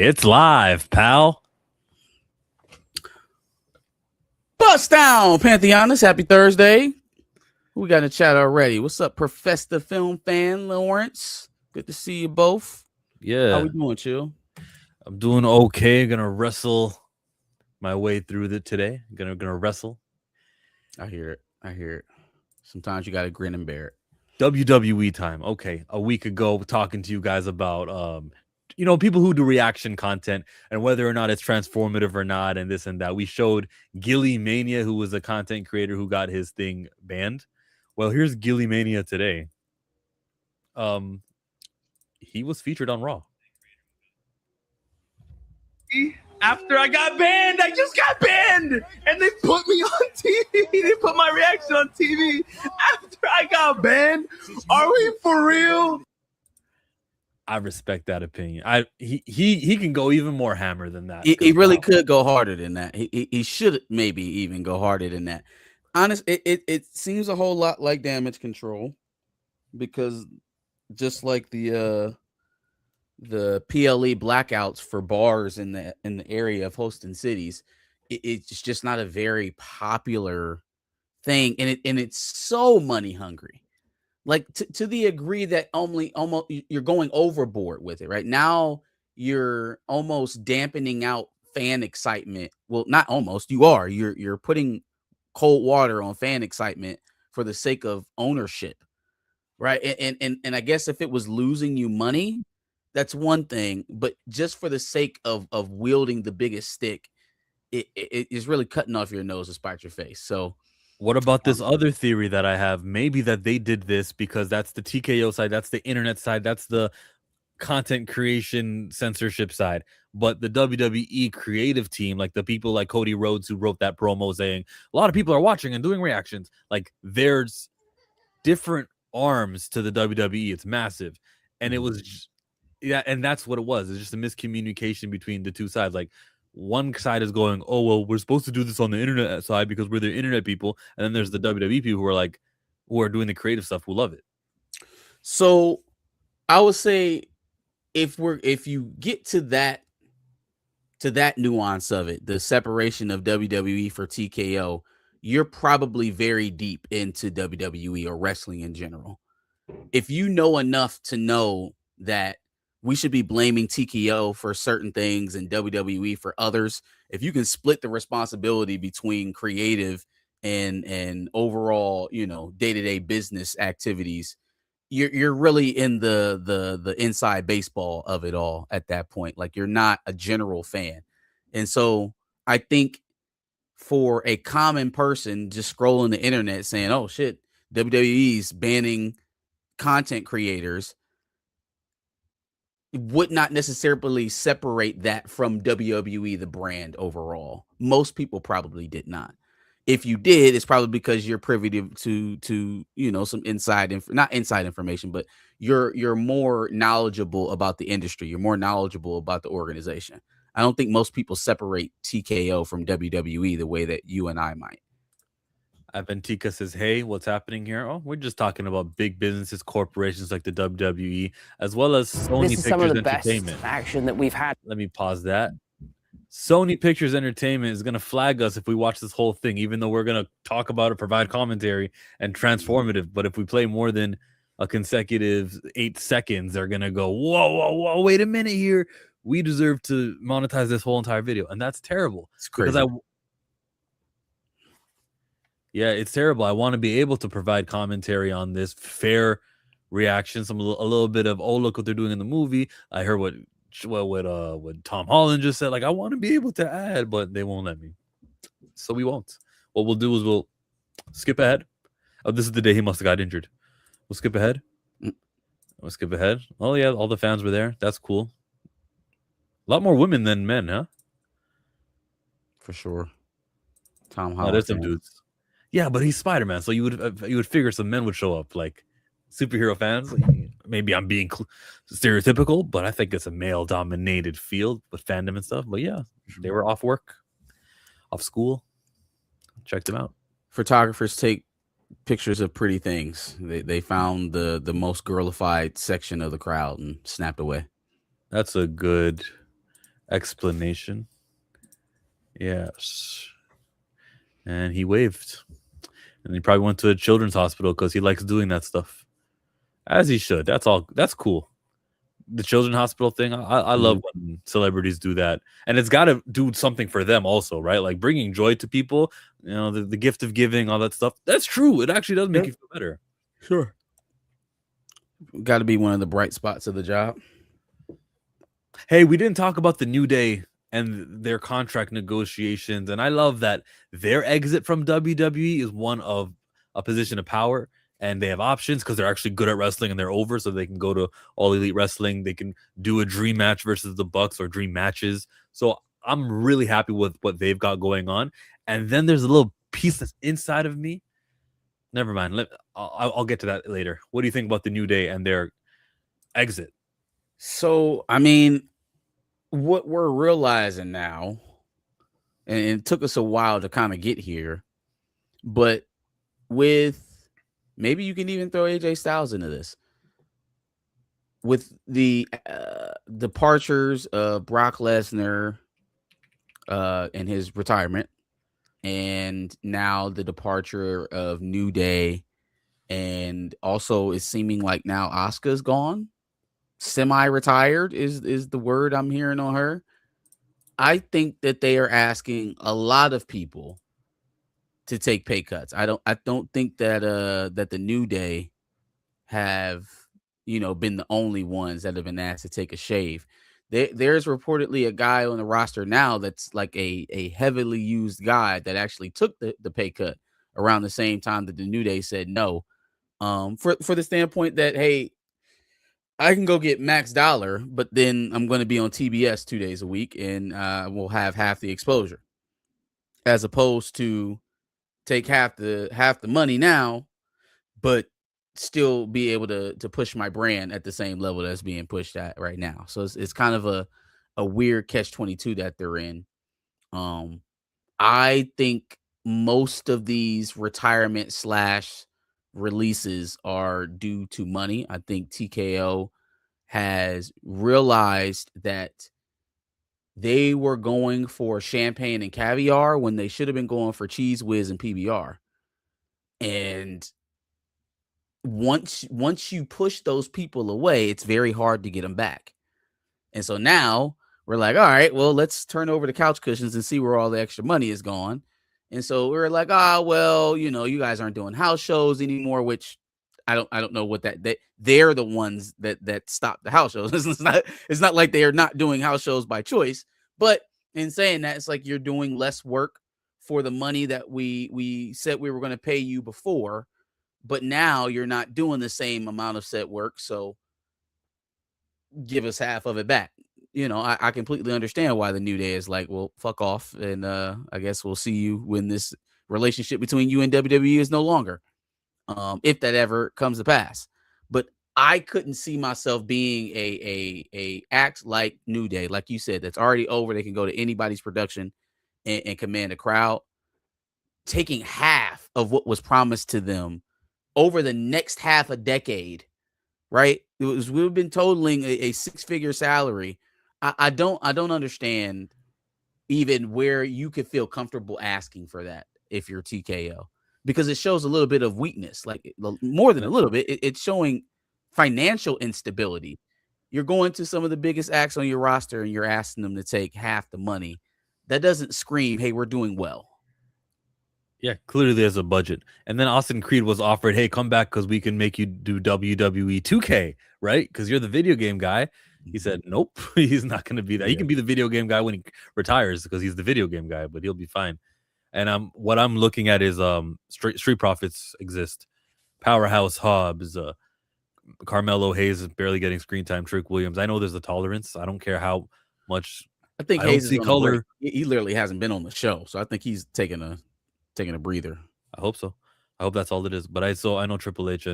It's live, pal. Bust down, Pantheonists. Happy Thursday. Who we got in the chat already? What's up, Professor Film Fan Lawrence? Good to see you both. Yeah. How we doing, Chill? I'm doing okay. Gonna wrestle my way through it today. Gonna wrestle. I hear it. Sometimes you gotta grin and bear it. WWE time. Okay. A week ago, talking to you guys about people who do reaction content and whether or not it's transformative or not, and this and that. We showed Gilly Mania, who was a content creator who got his thing banned. Well, here's Gilly Mania today. He was featured on Raw. After I got banned, I just got banned, and they put me on TV. They put my reaction on TV after I got banned. Are we for real? I respect that opinion. He can go even more hammer than that. He really could go harder than that. He should maybe even go harder than that. Honest, it seems a whole lot like Damage Control, because just like the PLE blackouts for bars in the area of hosting cities, it's just not a very popular thing, and it's so money hungry, like to the degree that almost you're going overboard with it. Right now, you're almost dampening out fan excitement. Well, not almost. You're putting cold water on fan excitement for the sake of ownership, right? And I guess if it was losing you money, that's one thing, but just for the sake of wielding the biggest stick, it is really cutting off your nose to spite your face. So what about this other theory that I have? Maybe that they did this because that's the TKO side, that's the internet side, that's the content creation censorship side. But the WWE creative team, like the people like Cody Rhodes who wrote that promo saying a lot of people are watching and doing reactions, like there's different arms to the WWE. It's massive. And it was and that's what it was. It's just a miscommunication between the two sides. Like one side is going, oh, well, we're supposed to do this on the internet side because we're the internet people. And then there's the WWE people who are doing the creative stuff, who love it. So I would say if you get to that nuance of it, the separation of WWE for TKO, you're probably very deep into WWE or wrestling in general. If you know enough to know that we should be blaming TKO for certain things and WWE for others, if you can split the responsibility between creative and overall, day-to-day business activities, you're really in the inside baseball of it all at that point. Like, you're not a general fan. And so I think for a common person just scrolling the internet saying, oh shit, WWE's banning content creators, would not necessarily separate that from WWE, the brand overall. Most people probably did not. If you did, it's probably because you're privy to some not inside information, but you're more knowledgeable about the industry. You're more knowledgeable about the organization. I don't think most people separate TKO from WWE the way that you and I might. Aventica says, hey, what's happening here? Oh, we're just talking about big businesses, corporations like the WWE, as well as Sony Pictures some of the Entertainment. Best action that we've had. Let me pause that. Sony Pictures Entertainment is going to flag us if we watch this whole thing, even though we're going to talk about it, provide commentary, and transformative. But if we play more than a consecutive 8 seconds, they're going to go, whoa, wait a minute here. We deserve to monetize this whole entire video. And that's terrible. It's crazy. Yeah, it's terrible. I want to be able to provide commentary on this, fair reaction, a little bit of, oh, look what they're doing in the movie. I heard what Tom Holland just said. Like, I want to be able to add, but they won't let me. So we won't. What we'll do is we'll skip ahead. Oh, this is the day he must have got injured. We'll skip ahead. We'll skip ahead. Oh, yeah, all the fans were there. That's cool. A lot more women than men, huh? For sure. Tom Holland. There's some dudes. Yeah, but he's Spider-Man, so you would figure some men would show up, like superhero fans. Maybe I'm being stereotypical, but I think it's a male-dominated field with fandom and stuff. But yeah, they were off work, off school. Checked them out. Photographers take pictures of pretty things. They found the most girlified section of the crowd and snapped away. That's a good explanation. Yes. And he waved. And he probably went to a children's hospital because he likes doing that stuff. As he should. That's all. That's cool. The children's hospital thing. I love when celebrities do that. And it's got to do something for them also, right? Like bringing joy to people, the gift of giving, all that stuff. That's true. It actually does make you feel better. Sure. Got to be one of the bright spots of the job. Hey, we didn't talk about the New Day and their contract negotiations. And I love that their exit from WWE is one of a position of power. And they have options because they're actually good at wrestling and they're over. So they can go to All Elite Wrestling. They can do a dream match versus the Bucks or dream matches. So I'm really happy with what they've got going on. And then there's a little piece that's inside of me. Never mind. I'll get to that later. What do you think about the New Day and their exit? So, I mean, what we're realizing now, and it took us a while to kind of get here, but with maybe you can even throw AJ Styles into this. With the departures of Brock Lesnar and his retirement, and now the departure of New Day, and also it's seeming like now Asuka's gone. Semi-retired is the word I'm hearing on her. I think that they are asking a lot of people to take pay cuts. I don't think that that the New Day have been the only ones that have been asked to take a shave. There's reportedly a guy on the roster now that's like a heavily used guy that actually took the pay cut around the same time that the New Day said no. For the standpoint that, hey, I can go get max dollar, but then I'm going to be on TBS 2 days a week and we'll have half the exposure, as opposed to take half the money now, but still be able to push my brand at the same level that's being pushed at right now. So it's kind of a weird catch-22 that they're in. I think most of these retirement / releases are due to money. I think TKO has realized that they were going for champagne and caviar when they should have been going for Cheese Whiz and PBR. And once you push those people away, it's very hard to get them back. And so now we're like, all right, well, let's turn over the couch cushions and see where all the extra money is gone. And so we're like, well, you guys aren't doing house shows anymore, which I don't know what they're the ones that stop the house shows. It's not like they are not doing house shows by choice, but in saying that, it's like you're doing less work for the money that we said we were going to pay you before, but now you're not doing the same amount of set work, so give us half of it back. I completely understand why the New Day is like, well, fuck off, and I guess we'll see you when this relationship between you and WWE is no longer, if that ever comes to pass. But I couldn't see myself being a act like New Day, like you said, that's already over. They can go to anybody's production and command a crowd, taking half of what was promised to them over the next half a decade, right? We've been totaling a 6-figure salary. I don't understand even where you could feel comfortable asking for that if you're TKO, because it shows a little bit of weakness, like more than a little bit. It's showing financial instability. You're going to some of the biggest acts on your roster and you're asking them to take half the money. That doesn't scream, hey, we're doing well. Yeah, clearly there's a budget. And then Austin Creed was offered, hey, come back because we can make you do WWE 2K, right? Because you're the video game guy. He said, nope, he's not going to be that. Yeah. He can be the video game guy when he retires because he's the video game guy, but he'll be fine. And what I'm looking at is Street Profits exist. Powerhouse Hobbs, Carmelo Hayes is barely getting screen time. Trick Williams. I know there's a tolerance. I don't care how much. I think Hayes is color. He literally hasn't been on the show, so I think he's taking a breather. I hope so. I hope that's all it is. But I know Triple H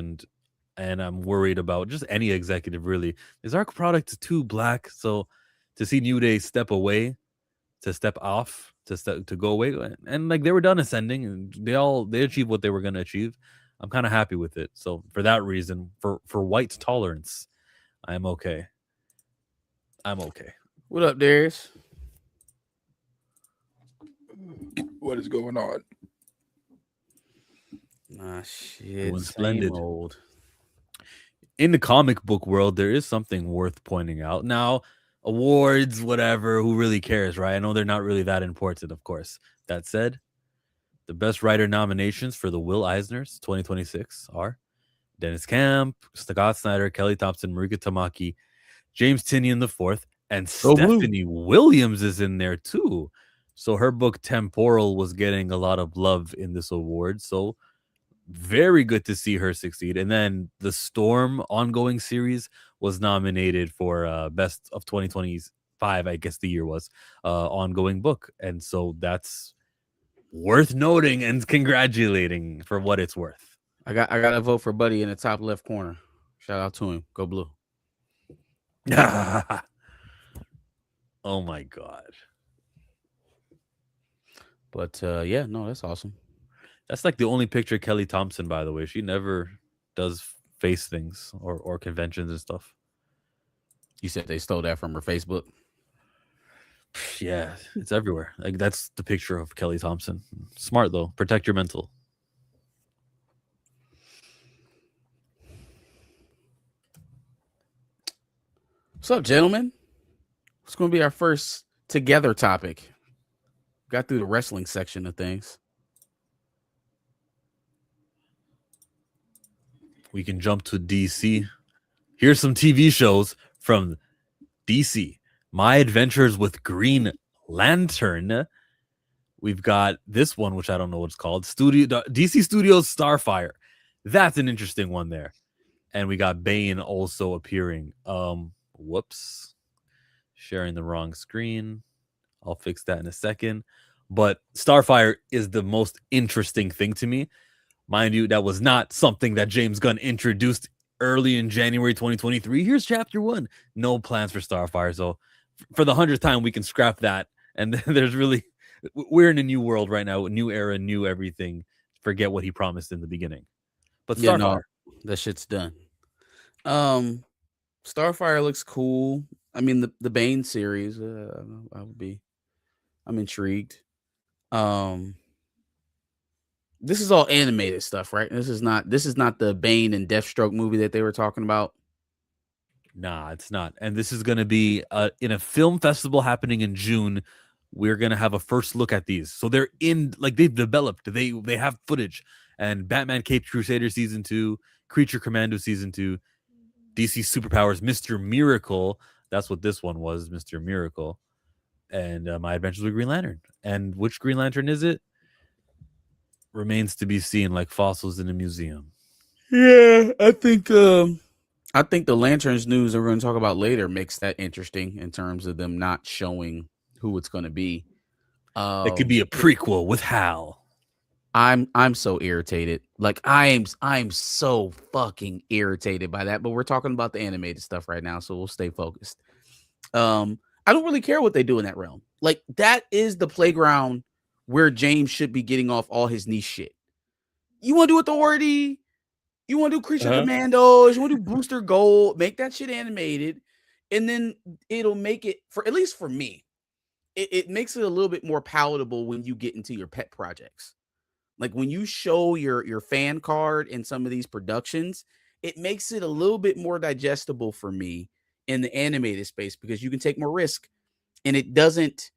and I'm worried about just any executive really. Is our product too black? So to see New Day step away, to step off, to go away, and like they were done ascending, and they achieved what they were going to achieve. I'm kind of happy with it. So for that reason, for white tolerance, I'm okay. I'm okay. What up, Darius? What is going on? Nah, shit. Doing Same splendid. old. In the comic book world, there is something worth pointing out. Now, awards, whatever, who really cares, right? I know they're not really that important, of course. That said, the best writer nominations for the Will Eisners 2026 are Dennis Camp, Scott Snyder, Kelly Thompson, Marika Tamaki, James Tinian IV, and Go Blue. Stephanie Williams is in there too. So her book Temporal was getting a lot of love in this award. So very good to see her succeed. And then the Storm ongoing series was nominated for best of 2025, I guess the year was, ongoing book. And so that's worth noting and congratulating for what it's worth. I got to vote for Buddy in the top left corner. Shout out to him. Go Blue. Oh my god. But yeah, no, that's awesome. That's like the only picture of Kelly Thompson, by the way. She never does face things or conventions and stuff. You said they stole that from her Facebook. Yeah, it's everywhere. Like that's the picture of Kelly Thompson. Smart though. Protect your mental. What's up, gentlemen? What's going to be our first together topic? Got through the wrestling section of things. We can jump to DC. Here's some TV shows from DC. My Adventures with Green Lantern. We've got this one, which I don't know what it's called. DC Studios Starfire. That's an interesting one there. And we got Bane also appearing. Whoops. Sharing the wrong screen. I'll fix that in a second. But Starfire is the most interesting thing to me. Mind you, that was not something that James Gunn introduced early in January 2023. Here's chapter 1. No plans for Starfire. So for the 100th time, we can scrap that. And there's really, we're in a new world right now, a new era, new everything. Forget what he promised in the beginning. But Starfire. Yeah, no, that shit's done. Starfire looks cool. I mean, the Bane series, I'm intrigued. This is all animated stuff, right? This is not the Bane and Deathstroke movie that they were talking about. Nah, it's not. And this is going to be in a film festival happening in June. We're going to have a first look at these. So they're in, like they've developed, they have footage. And Batman Caped Crusader Season 2, Creature Commando Season 2, DC Superpowers, Mr. Miracle. That's what this one was, Mr. Miracle. And My Adventures with Green Lantern. And which Green Lantern is it? Remains to be seen, like fossils in a museum. Yeah, I think the Lanterns news that we're going to talk about later makes that interesting in terms of them not showing who it's going to be. It could be a prequel with Hal. I'm so irritated. Like I'm so fucking irritated by that. But we're talking about the animated stuff right now, so we'll stay focused. I don't really care what they do in that realm. Like that is the playground where James should be getting off all his niche shit. You want to do Authority? You want to do Creature Commandos? You want to do Booster Gold? Make that shit animated, and then it'll make it, for at least for me, it makes it a little bit more palatable when you get into your pet projects. Like when you show your fan card in some of these productions, it makes it a little bit more digestible for me in the animated space because you can take more risk, and it doesn't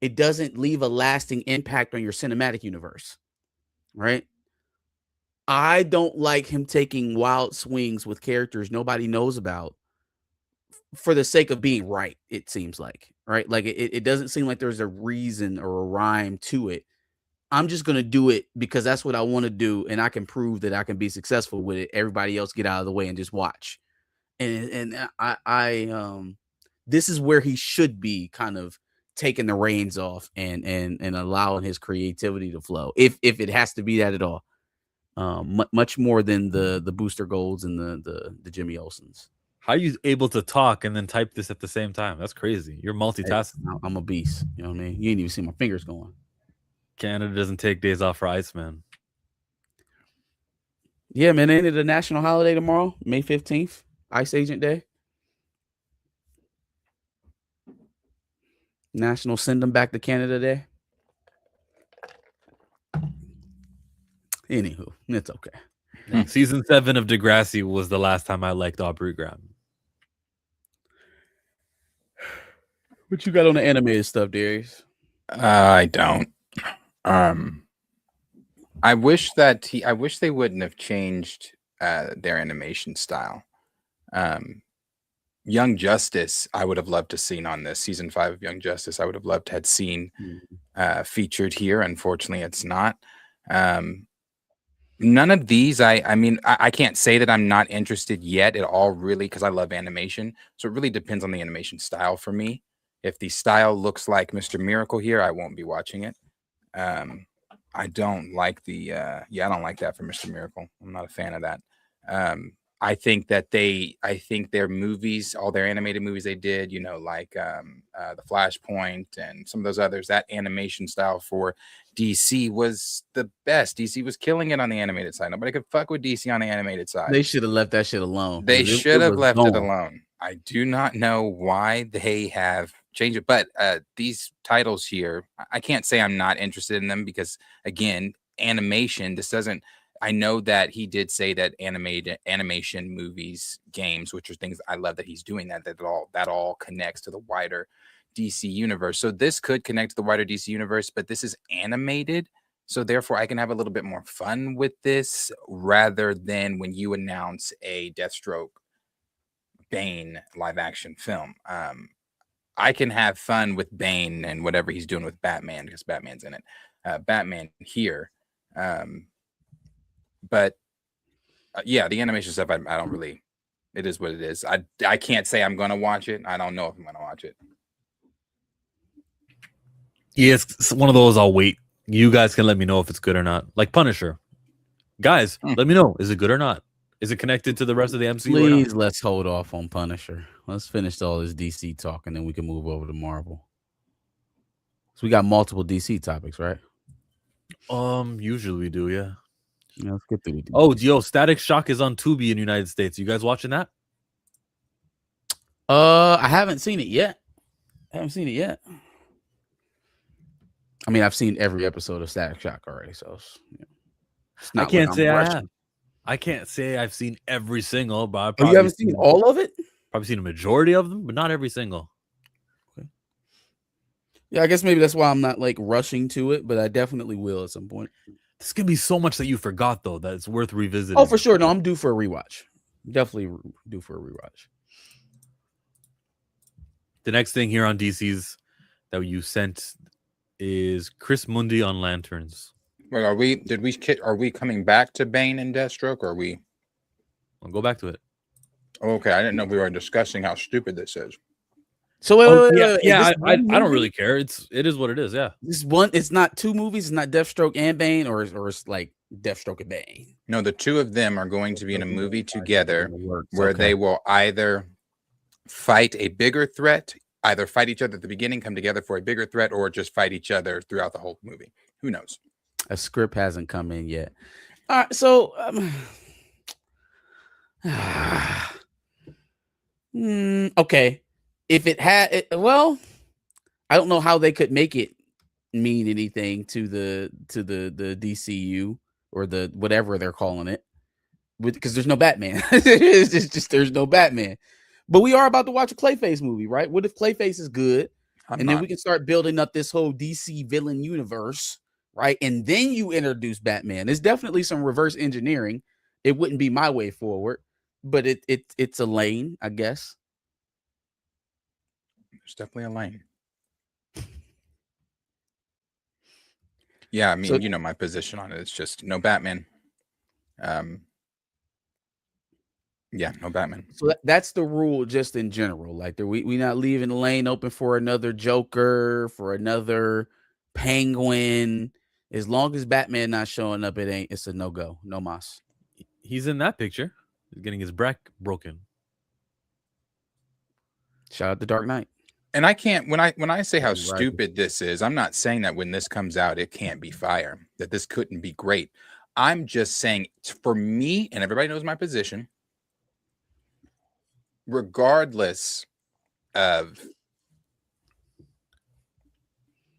leave a lasting impact on your cinematic universe, right? I don't like him taking wild swings with characters nobody knows about for the sake of being right, it seems like, right? Like it doesn't seem like there's a reason or a rhyme to it. I'm just going to do it because that's what I want to do, and I can prove that I can be successful with it. Everybody else get out of the way and just watch. And I this is where he should be kind of taking the reins off and allowing his creativity to flow, if it has to be that at all. Much more than the Booster Golds and the Jimmy Olsens. How are you able to talk and then type this at the same time? That's crazy. You're multitasking. Hey, I'm a beast. You know what I mean? You ain't even see my fingers going. Canada doesn't take days off for Iceman. Yeah, man. Ain't it a national holiday tomorrow? May 15th, Ice Agent Day. National Send Them Back to Canada Day. Anywho, it's okay. Yeah, season 7 of Degrassi was the last time I liked Aubrey Graham. What you got on the animated stuff, Darius? I don't. I wish they wouldn't have changed their animation style. Young Justice, I would have loved to seen on this season 5 of Young Justice. I would have loved to had seen featured here. Unfortunately, it's not. None of these. I mean, I can't say that I'm not interested yet. It all really, because I love animation, so it really depends on the animation style for me. If the style looks like Mr. Miracle here, I won't be watching it. I don't like the I don't like that for Mr. Miracle. I'm not a fan of that. I think their movies, all their animated movies they did, you know, like the Flashpoint and some of those others, that animation style for DC was the best. DC was killing it on the animated side. Nobody could fuck with DC on the animated side. They should have left that shit alone. They should have left it alone. I do not know why they have changed it, but these titles here, I can't say I'm not interested in them because, again, animation, this doesn't, I know that he did say that animation, movies, games, which are things I love that he's doing that all connects to the wider DC universe. So this could connect to the wider DC universe, but this is animated. So therefore I can have a little bit more fun with this rather than when you announce a Deathstroke Bane live action film. I can have fun with Bane and whatever he's doing with Batman because Batman's in it. Batman here. But yeah, the animation stuff, I don't really, it is what it is. I can't say I'm going to watch it. I don't know if I'm going to watch it. Yeah, it's one of those I'll wait. You guys can let me know if it's good or not. Like Punisher. Guys, let me know. Is it good or not? Is it connected to the rest of the MCU? Please, let's hold off on Punisher. Let's finish all this DC talk, and then we can move over to Marvel. So we got multiple DC topics, right? Usually we do, yeah. Let's get through. Oh, yo, Static Shock is on Tubi in the United States. You guys watching that? I haven't seen it yet. I mean, I've seen every episode of Static Shock already, so it's I can't say I have. I can't say I've seen every single, but you haven't seen all of it? Probably seen a majority of them, but not every single. Okay. Yeah, I guess maybe that's why I'm not like rushing to it, but I definitely will at some point. This can be so much that you forgot though that it's worth revisiting. Oh, for sure. No, I'm due for a rewatch. Definitely due for a rewatch. The next thing here on DC's that you sent is Chris Mundi on Lanterns. Wait, are we coming back to Bane and Deathstroke, or are we? I'll go back to it. Okay, I didn't know we were discussing how stupid this is. So wait. I don't really care. It is what it is. Yeah, this one. It's not two movies. It's not Deathstroke and Bane, or it's like Deathstroke and Bane. No, the two of them are going to be in a movie together, where they will either fight a bigger threat, either fight each other at the beginning, come together for a bigger threat, or just fight each other throughout the whole movie. Who knows? A script hasn't come in yet. All right, so okay. If it had, well, I don't know how they could make it mean anything to the DCU or the whatever they're calling it, because there's no Batman. It's just there's no Batman. But we are about to watch a Clayface movie, right? What if Clayface is good, then we can start building up this whole DC villain universe, right? And then you introduce Batman. There's definitely some reverse engineering. It wouldn't be my way forward, but it's a lane, I guess. There's definitely a lane. Yeah, I mean, you know my position on it. It's just no Batman. Yeah, no Batman. So that's the rule just in general. Like we not leaving the lane open for another Joker, for another Penguin. As long as Batman not showing up, it's a no-go. No mas. He's in that picture. He's getting his back broken. Shout out to Dark Knight. And I can't, when I say how stupid this is, I'm not saying that when this comes out, it can't be fire, that this couldn't be great. I'm just saying, for me, and everybody knows my position, regardless of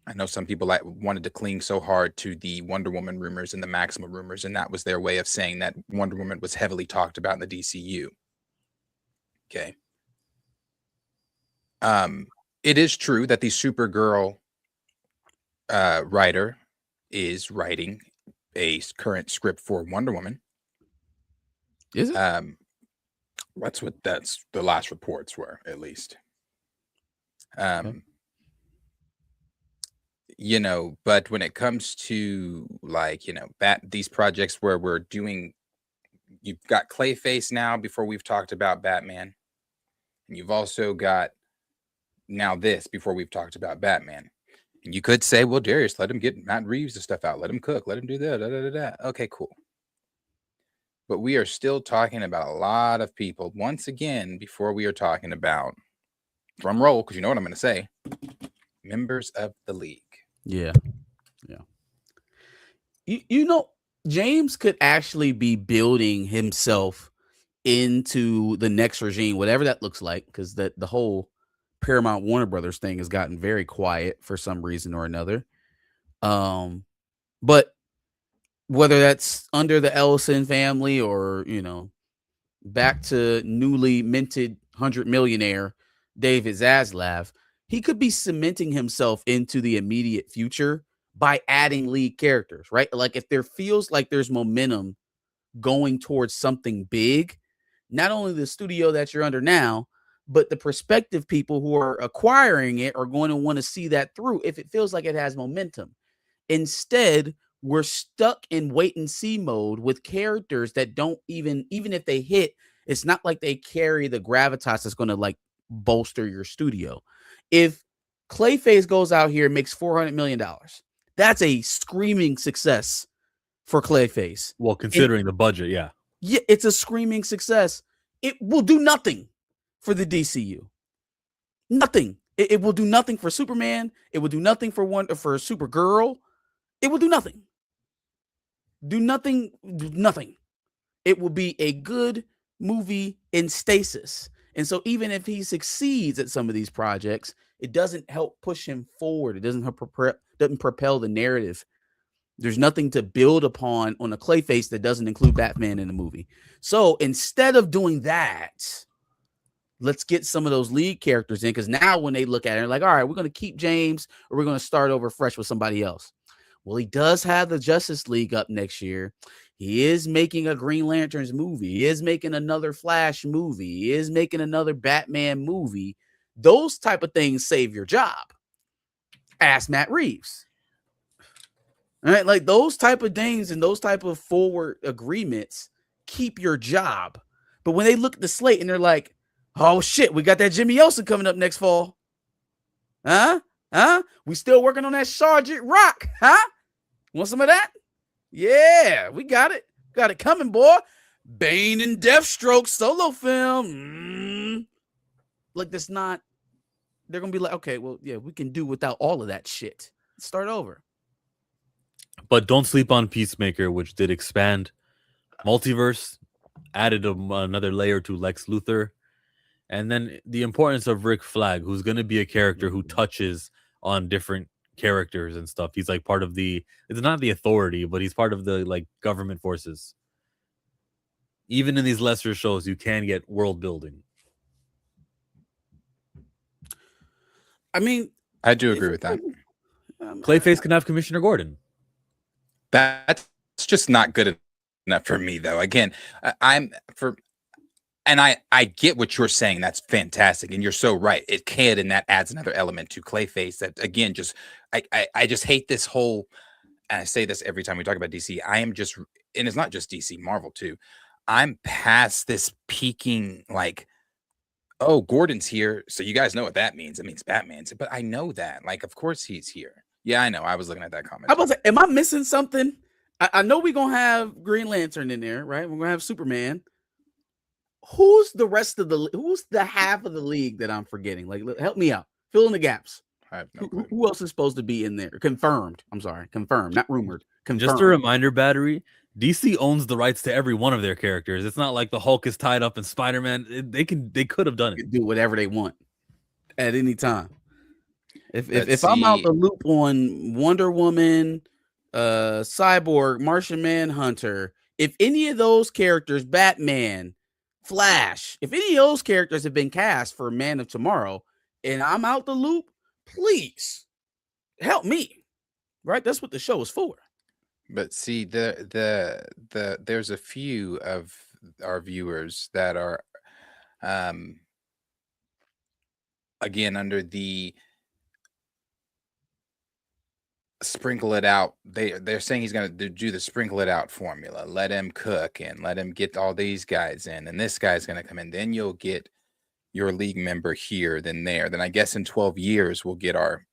I know some people wanted to cling so hard to the Wonder Woman rumors and the Maxima rumors, and that was their way of saying that Wonder Woman was heavily talked about in the DCU. Okay. It is true that the Supergirl writer is writing a current script for Wonder Woman. Is it? That's the last reports were, at least. Okay. You know, but when it comes to like, you know, these projects where we're doing, you've got Clayface now before we've talked about Batman, and you've also got now this before we've talked about Batman. And you could say, well, Darius, let him get Matt Reeves' the stuff out, let him cook, let him do that, da, da, da, da. Okay, cool. But we are still talking about a lot of people. Once again, before we are talking about, drum roll, because you know what I'm going to say, members of the league. Yeah. You know, James could actually be building himself into the next regime, whatever that looks like, because the whole Paramount Warner Brothers thing has gotten very quiet for some reason or another. But whether that's under the Ellison family or, you know, back to newly minted 100 millionaire David Zaslav, he could be cementing himself into the immediate future by adding lead characters, right? Like if there feels like there's momentum going towards something big, not only the studio that you're under now, but the prospective people who are acquiring it are going to want to see that through if it feels like it has momentum. Instead, we're stuck in wait and see mode with characters that don't even if they hit, it's not like they carry the gravitas that's going to like bolster your studio. If Clayface goes out here and makes $400 million, that's a screaming success for Clayface. Well, considering the budget, yeah. Yeah, it's a screaming success. It will do nothing for the DCU. Nothing. It will do nothing for Superman. It will do nothing for Supergirl. It will do nothing. Do nothing. It will be a good movie in stasis. And so even if he succeeds at some of these projects, it doesn't help push him forward. It doesn't propel the narrative. There's nothing to build upon on a Clayface that doesn't include Batman in the movie. So instead of doing that, let's get some of those lead characters in, because now when they look at it, they're like, all right, we're going to keep James or we're going to start over fresh with somebody else. Well, he does have the Justice League up next year. He is making a Green Lanterns movie. He is making another Flash movie. He is making another Batman movie. Those type of things save your job. Ask Matt Reeves. All right, like those type of things and those type of forward agreements keep your job. But when they look at the slate and they're like, oh shit, we got that Jimmy Olsen coming up next fall. Huh? We still working on that Sergeant Rock, huh? Want some of that? Yeah, we got it. Got it coming, boy. Bane and Deathstroke solo film. Like that's not, they're going to be like, okay, well, yeah, we can do without all of that shit. Let's start over. But don't sleep on Peacemaker, which did expand multiverse, added another layer to Lex Luthor, and then the importance of Rick Flag, who's going to be a character who touches on different characters and stuff. He's like part of it's not the authority, but he's part of the like government forces. Even in these lesser shows, you can get world building. I mean, I do agree with that. Clayface can have Commissioner Gordon. That's just not good enough for me, though. Again, I get what you're saying. That's fantastic, and you're so right. It can, and that adds another element to Clayface. That again, just I just hate this whole. And I say this every time we talk about DC. I am just, and it's not just DC, Marvel too. I'm past this peaking like, oh, Gordon's here, so you guys know what that means. It means Batman's, but I know that. Like, of course he's here. Yeah, I know. I was looking at that comment. How about that? Am I missing something? I know we're going to have Green Lantern in there, right? We're going to have Superman. Who's the rest of who's the half of the league that I'm forgetting? Like, help me out. Fill in the gaps. I have no clue. Who else is supposed to be in there? Confirmed. I'm sorry. Confirmed, not rumored. Confirmed. Just a reminder, Battery, DC owns the rights to every one of their characters. It's not like the Hulk is tied up in Spider-Man. They could have done it. Do whatever they want at any time. If I'm out the loop on Wonder Woman, Cyborg, Martian Manhunter, if any of those characters, Batman, Flash, if any of those characters have been cast for Man of Tomorrow, and I'm out the loop, please help me. Right? That's what the show is for. But see, there's a few of our viewers that are again under the sprinkle it out. They're saying he's going to do the sprinkle it out formula. Let him cook and let him get all these guys in, and this guy's going to come in. Then you'll get your league member here, then there. Then I guess in 12 years we'll get our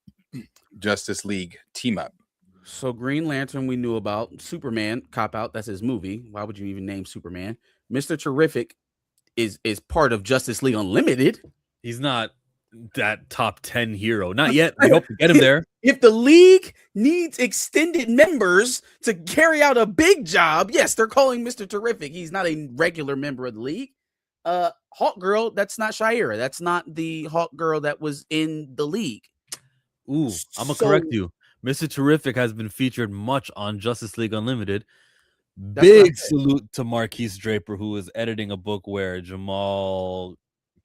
Justice League team up. So Green Lantern we knew about. Superman, cop out, that's his movie. Why would you even name Superman? Mr. Terrific is part of Justice League Unlimited. He's not that top 10 hero. Not yet. We hope to get him there. If the league needs extended members to carry out a big job, yes, they're calling Mr. Terrific. He's not a regular member of the league. Hawk Girl, that's not Shira. That's not the Hawk Girl that was in the league. Ooh, I'm going to correct you. Mr. Terrific has been featured much on Justice League Unlimited. Big salute to Marquise Draper, who is editing a book where Jamal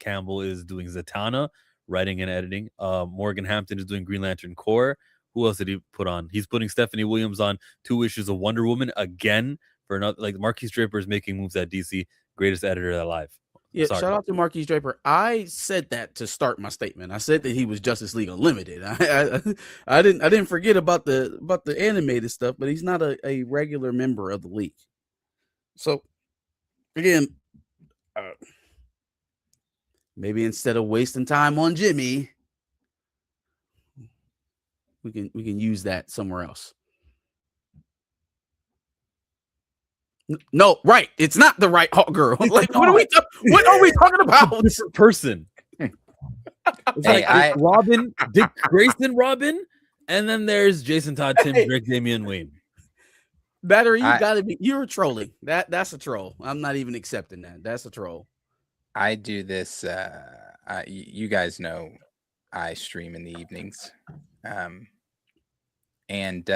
Campbell is doing Zatanna, writing and editing. Morgan Hampton is doing Green Lantern Corps. Who else did he put on? He's putting Stephanie Williams on 2 issues of Wonder Woman again for another. Like Marquise Draper is making moves at DC. Greatest editor alive. Yeah, shout out to Marquise Draper. I said that to start my statement. I said that he was Justice League Unlimited. I didn't forget about the animated stuff, but he's not a regular member of the league. So again, maybe instead of wasting time on Jimmy, we can use that somewhere else. No, right. It's not the right Hawk Girl. Like, what are we talking about? Different person. It's like Robin, Dick Grayson, Robin, and then there's Jason Todd, Tim Drake, Damian Wayne. Battery, you're trolling. That's a troll. I'm not even accepting that. That's a troll. I do this. You guys know I stream in the evenings, and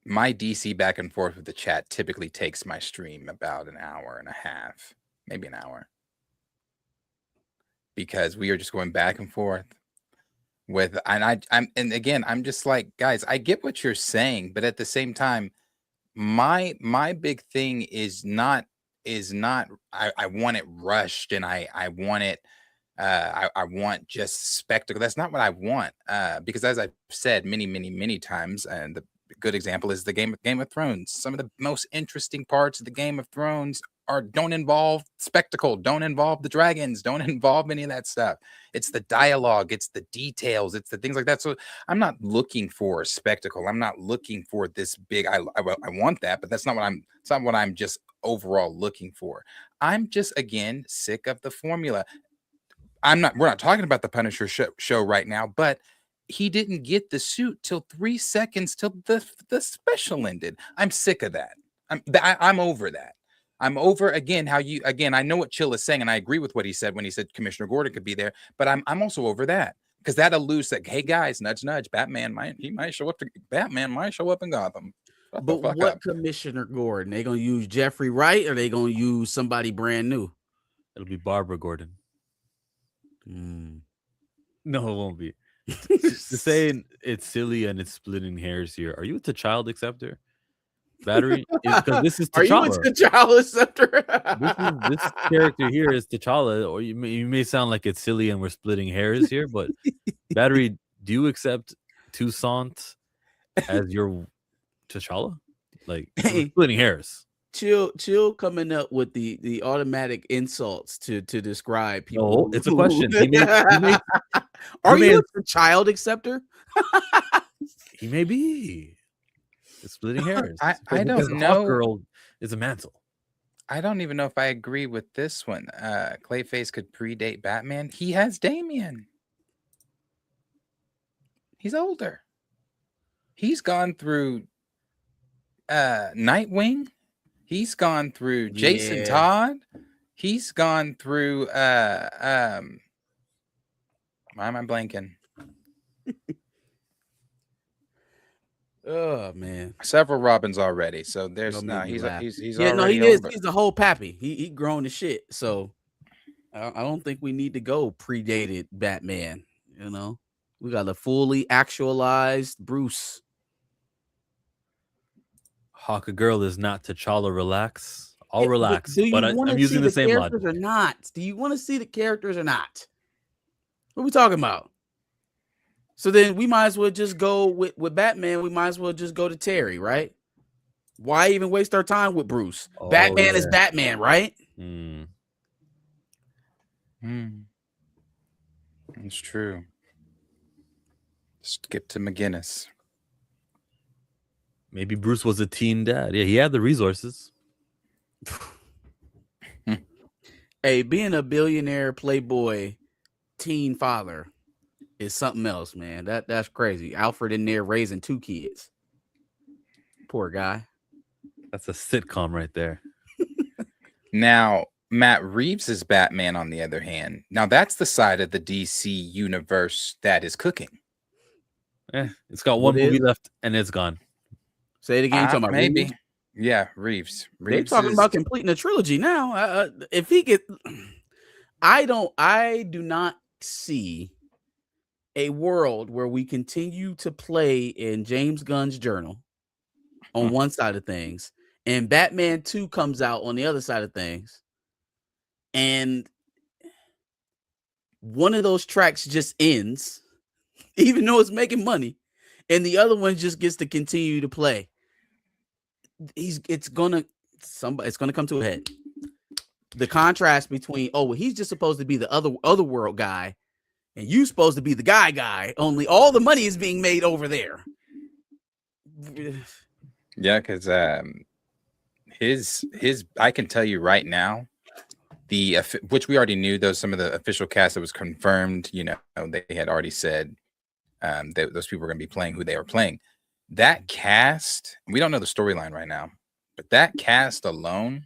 my DC back and forth with the chat typically takes my stream about an hour and a half, maybe an hour, because we are just going back and forth with, and again, I'm just like, guys, I get what you're saying, but at the same time, my big thing is not I want it rushed, and I want it I want just spectacle. That's not what I want, because as I've said many times, and the good example is the Game of Thrones. Some of the most interesting parts of the Game of Thrones don't involve spectacle, don't involve the dragons, don't involve any of that stuff. It's the dialogue, it's the details, it's the things like that. So I'm not looking for a spectacle. I'm not looking for this big. I want that, but that's not what I'm. It's not what I'm just overall looking for. I'm just again sick of the formula. We're not talking about the Punisher show right now, but he didn't get the suit till 3 seconds till the special ended. I'm sick of that. I'm over that. I'm over again I know what Chill is saying, and I agree with what he said when he said Commissioner Gordon could be there, but I'm also over that, because that alludes that, hey guys, nudge Batman might show up in Gotham. But what Commissioner Gordon? They gonna use Jeffrey Wright, or they gonna use somebody brand new? It'll be Barbara Gordon. No, it won't be. Saying it's silly and it's splitting hairs here. Are you a T'Challa acceptor? Battery? Because this is T'Challa. Are you a T'Challa acceptor? This character here is T'Challa, or you may sound like it's silly and we're splitting hairs here, but Battery, do you accept Toussaint as your T'Challa? Like, splitting hairs. Chill coming up with the automatic insults to describe people. No, it's a question. Are you a child acceptor? He may be. It's splitting hairs. I don't know. Hawk Girl is a mantle. I don't even know if I agree with this one. Clayface could predate Batman. He has Damian. He's older. He's gone through Nightwing. He's gone through Jason Todd. He's gone through Why am I blanking? Oh man. Several Robins already. So there's Don't no. make me laugh. He's Yeah, no, already he is. over. He's the whole pappy. He grown to shit. So I don't think we need to go predated Batman. You know, we got a fully actualized Bruce. Hawk Girl is not T'Challa. Relax. I'll Yeah, but relax, do you but want I'm to see using the the same characters logic. or not? Do you want to see the characters or not? What are we talking about? So then we might as well just go with Batman. We might as well just go to Terry, right? Why even waste our time with Bruce? Oh, Batman is yeah. Batman, right? Hmm. It's true. Skip to McGinnis. Maybe Bruce was a teen dad. Yeah, he had the resources. Hey, being a billionaire playboy teen father is something else, man. That's crazy. Alfred in there raising 2 kids. Poor guy. That's a sitcom right there. Now, Matt Reeves' Batman, on the other hand, now that's the side of the DC universe that is cooking. It's got What one movie is? left and it's gone. Say it again. You talking about Maybe. Reeves? Yeah, Reeves. They Reeves talking is about completing a trilogy now. If he get, I do not see a world where we continue to play in James Gunn's journal on one side of things, and Batman 2 comes out on the other side of things, and one of those tracks just ends, even though it's making money, and the other one just gets to continue to play. It's gonna come to a head. The contrast between, he's just supposed to be the other world guy, and you supposed to be the guy. Only all the money is being made over there. Yeah, because his I can tell you right now, which we already knew, some of the official cast that was confirmed. You know, they had already said that those people were going to be playing who they were playing. That cast, we don't know the storyline right now, but that cast alone,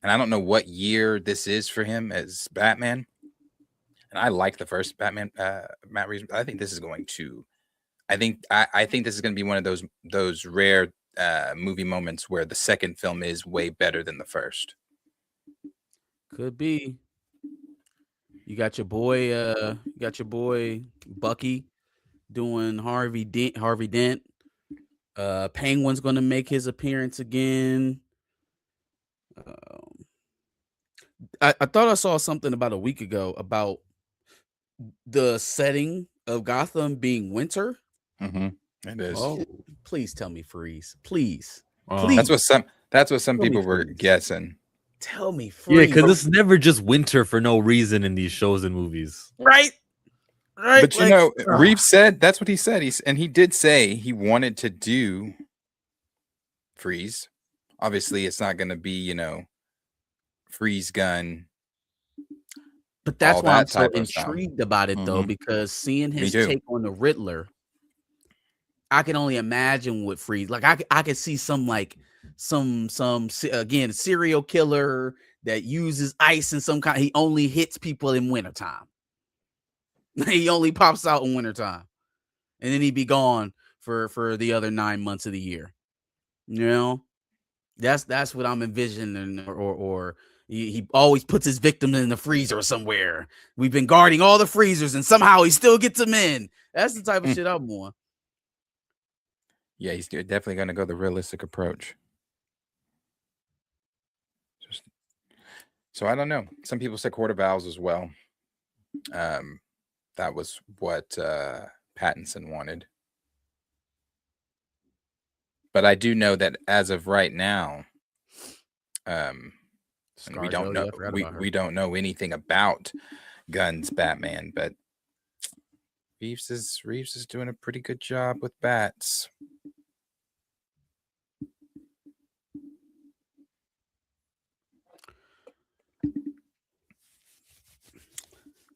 and I don't know what year this is for him as Batman. And I like the first Batman, Matt Reeves. I think this is going to. I think this is going to be one of those rare movie moments where the second film is way better than the first. Could be. You got your boy Bucky doing Harvey Dent. Penguin's going to make his appearance again. I thought I saw something about a week ago about the setting of Gotham being winter. Mm-hmm. It is. Oh, please tell me freeze. Please. That's what some people were guessing. Tell me freeze. Yeah, because it's never just winter for no reason in these shows and movies. Right. But Reeves said, that's what he said. He did say he wanted to do freeze. Obviously, it's not going to be, freeze gun. But that's why I'm so intrigued about it, though, because seeing his take on the Riddler, I can only imagine what freeze. Like I could see some again serial killer that uses ice in some kind. He only hits people in wintertime. He only pops out in wintertime, and then he'd be gone for the other 9 months of the year. You know, that's what I'm envisioning. Or he always puts his victims in the freezer somewhere. We've been guarding all the freezers, and somehow he still gets them in. That's the type of shit I'm on. Yeah, he's definitely going to go the realistic approach. So I don't know. Some people said Court of Owls as well. That was what Pattinson wanted. But I do know that as of right now, and we don't know we don't know anything about Gunn's Batman, but Reeves is doing a pretty good job with bats.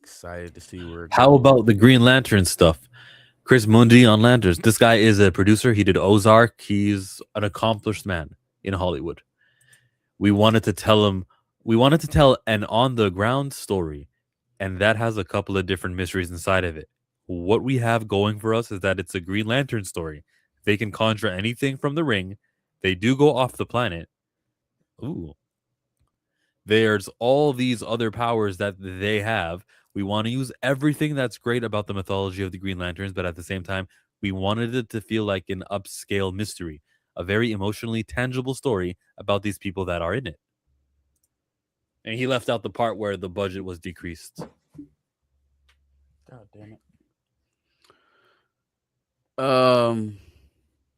Excited to see where. How about the Green Lantern stuff? Chris Mundi on Lanterns. This guy is a producer. He did Ozark. He's an accomplished man in Hollywood. We wanted to tell an on the ground story and that has a couple of different mysteries inside of it. What we have going for us is that it's a Green Lantern story. They can conjure anything from the ring. They do go off the planet. Ooh. There's all these other powers that they have. We want to use everything that's great about the mythology of the Green Lanterns, but at the same time, we wanted it to feel like an upscale mystery, a very emotionally tangible story about these people that are in it. And he left out the part where the budget was decreased. God damn it.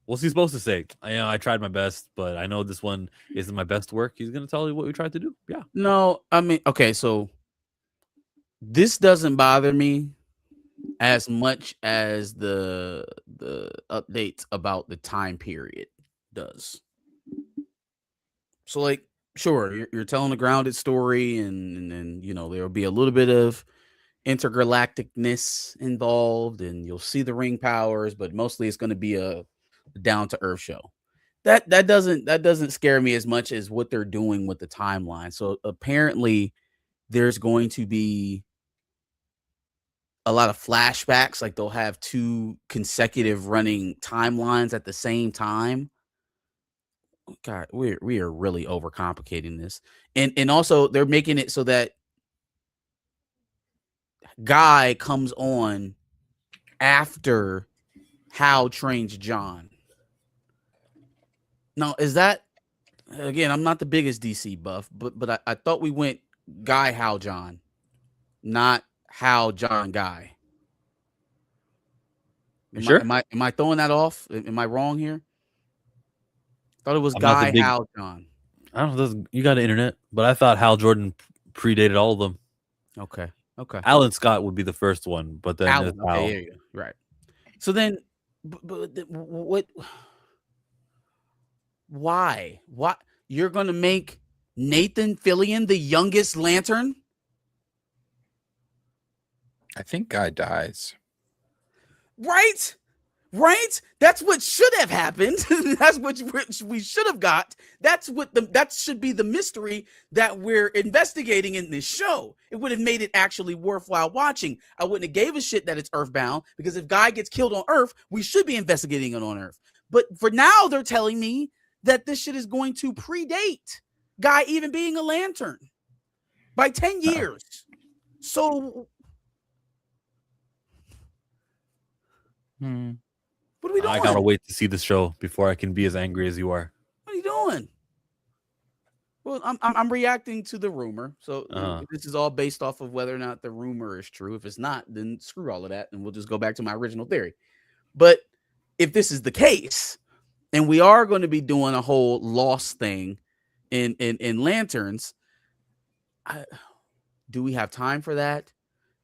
What's he supposed to say? I tried my best, but I know this one isn't my best work. He's gonna tell you what we tried to do. Yeah. No, I mean, okay, so this doesn't bother me as much as the updates about the time period does. So, like, sure, you're telling a grounded story, and you know there'll be a little bit of intergalacticness involved, and you'll see the ring powers, but mostly it's going to be a down to earth show. That doesn't scare me as much as what they're doing with the timeline. So apparently there's going to be a lot of flashbacks, like they'll have 2 consecutive running timelines at the same time. God, we are really overcomplicating this. And also they're making it so that Guy comes on after Hal trains John. Now, is that, again, I'm not the biggest DC buff, but I thought we went Guy, Hal, John, not Hal, John, Guy. Sure. Am I throwing that off? Am I wrong here? Thought it was Guy, Hal, John. I don't know. You got the internet, but I thought Hal Jordan predated all of them. Okay. Alan Scott would be the first one, but then Alan, okay, yeah, right. So then, but what? Why? What? You're gonna make Nathan Fillion the youngest Lantern? I think Guy dies. Right? That's what should have happened. That's what we should have got. That should be the mystery that we're investigating in this show. It would have made it actually worthwhile watching. I wouldn't have gave a shit that it's Earthbound, because if Guy gets killed on Earth, we should be investigating it on Earth. But for now, they're telling me that this shit is going to predate Guy even being a Lantern by 10 years. So what are we doing? I gotta wait to see the show before I can be as angry as you are. What are you doing? Well, I'm reacting to the rumor. So this is all based off of whether or not the rumor is true. If it's not, then screw all of that, and we'll just go back to my original theory. But if this is the case, and we are going to be doing a whole Lost thing in Lanterns, do we have time for that?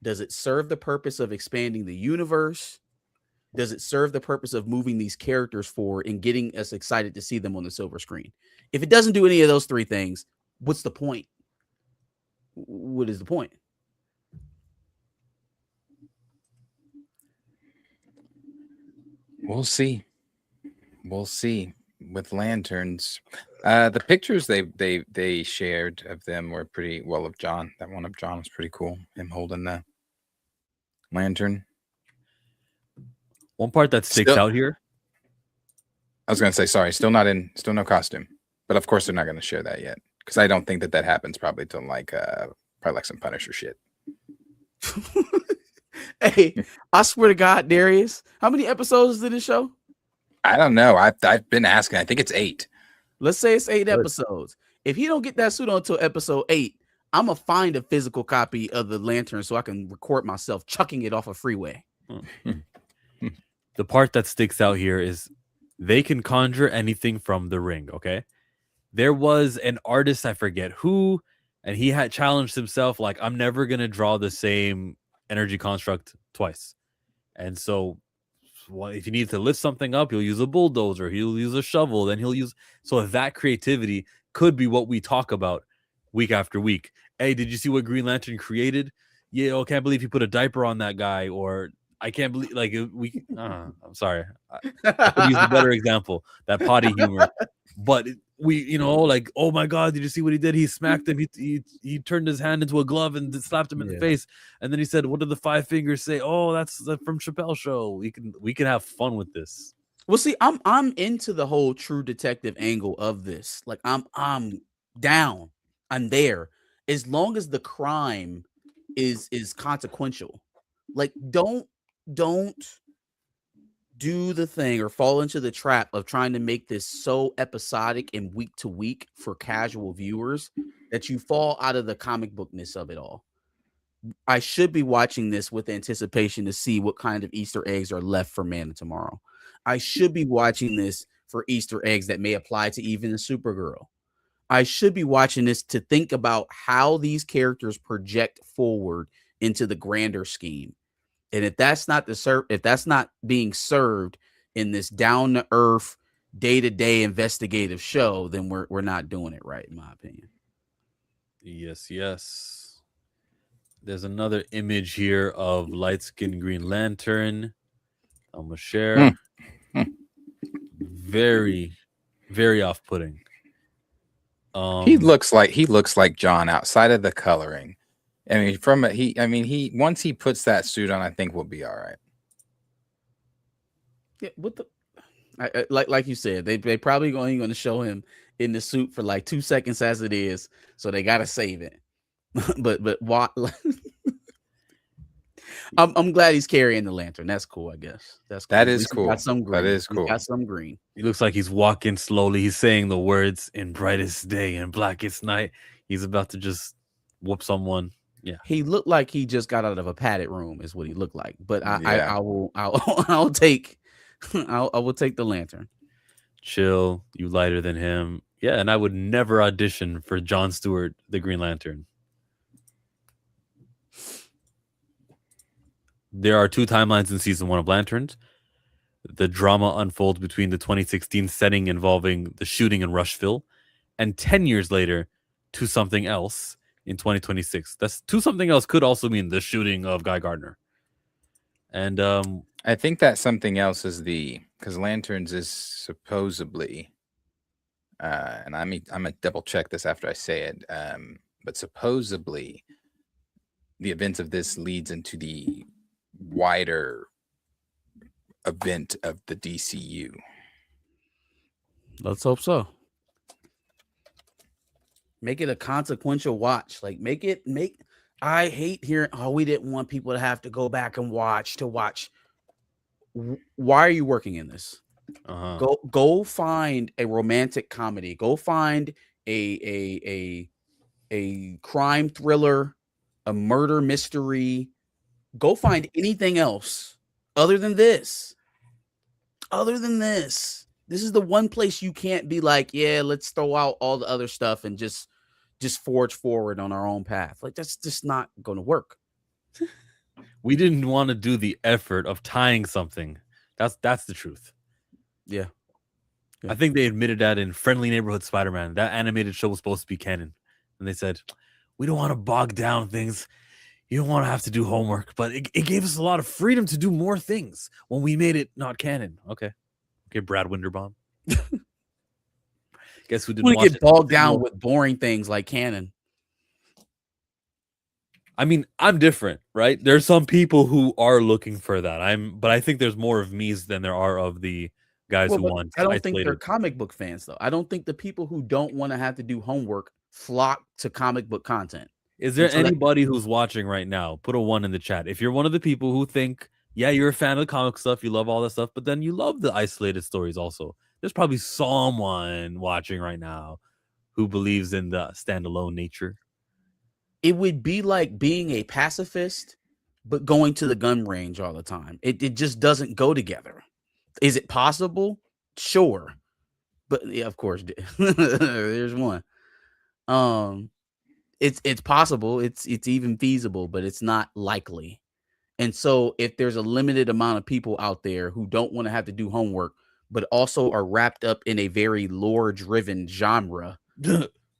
Does it serve the purpose of expanding the universe? Does it serve the purpose of moving these characters forward and getting us excited to see them on the silver screen? If it doesn't do any of those 3 things, what's the point? What is the point? We'll see with Lanterns. The pictures they shared of them were pretty well. Of John, that one of John was pretty cool, him holding the lantern. One part that sticks out here, I was gonna say, sorry, still no costume, but of course they're not gonna share that yet, because I don't think that happens probably till probably like some Punisher shit. Hey, I swear to God, Darius, how many episodes is in this show? I don't know. I've been asking. I think it's 8. Let's say it's 8 episodes. If he don't get that suit until episode 8, I'm gonna find a physical copy of the Lantern so I can record myself chucking it off a freeway. The part that sticks out here is they can conjure anything from the ring. Okay, there was an artist, I forget who, and he had challenged himself like, I'm never gonna draw the same energy construct twice. And so, if he needs to lift something up, he'll use a bulldozer, he'll use a shovel, then he'll use. So that creativity could be what we talk about week after week. Hey, did you see what Green Lantern created? Yeah, I can't believe he put a diaper on that guy, or I can't believe, like, I'm sorry. I could use a better example. That potty humor. but like, oh my god, did you see what he did? He smacked him. He turned his hand into a glove and slapped him in the face, and then he said, what did the 5 fingers say? Oh, that's from Chappelle's show. We can have fun with this. Well, see, I'm into the whole true detective angle of this. Like, I'm down. I'm there. As long as the crime is consequential. Like, don't do the thing or fall into the trap of trying to make this so episodic and week to week for casual viewers that you fall out of the comic bookness of it all. I should be watching this with anticipation to see what kind of Easter eggs are left for Man of Tomorrow. I should be watching this for Easter eggs that may apply to even the Supergirl. I should be watching this to think about how these characters project forward into the grander scheme. And if that's not if that's not being served in this down to earth, day-to-day investigative show, then we're not doing it right, in my opinion. Yes. There's another image here of light-skinned Green Lantern. I'm gonna share. Very, very off-putting. He looks like John outside of the coloring. I mean, once he puts that suit on, I think we'll be all right. Yeah, what the like you said, they probably only going to show him in the suit for like 2 seconds as it is, so they got to save it. but why? I'm glad he's carrying the lantern. That's cool, I guess. That's cool. That is cool. Got some green. That is cool. Got some green. He looks like he's walking slowly. He's saying the words "in brightest day and blackest night." He's about to just whoop someone. Yeah, he looked like he just got out of a padded room, is what he looked like. But I will take the lantern. Chill, you lighter than him. Yeah, and I would never audition for Jon Stewart, the Green Lantern. There are 2 timelines in season 1 of Lanterns. The drama unfolds between the 2016 setting involving the shooting in Rushville, and 10 years later to something else in 2026. That's to something else could also mean the shooting of Guy Gardner. And I think that something else is because Lanterns is supposedly, and I'm gonna double check this after I say it, but supposedly the events of this leads into the wider event of the DCU. Let's hope so. Make it a consequential watch. Like I hate hearing, oh, we didn't want people to have to go back and watch. Why are you working in this? Go find a romantic comedy. Go find a crime thriller, a murder mystery. Go find anything else other than this. This is the one place you can't be like, yeah, let's throw out all the other stuff and just forge forward on our own path. Like, that's just not going to work. We didn't want to do the effort of tying something. That's the truth. Yeah. I think they admitted that in Friendly Neighborhood Spider-Man. That animated show was supposed to be canon. And they said, we don't want to bog down things. You don't want to have to do homework. But it gave us a lot of freedom to do more things when we made it not canon. Okay, Brad Winderbaum. Guess who didn't get bogged down with boring things like canon. I mean, I'm different, right? There's some people who are looking for that. But I think there's more of me's than there are of the guys who want. I don't think they're comic book fans, though. I don't think the people who don't want to have to do homework flock to comic book content. Is there anybody who's watching right now? Put a 1 in the chat. If you're one of the people who think, yeah, you're a fan of the comic stuff, you love all that stuff, but then you love the isolated stories also. There's probably someone watching right now who believes in the standalone nature. It would be like being a pacifist, but going to the gun range all the time. It just doesn't go together. Is it possible? Sure. But yeah, of course, there's one. It's possible. It's even feasible, but it's not likely. And so if there's a limited amount of people out there who don't want to have to do homework, but also are wrapped up in a very lore-driven genre,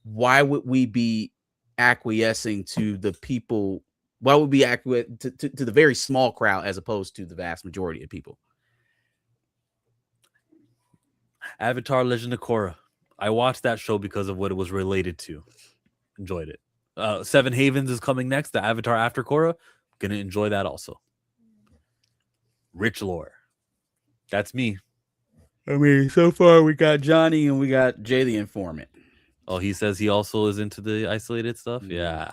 why would we be acquiescing to the people? Why would we acquiesce to the very small crowd as opposed to the vast majority of people? Avatar: Legend of Korra. I watched that show because of what it was related to. Enjoyed it. Seven Havens is coming next. The Avatar after Korra. Gonna enjoy that also. Rich lore. That's me. I mean, so far we got Johnny and we got Jay the Informant. Oh, he says he also is into the isolated stuff. Yeah.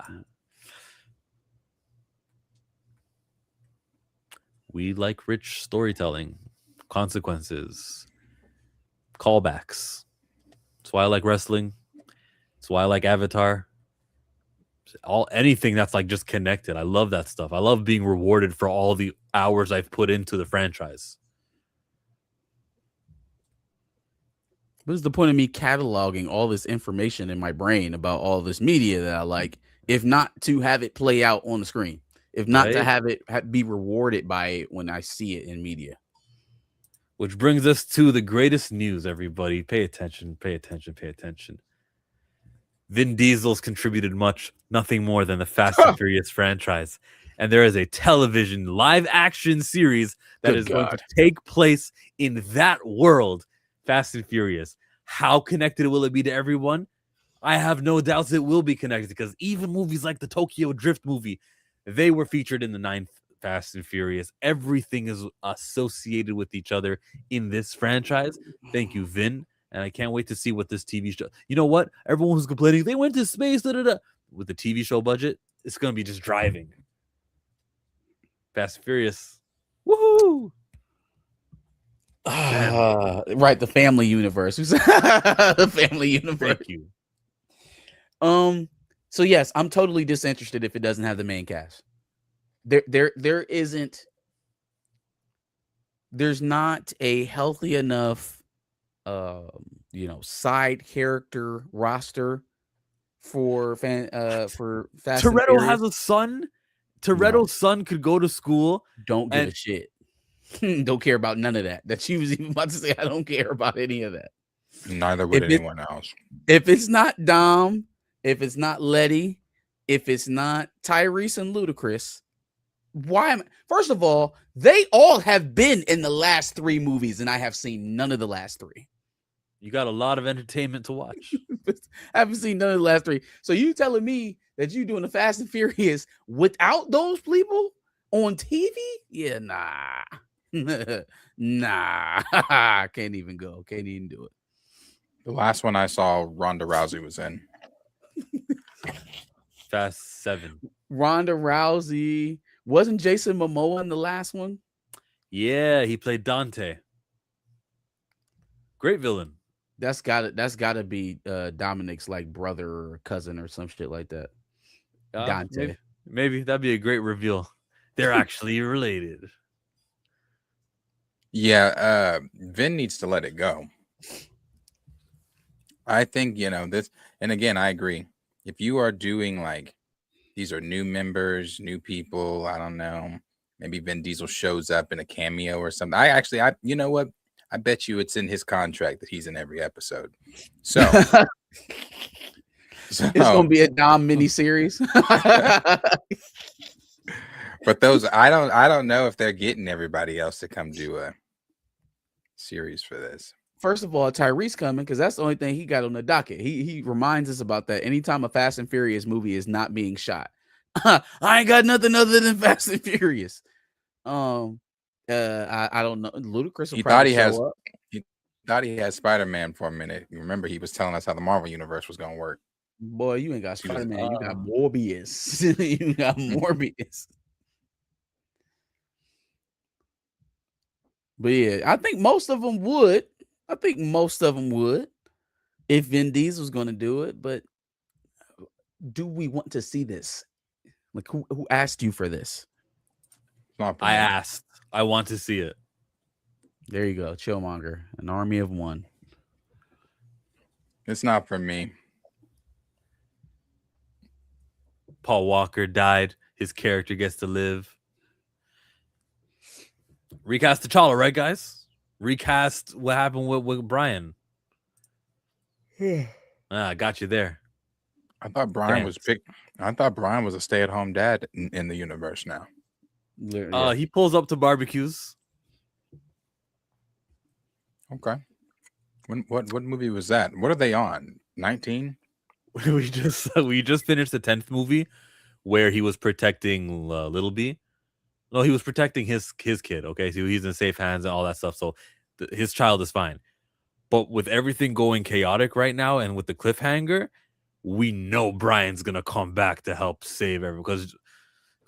We like rich storytelling, consequences, callbacks. That's why I like wrestling. That's why I like Avatar. Anything that's like just connected. I love that stuff. I love being rewarded for all the hours I've put into the franchise. What is the point of me cataloging all this information in my brain about all this media that I like, if not to have it play out on the screen, if not to have it be rewarded by it when I see it in media? Which brings us to the greatest news, everybody. Pay attention, pay attention, pay attention. Vin Diesel's contributed much, nothing more than the Fast and Furious franchise. And there is a television live action series that is going to take place in that world. Fast and Furious. How connected will it be to everyone? I have no doubts it will be connected, because even movies like the Tokyo Drift movie, they were featured in the 9th Fast and Furious. Everything is associated with each other in this franchise. Thank you, Vin. And I can't wait to see what this TV show. You know what? Everyone was complaining they went to space. With the TV show budget, it's going to be just driving. Fast and Furious. Woohoo! Right, the family universe. The family universe. Thank you. So yes, I'm totally disinterested if it doesn't have the main cast. There's not a healthy enough side character roster for Fast Toretto has a son. Toretto's son could go to school. Don't give a shit. Don't care about none of that. That she was even about to say, I don't care about any of that. Neither would anyone else. If it's not Dom, if it's not Letty, if it's not Tyrese and Ludacris, first of all, they all have been in the last 3 movies, and I have seen none of the last 3. You got a lot of entertainment to watch. I haven't seen none of the last 3. So you telling me that you doing the Fast and Furious without those people on TV? Yeah, nah. Nah. Can't even go. Can't even do it. The last one I saw, Ronda Rousey was in. Fast 7. Ronda Rousey. Wasn't Jason Momoa in the last one? Yeah, he played Dante. Great villain. That's gotta be Dominic's like brother or cousin or some shit like that. Dante. Maybe that'd be a great reveal. They're actually related. Yeah, Vin needs to let it go. I think, this, and again, I agree. If you are doing like, these are new members, new people, I don't know, maybe Vin Diesel shows up in a cameo or something. You know what? I bet you it's in his contract that he's in every episode. So, it's gonna be a Dom miniseries. But those, I don't know if they're getting everybody else to come do a series for this. First of all, Tyrese coming, because that's the only thing he got on the docket. He reminds us about that anytime a Fast and Furious movie is not being shot. I ain't got nothing other than Fast and Furious. I don't know. Ludacris will probably show up. He thought he had Spider-Man for a minute. Remember, he was telling us how the Marvel universe was gonna work. Boy, you ain't got Spider-Man. You got Morbius. You got Morbius. But yeah, I think most of them would. If Vin Diesel's going to do it. But do we want to see this? Like, who asked you for this? I asked. I want to see it. There you go. Chillmonger. An army of one. It's not for me. Paul Walker died. His character gets to live. Recast T'Challa, right, guys? Recast what happened with Brian. Got you there. I thought Brian was picked. I thought Brian was a stay-at-home dad in the universe now. He pulls up to barbecues. Okay. What movie was that? What are they on? 19? we just finished the 10th movie where he was protecting Little B. No, he was protecting his kid. Okay, so he's in safe hands and all that stuff. So his child is fine. But with everything going chaotic right now, and with the cliffhanger, we know Brian's gonna come back to help save everyone. Because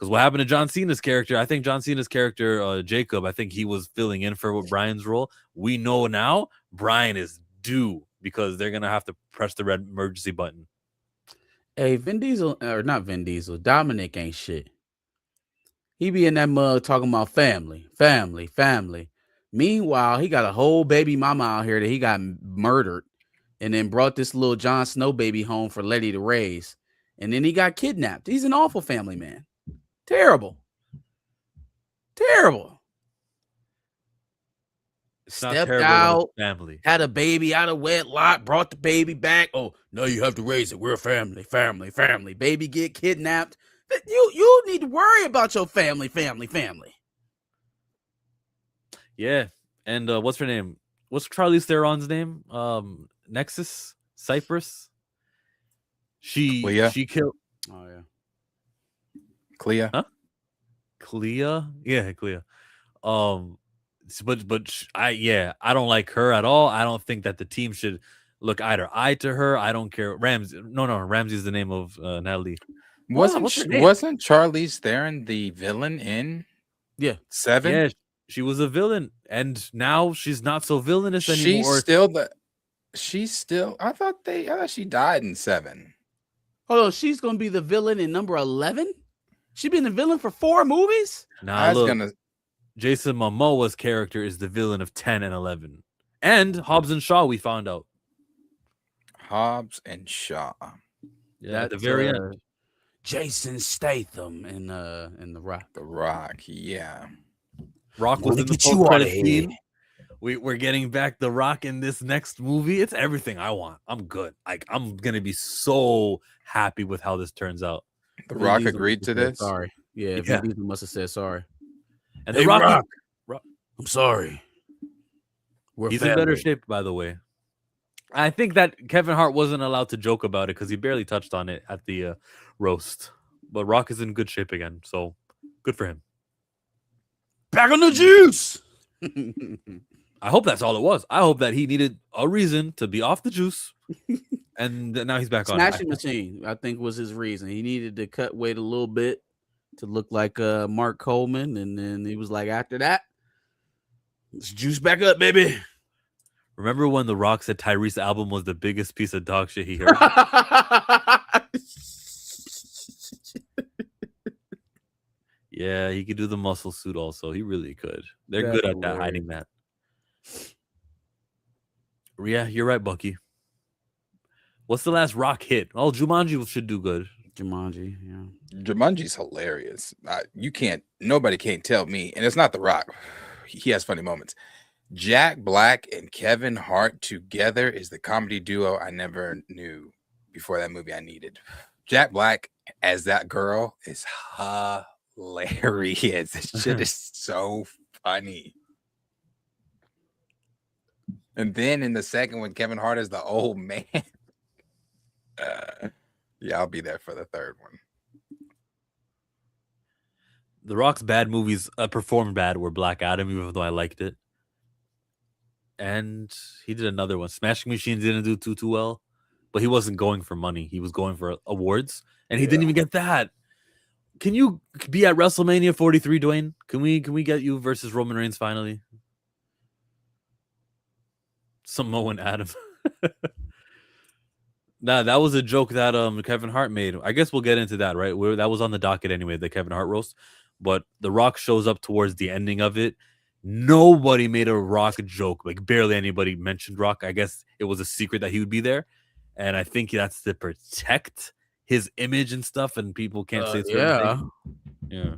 what happened to John Cena's character? I think John Cena's character, Jacob, I think he was filling in for Brian's role. We know now Brian is due because they're gonna have to press the red emergency button. Hey, Vin Diesel, or not Vin Diesel, Dominic ain't shit. He be in that mug talking about family. Meanwhile, he got a whole baby mama out here that he got murdered and then brought this little Jon Snow baby home for Letty to raise. And then he got kidnapped. He's an awful family man. Terrible. It's not Stepped terrible when out, it's family. had a baby out of wedlock, brought the baby back. Oh, no, you have to raise it. We're family. Baby get kidnapped. You need to worry about your family. Yeah, and what's her name? What's Charlize Theron's name? Nexus Cypress. She killed. Oh yeah, Clea. Huh? Clea. Yeah, Clea. But I don't like her at all. I don't think that the team should look eye to eye to her. I don't care. Ramsey. No, Ramsey's the name of Natalie. Wasn't Charlize Theron the villain in 7? Yeah, she was a villain, and now she's not so villainous anymore. She's still. I thought she died in 7. Hold on, she's gonna be the villain in number 11. She's been the villain for 4 movies. Nah, look, Jason Momoa's character is the villain of 10 and 11, and Hobbs and Shaw. We found out. Hobbs and Shaw. Yeah, at the very end. Jason Statham in The Rock. The Rock, yeah. Rock was in the post-credit scene. We're getting back The Rock in this next movie. It's everything I want. I'm good. I'm gonna be so happy with how this turns out. The Rock agreed to this. Sorry, yeah. Vin Diesel must have said sorry. And hey, The Rock, I'm sorry. He's in better shape, by the way. I think that Kevin Hart wasn't allowed to joke about it because he barely touched on it at the roast. But Rock is in good shape again, so good for him. Back on the juice. I hope that's all it was. I hope that he needed a reason to be off the juice, and now he's back on. Smashing Machine, I think, was his reason. He needed to cut weight a little bit to look like Mark Coleman, and then he was like, after that, let's juice back up, baby. Remember when The Rock said Tyrese's album was the biggest piece of dog shit he heard? Yeah, he could do the muscle suit also. He really could. They're good at that, hiding that. Yeah, you're right, Bucky. What's the last Rock hit? Oh, Jumanji should do good. Jumanji, yeah. Jumanji's hilarious. Nobody can't tell me, and it's not The Rock. He has funny moments. Jack Black and Kevin Hart together is the comedy duo I never knew before that movie I needed. Jack Black as that girl is hilarious. This shit is so funny. And then in the second one, Kevin Hart is the old man. Yeah, I'll be there for the third one. The Rock's bad movies performed bad were Black Adam, even though I liked it. And he did another one. Smashing Machines didn't do too well, but he wasn't going for money. He was going for awards, and he didn't even get that. Can you be at WrestleMania 43, Dwayne? Can we get you versus Roman Reigns finally? Samoan Adam. Nah, that was a joke that Kevin Hart made. I guess we'll get into that, right? That was on the docket anyway, the Kevin Hart roast. But The Rock shows up towards the ending of it. Nobody made a Rock joke. Like, barely anybody mentioned Rock. I guess it was a secret that he would be there. And I think that's to protect his image and stuff, and people can't say certain things. Yeah.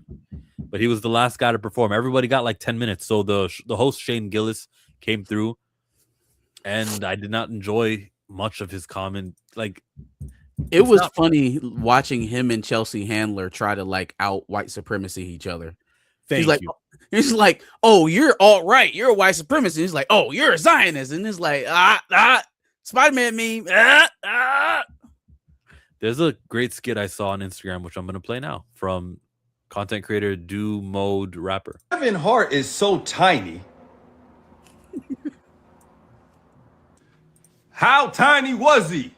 But he was the last guy to perform. Everybody got like 10 minutes. So the host, Shane Gillis, came through, and I did not enjoy much of his comment. Like, it was funny watching him and Chelsea Handler try to like out white supremacy each other. Thank like, you. he's like, oh, you're all right. You're a white supremacist. He's like, oh, you're a Zionist. And it's like, Spider-Man meme. There's a great skit I saw on Instagram, which I'm going to play now, from content creator Do Mode Rapper. Kevin Hart is so tiny. How tiny was he?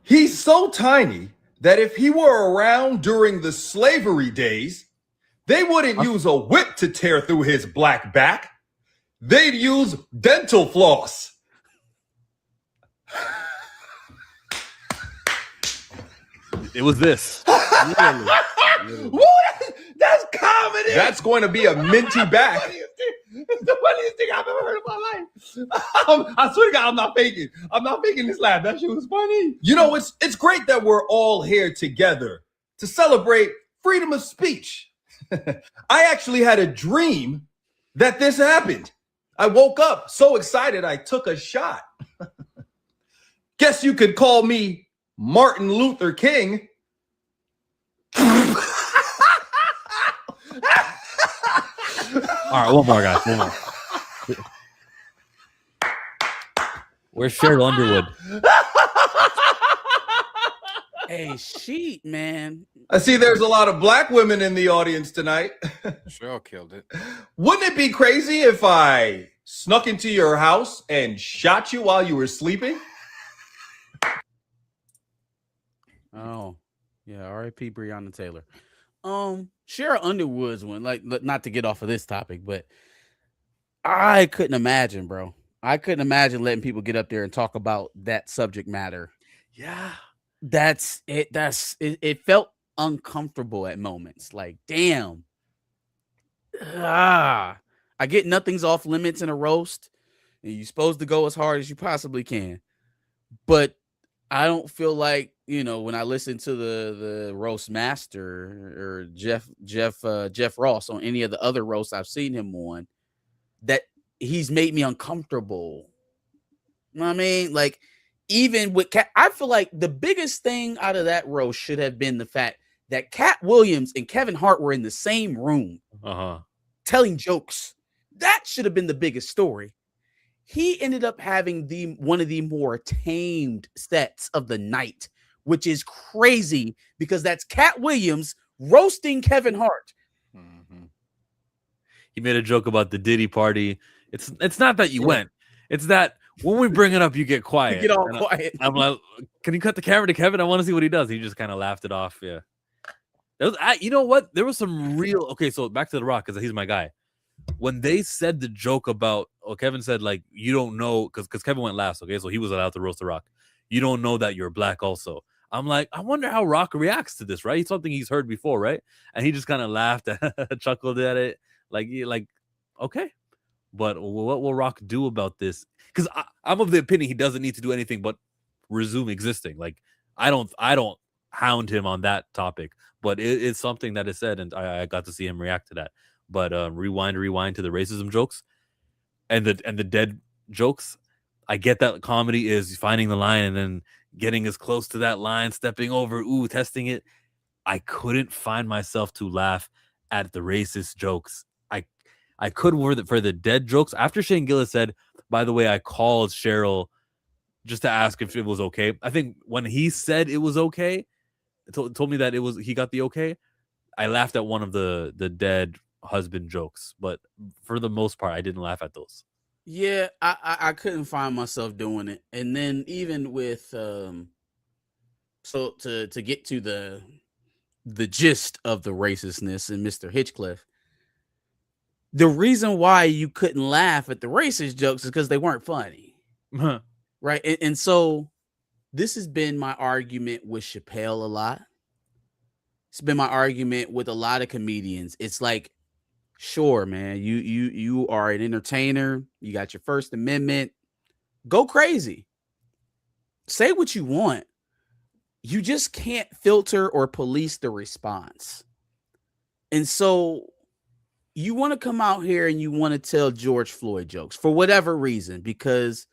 He's so tiny that if he were around during the slavery days, they wouldn't use a whip to tear through his black back. They'd use dental floss. It was this. Literally. What? That's comedy. That's going to be a minty back. It's the funniest thing I've ever heard in my life. I swear to God, I'm not faking. I'm not faking this laugh. That shit was funny. You know, it's great that we're all here together to celebrate freedom of speech. I actually had a dream that this happened. I woke up so excited I took a shot. Guess you could call me Martin Luther King. All right, one more, guys. One more. Where's Cheryl Underwood? Hey, sheet, man. I see there's a lot of black women in the audience tonight. Cheryl killed it. Wouldn't it be crazy if I snuck into your house and shot you while you were sleeping? Oh, yeah. R.I.P. Breonna Taylor. Cheryl Underwood's one. Like, not to get off of this topic, but I couldn't imagine, bro. I couldn't imagine letting people get up there and talk about that subject matter. Yeah. That's it. It felt uncomfortable at moments. Like, damn. I get nothing's off limits in a roast, and you're supposed to go as hard as you possibly can. But I don't feel like, when I listen to the roast master or Jeff Ross on any of the other roasts I've seen him on, that he's made me uncomfortable. You know what I mean? Like, even with Cat, I feel like the biggest thing out of that roast should have been the fact that Cat Williams and Kevin Hart were in the same room telling jokes. That should have been the biggest story. He ended up having one of the more tamed sets of the night, which is crazy because that's Cat Williams roasting Kevin Hart. Mm-hmm. He made a joke about the Diddy party. It's not that you went. It's that when we bring it up, you get quiet. You get all quiet. I'm like, can you cut the camera to Kevin? I want to see what he does. He just kind of laughed it off. Yeah. You know what? There was some real. Okay, so back to The Rock because he's my guy. When they said the joke about, Kevin said, like, you don't know, because Kevin went last, okay? So he was allowed to roast The Rock. You don't know that you're black also. I'm like, I wonder how Rock reacts to this, right? It's something he's heard before, right? And he just kind of laughed, chuckled at it. Like, okay. But what will Rock do about this? Because I'm of the opinion he doesn't need to do anything but resume existing. Like, I don't hound him on that topic. But it's something that is said, and I got to see him react to that. But rewind to the racism jokes and the dead jokes. I get that comedy is finding the line and then getting as close to that line, stepping over, testing it. I couldn't find myself to laugh at the racist jokes. I could for the dead jokes. After Shane Gillis said, by the way, I called Cheryl just to ask if it was okay. I think when he said it was okay, told me that he got the okay, I laughed at one of the dead husband jokes, but for the most part I didn't laugh at those. Yeah, I couldn't find myself doing it. And then even with so to get to the gist of the racistness in Mr. Hitchcliff, the reason why you couldn't laugh at the racist jokes is because they weren't funny. Right? And so this has been my argument with Chappelle a lot. It's been my argument with a lot of comedians. It's like, sure, man, you are an entertainer. You got your First Amendment. Go crazy. Say what you want. You just can't filter or police the response. And so you want to come out here and you want to tell George Floyd jokes for whatever reason, because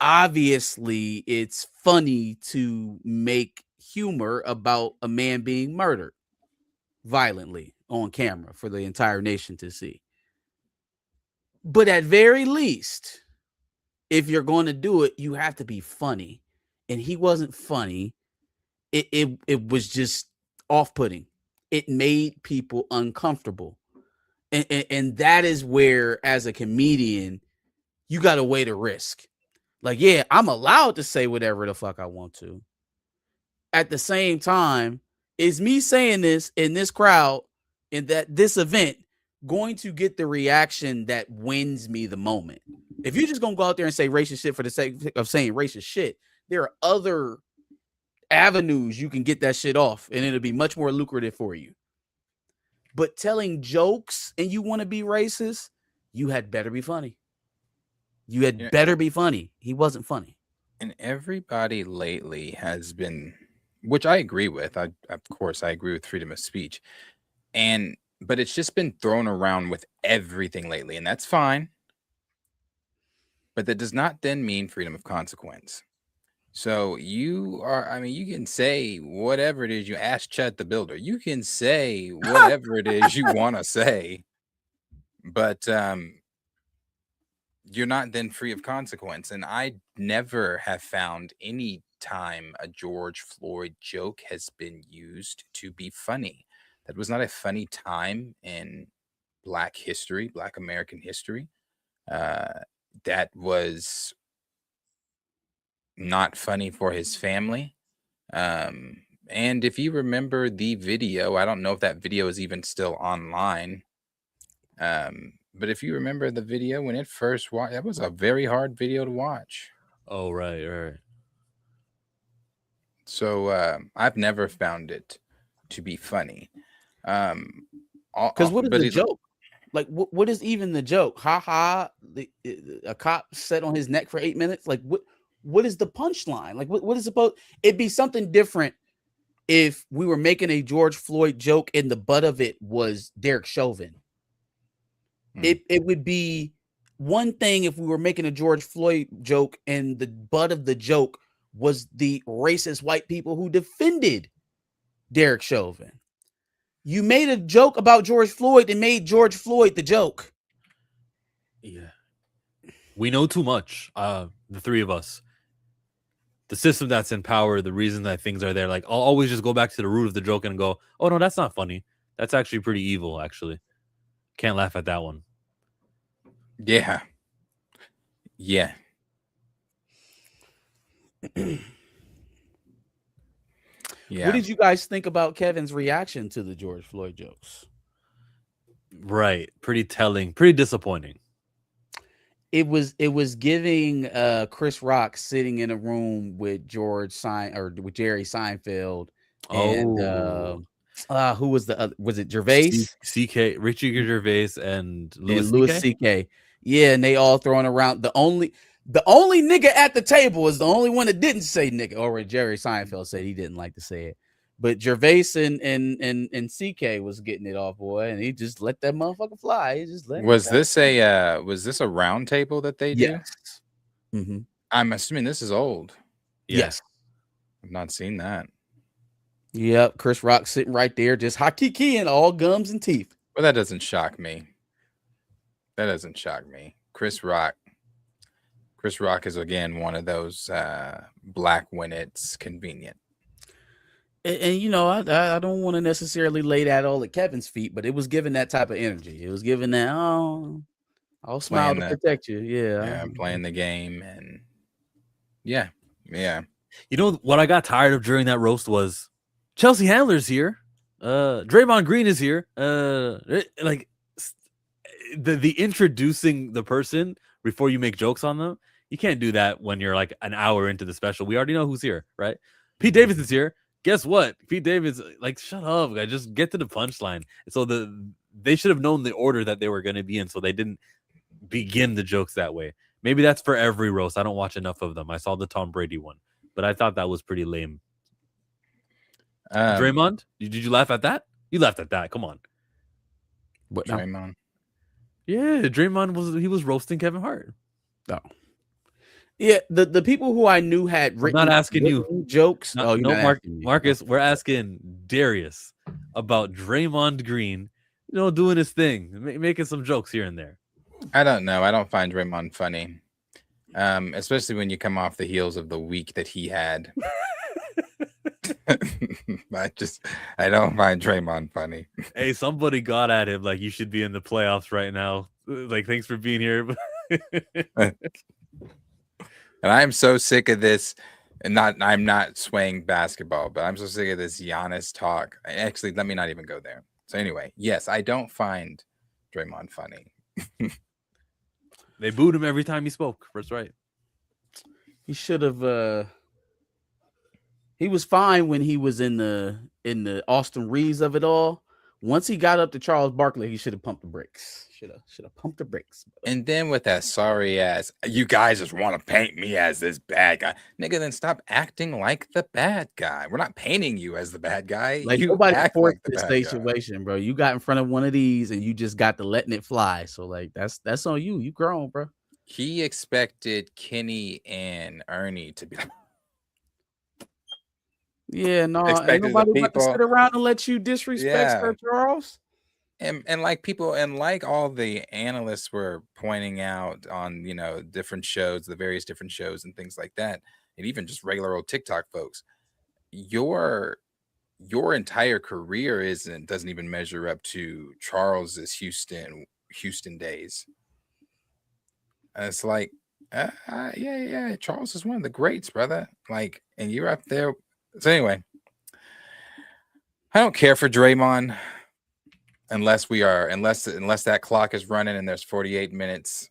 obviously it's funny to make humor about a man being murdered violently. on camera for the entire nation to see. But at very least, if you're going to do it, you have to be funny. And he wasn't funny. It was just off-putting. It made people uncomfortable. And that is where, as a comedian, you got to weigh the risk. Like, yeah, I'm allowed to say whatever the fuck I want to. At the same time, is me saying this in this crowd, in that this event, going to get the reaction that wins me the moment? If you're just going to go out there and say racist shit for the sake of saying racist shit, there are other avenues you can get that shit off, and it'll be much more lucrative for you. But telling jokes and you want to be racist, you had better be funny. You had better be funny. He wasn't funny. And everybody lately has been, which I agree with. Of course, I agree with freedom of speech. But it's just been thrown around with everything lately, and that's fine. But that does not then mean freedom of consequence. So you can say whatever it is. You ask Chet the Builder. You can say whatever it is you want to say, but you're not then free of consequence. And I never have found any time a George Floyd joke has been used to be funny. That was not a funny time in Black history, Black American history. That was not funny for his family. And if you remember the video, I don't know if that video is even still online. But if you remember the video when it first watched, that was a very hard video to watch. Oh, right. So I've never found it to be funny. Because what is the joke? Like, what is even the joke? Ha ha! A cop sat on his neck for 8 minutes. Like, what is the punchline? Like, what is supposed? It'd be something different if we were making a George Floyd joke and the butt of it was Derek Chauvin. It would be one thing if we were making a George Floyd joke and the butt of the joke was the racist white people who defended Derek Chauvin. You made a joke about George Floyd and made George Floyd the joke. Yeah. We know too much, the three of us. The system that's in power, the reason that things are there. Like, I'll always just go back to the root of the joke and go, oh, no, that's not funny. That's actually pretty evil, actually. Can't laugh at that one. Yeah. Yeah. Yeah. What did you guys think about Kevin's reaction to the George Floyd jokes? Right. Pretty telling. Pretty disappointing. It was giving Chris Rock sitting in a room with with Jerry Seinfeld and who was the other? Was it Gervais? Richie Gervais and Louis C.K. Yeah, and they all throwing around the only nigga at the table is the only one that didn't say nigga, or Jerry Seinfeld said he didn't like to say it. But Gervais and CK was getting it off, boy, and he just let that motherfucker fly. He just let was this a round table that they did? Yes. Mm-hmm. I'm assuming this is old. Yes. I've not seen that. Yep, Chris Rock sitting right there, just hakiki and all gums and teeth. Well, that doesn't shock me. Chris Rock is again one of those black when it's convenient. And you know, I don't want to necessarily lay that all at Kevin's feet, but it was giving that type of energy. It was giving that, I'll smile to protect you. Yeah, I'm playing the game, and yeah. You know what I got tired of during that roast was Chelsea Handler's here. Draymond Green is here. Like the introducing the person before you make jokes on them. You can't do that when you're like an hour into the special. We already know who's here, right? Pete Davis is here. Guess what? Pete Davis, like, shut up, guys. Just get to the punchline. So they should have known the order that they were going to be in, so they didn't begin the jokes that way. Maybe that's for every roast. I don't watch enough of them. I saw the Tom Brady one, but I thought that was pretty lame. Draymond, did you laugh at that? You laughed at that. Come on. What, Draymond? Yeah, Draymond was roasting Kevin Hart. No. Yeah, the people who I knew had written. I'm not asking you jokes. Marcus. We're asking Darius about Draymond Green doing his thing, making some jokes here and there. I don't know. I don't find Draymond funny, especially when you come off the heels of the week that he had. I don't find Draymond funny. Hey, somebody got at him like you should be in the playoffs right now. Like, thanks for being here. And I'm so sick of this. And I'm not swaying basketball, but I'm so sick of this Giannis talk. Actually, let me not even go there. So anyway, yes, I don't find Draymond funny. They booed him every time he spoke. That's right. He should have. He was fine when he was in the Austin Reeves of it all. Once he got up to Charles Barkley, he should have pumped the brakes. Should have pumped the brakes. And then with that sorry ass, you guys just want to paint me as this bad guy. Nigga, then stop acting like the bad guy. We're not painting you as the bad guy. Like, you nobody act forced like the this bad guy. situation, bro. You got in front of one of these and you just got to letting it fly. So like that's on you. You grown, bro. He expected Kenny and Ernie to be Yeah, no, ain't Expected the nobody about to people- sit around and let you disrespect Yeah. Sir Charles. and like people and like all the analysts were pointing out on different shows, the various different shows and things like that, and even just regular old TikTok folks, your entire career doesn't even measure up to Charles's Houston days. And it's like, yeah, Charles is one of the greats, brother. Like, and you're up there. So anyway, I don't care for Draymond unless that clock is running and there's 48 minutes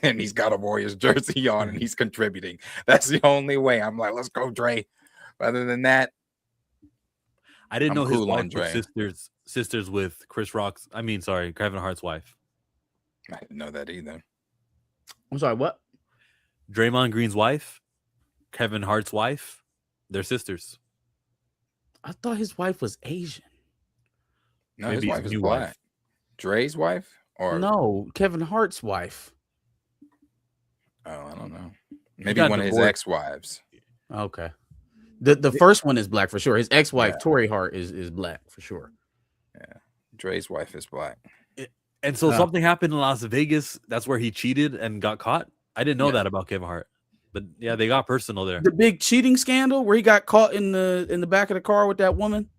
and he's got a Warriors jersey on and he's contributing. That's the only way. I'm like, let's go, Dre. Other than that, I didn't I'm know his cool on wife was Dre. sisters with Kevin Hart's wife. I didn't know that either. I'm sorry, what? Draymond Green's wife, Kevin Hart's wife, they're sisters. I thought his wife was Asian. No, Maybe his his wife is new black. wife. Dre's wife? Or No, Kevin Hart's wife. Oh, I don't know. Maybe got one of his divorced. ex-wives. Okay. The first one is black for sure. His ex-wife, Yeah. Tori Hart, is black for sure. Dre's wife is black. And so Ah. something happened in Las Vegas. That's where he cheated and got caught. I didn't know Yeah. that about Kevin Hart. But yeah, they got personal there. The big cheating scandal where he got caught in the back of the car with that woman.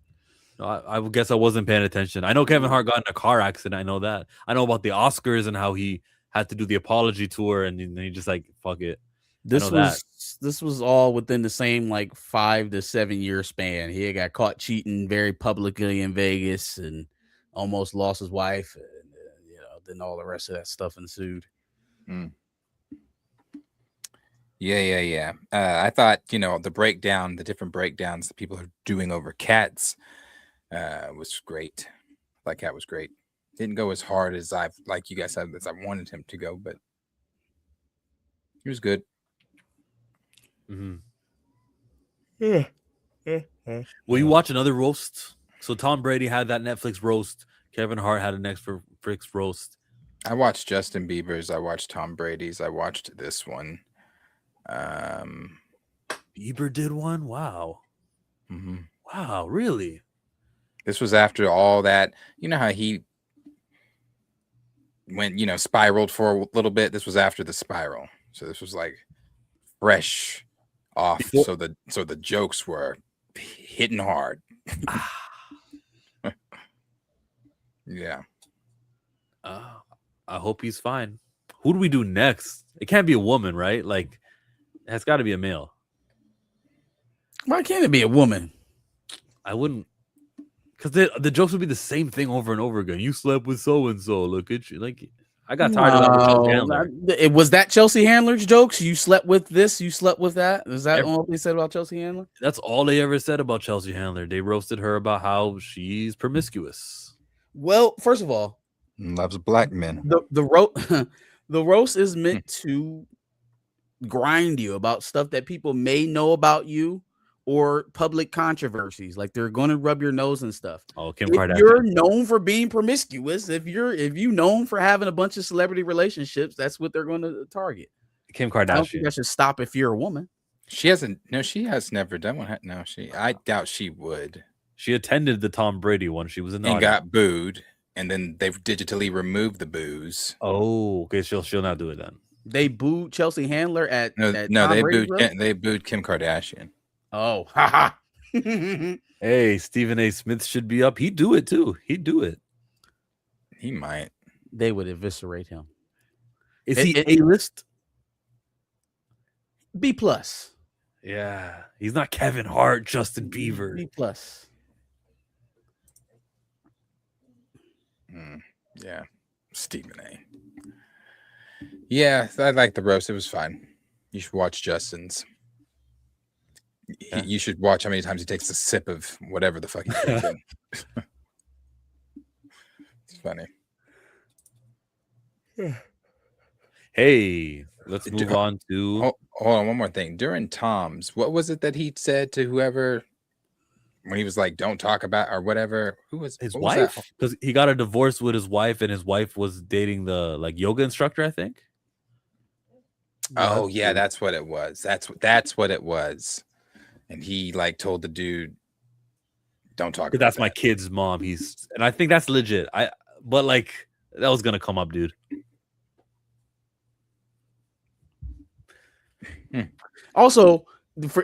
No, I guess I wasn't paying attention. I know Kevin Hart got in a car accident. I know that. I know about the Oscars and how he had to do the apology tour and then he just like, fuck it. This know that. was all within the same like 5 to 7 year span. He had got caught cheating very publicly in Vegas and almost lost his wife. And, then all the rest of that stuff ensued. Yeah. I thought, the different breakdowns that people are doing over Cats was great. Like Cat was great. Didn't go as hard as like you guys said, as I wanted him to go, but he was good. Mhm. Yeah. Will you watch another roast? So Tom Brady had that Netflix roast. Kevin Hart had a Netflix roast. I watched Justin Bieber's. I watched Tom Brady's. I watched this one. Bieber did one? Wow. Mhm. Wow, really? This was after all that. You know how he went, spiraled for a little bit. This was after the spiral. So this was like fresh off. So the jokes were hitting hard. Yeah. I hope he's fine. Who do we do next? It can't be a woman, right? Like, it has got to be a male. Why can't it be a woman? I wouldn't, because the jokes would be the same thing over and over again. You slept with so and so. Look at you. Like, I got tired of that with Chelsea Handler. It was that Chelsea Handler's jokes. You slept with this. You slept with that. Is that all they said about Chelsea Handler? That's all they ever said about Chelsea Handler. They roasted her about how she's promiscuous. Well, first of all, Loves black men. the roast is meant to grind you about stuff that people may know about you or public controversies. Like they're going to rub your nose and stuff. Oh, Kim If Kardashian. you're known for being promiscuous, if you known for having a bunch of celebrity relationships, that's what they're going to target. Kim I don't think Kardashian. that should stop if you're a woman. She hasn't. No, she has never done one. No, I doubt she would. She attended the Tom Brady one. She was in the And audience. got booed and then they've digitally removed the boos. Oh, okay. She'll not do it then. They booed Chelsea Handler at No, Tom they Brady's roast? they booed Kim Kardashian. Oh, haha. Hey, Stephen A. Smith should be up. He'd do it too. He'd do it. He might. They would eviscerate him. Is he A-list? B plus. Yeah. He's not Kevin Hart, Justin Bieber. B plus. Yeah, Stephen A. Yeah, I like the roast. It was fine. You should watch Justin's. You should watch how many times he takes a sip of whatever the fuck he's drinking. It's funny. Hey, let's move on to. Oh, hold on, one more thing. During Tom's, what was it that he said to whoever when he was like, "Don't talk about" or whatever? Who was His what was that? wife? Because he got a divorce with his wife, and his wife was dating the yoga instructor, I think. Oh yeah, that's what it was. That's what it was. And he like told the dude, "Don't talk about That's that." my kid's mom. And I think that's legit. But like that was gonna come up, dude. Also,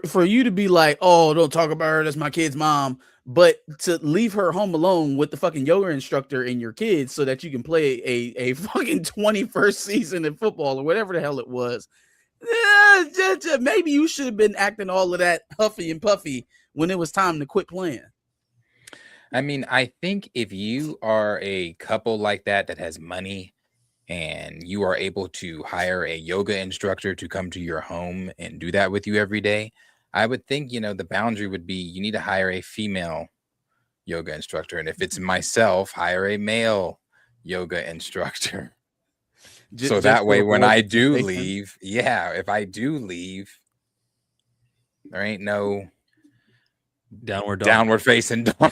for you to be like, "Oh, don't talk about her. That's my kid's mom," but to leave her home alone with the fucking yoga instructor and your kids so that you can play a fucking 21st season in football or whatever the hell it was. Maybe you should have been acting all of that huffy and puffy when it was time to quit playing. I mean, I think if you are a couple like that has money and you are able to hire a yoga instructor to come to your home and do that with you every day, I would think, the boundary would be you need to hire a female yoga instructor. And if it's myself, hire a male yoga instructor. So that way, when I do leave, if I do leave, there ain't no downward facing dog.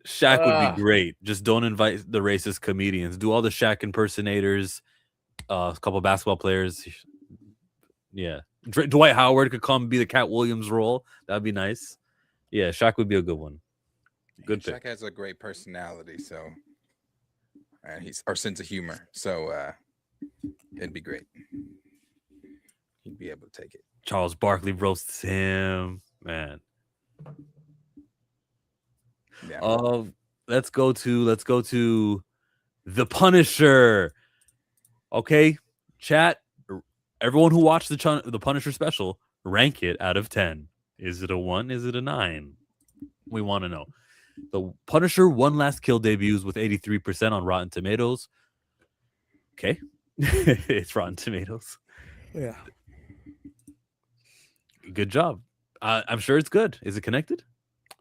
Shaq would be great. Just don't invite the racist comedians. Do all the Shaq impersonators, a couple of basketball players. Yeah. Dwight Howard could come be the Cat Williams role. That'd be nice. Yeah, Shaq would be a good one. Good pick. Shaq has a great personality, so and he's our sense of humor. So it'd be great. He'd be able to take it. Charles Barkley roasts him, man. Yeah. Let's go to The Punisher. Okay, chat. Everyone who watched the Punisher special, rank it out of 10. Is it a 1? Is it a 9? We want to know. The Punisher One Last Kill debuts with 83% on Rotten Tomatoes. Okay. It's Rotten Tomatoes. Yeah. Good job. I'm sure it's good. Is it connected?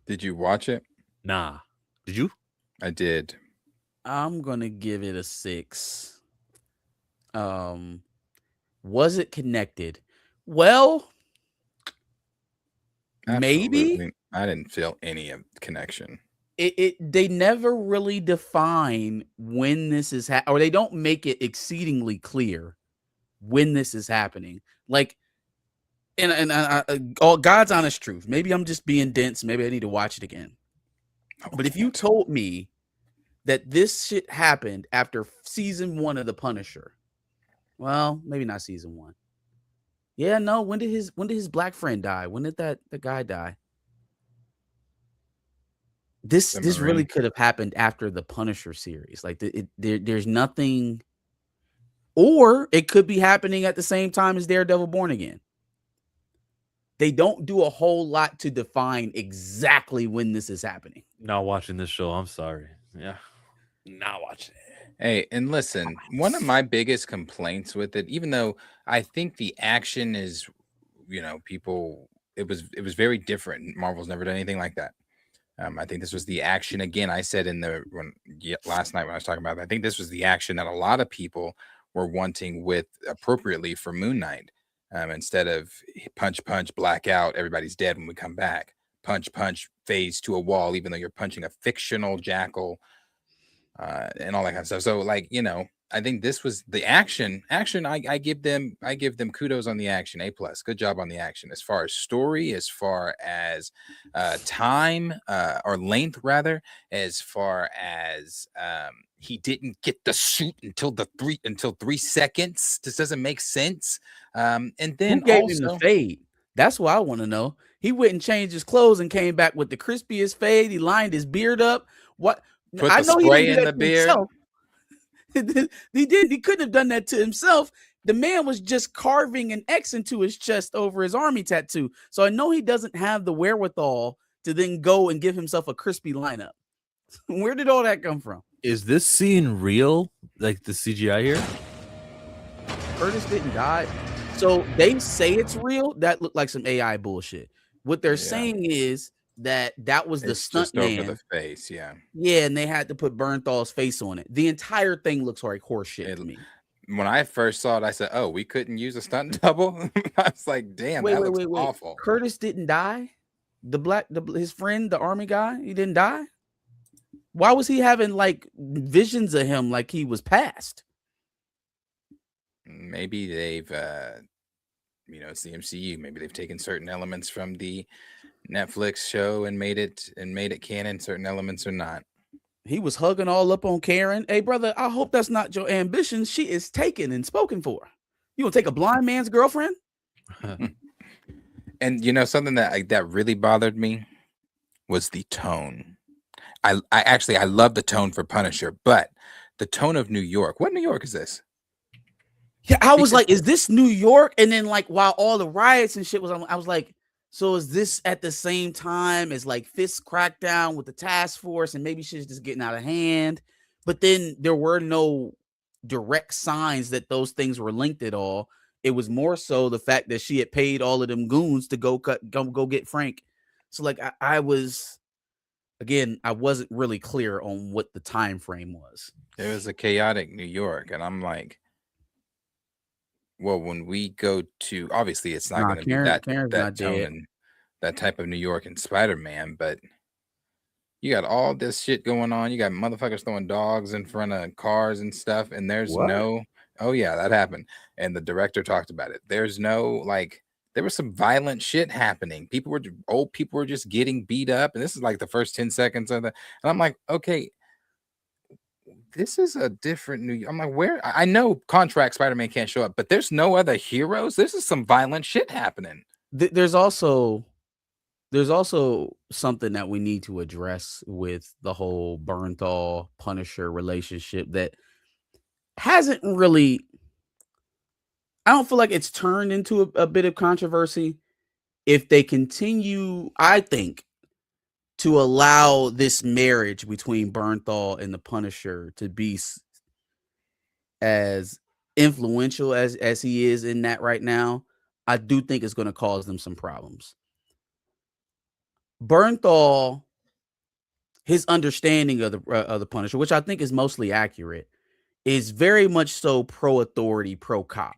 Did you watch it? Nah. Did you? I did. I'm going to give it a 6. Was it connected? Well, Absolutely. maybe. I didn't feel any of the connection. They never really define when this is or they don't make it exceedingly clear when this is happening. Like, and all God's honest truth. Maybe I'm just being dense. Maybe I need to watch it again. But if you told me that this shit happened after season 1 of The Punisher, well, maybe not season 1. Yeah, no. When did his black friend die? When did the guy die? This really could have happened after the Punisher series. Like there's nothing, or it could be happening at the same time as Daredevil Born Again. They don't do a whole lot to define exactly when this is happening. Not watching this show. I'm sorry. Yeah. Not watching it. Hey, and listen, one of my biggest complaints with it, even though I think the action is, people, it was very different. Marvel's never done anything like that. I think this was the action. Again, I said last night when I was talking about it, I think this was the action that a lot of people were wanting with appropriately for Moon Knight. Instead of punch, black out, everybody's dead when we come back. Punch, phase to a wall, even though you're punching a fictional jackal and all that kind of stuff. So, I think this was the action. I give them kudos on the action. A+. Good job on the action. As far as story, as far as time or length rather, as far as he didn't get the suit until 3 seconds. This doesn't make sense. And then Who gave him the also fade? That's what I want to know. He went and changed his clothes and came back with the crispiest fade. He lined his beard up. What? put I the know he didn't spray do in that the to beard. himself. He couldn't have done that to himself. The man was just carving an X into his chest over his army tattoo. So I know he doesn't have the wherewithal to then go and give himself a crispy lineup. Where did all that come from? Is this scene real? Like the CGI here? Curtis didn't die. So they say it's real. That looked like some AI bullshit. What they're saying is that was the It's stunt just over man. the face, yeah. Yeah, and they had to put Bernthal's face on it. The entire thing looks like horseshit to me. When I first saw it, I said, "Oh, we couldn't use a stunt double." I was like, "Damn, that looks awful." Curtis didn't die. His friend, the army guy, he didn't die. Why was he having like visions of him like he was passed? Maybe they've, it's the MCU. Maybe they've taken certain elements from the Netflix show and made it canon. Certain elements are not. He was hugging all up on Karen. Hey, brother, I hope that's not your ambition. She is taken and spoken for. You gonna take a blind man's girlfriend? And something that really bothered me was the tone. I love the tone for Punisher, but the tone of New York. What New York is this? Yeah, I was like, is this New York? And then like while all the riots and shit was on, I was like, so is this at the same time as like Fist crackdown with the task force and maybe shit's just getting out of hand? But then there were no direct signs that those things were linked at all. It was more so the fact that she had paid all of them goons to go get Frank. So like I wasn't really clear on what the time frame was. There was a chaotic New York, and I'm like, well, when we go to, obviously it's not going to be that tone and that type of New York in Spider-Man, but you got all this shit going on. You got motherfuckers throwing dogs in front of cars and stuff, and there's oh yeah, that happened. And the director talked about it. There's no there was some violent shit happening. Old people were just getting beat up, and this is like the first 10 seconds of the. And I'm like, okay, this is a different New York. I'm like, where? I know Contract Spider-Man can't show up, but there's no other heroes. This is some violent shit happening. There's also something that we need to address with the whole Bernthal Punisher relationship that hasn't really. I don't feel like it's turned into a bit of controversy. If they continue, I think, to allow this marriage between Bernthal and the Punisher to be as influential as he is in that right now, I do think it's going to cause them some problems. Bernthal, his understanding of the Punisher, which I think is mostly accurate, is very much so pro-authority, pro-cop.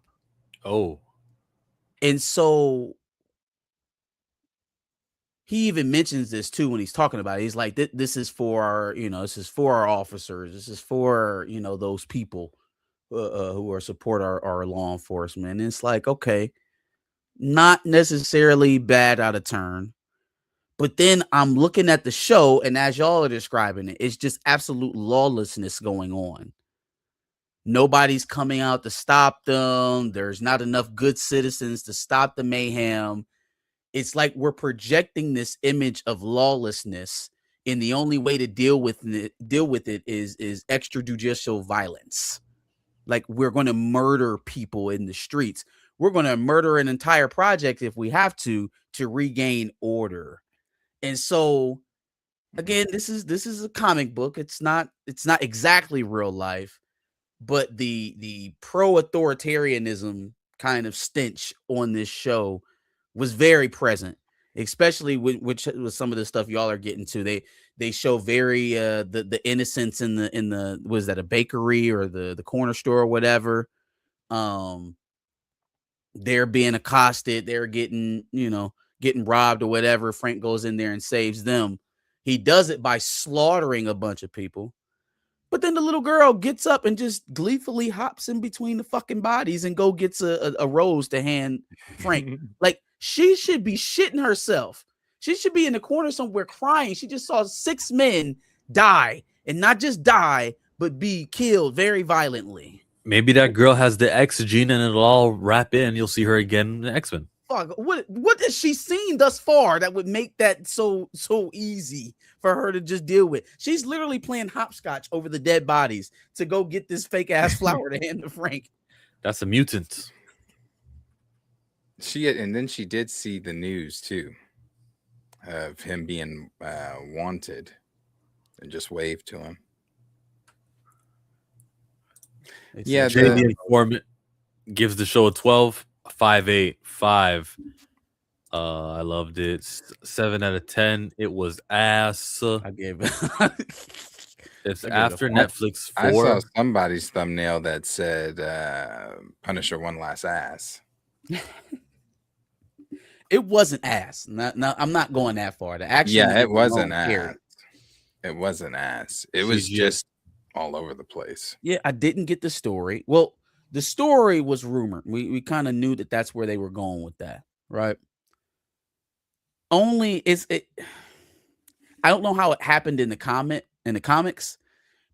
Oh. And so he even mentions this too when he's talking about it. He's like, this is for our, this is for our officers. This is for, those people who are support our law enforcement. And it's like, okay, not necessarily bad out of turn. But then I'm looking at the show, and as y'all are describing it, it's just absolute lawlessness going on. Nobody's coming out to stop them. There's not enough good citizens to stop the mayhem. It's like we're projecting this image of lawlessness, and the only way to deal with it is extrajudicial violence. Like we're going to murder people in the streets. We're going to murder an entire project if we have to regain order. And so, again, this is a comic book. It's not exactly real life. But the pro-authoritarianism kind of stench on this show was very present, especially with some of the stuff y'all are getting to. They show very the innocence in the was that a bakery or the corner store or whatever. They're being accosted. They're getting robbed or whatever. Frank goes in there and saves them. He does it by slaughtering a bunch of people. But then the little girl gets up and just gleefully hops in between the fucking bodies and go gets a rose to hand Frank. Like, she should be shitting herself. She should be in the corner somewhere crying. She just saw 6 men die, and not just die, but be killed very violently. Maybe that girl has the X gene and it'll all wrap in. You'll see her again in X-Men. Fuck, what has she seen thus far that would make that so easy for her to just deal with? She's literally playing hopscotch over the dead bodies to go get this fake ass flower to hand to Frank. That's a mutant. And then she did see the news too of him being wanted, and just waved to him. Yeah, Jamie Informant gives the show a 12, 5.8, 5. I loved it. 7 out of 10. It was ass. I gave it. It's after Netflix 4. I saw somebody's thumbnail that said Punisher one last ass. It wasn't ass. No, I'm not going that far. It wasn't ass. It wasn't ass. It was just all over the place. Yeah, I didn't get the story. Well, the story was rumored. We kind of knew that that's where they were going with that, right? I don't know how it happened in the comics,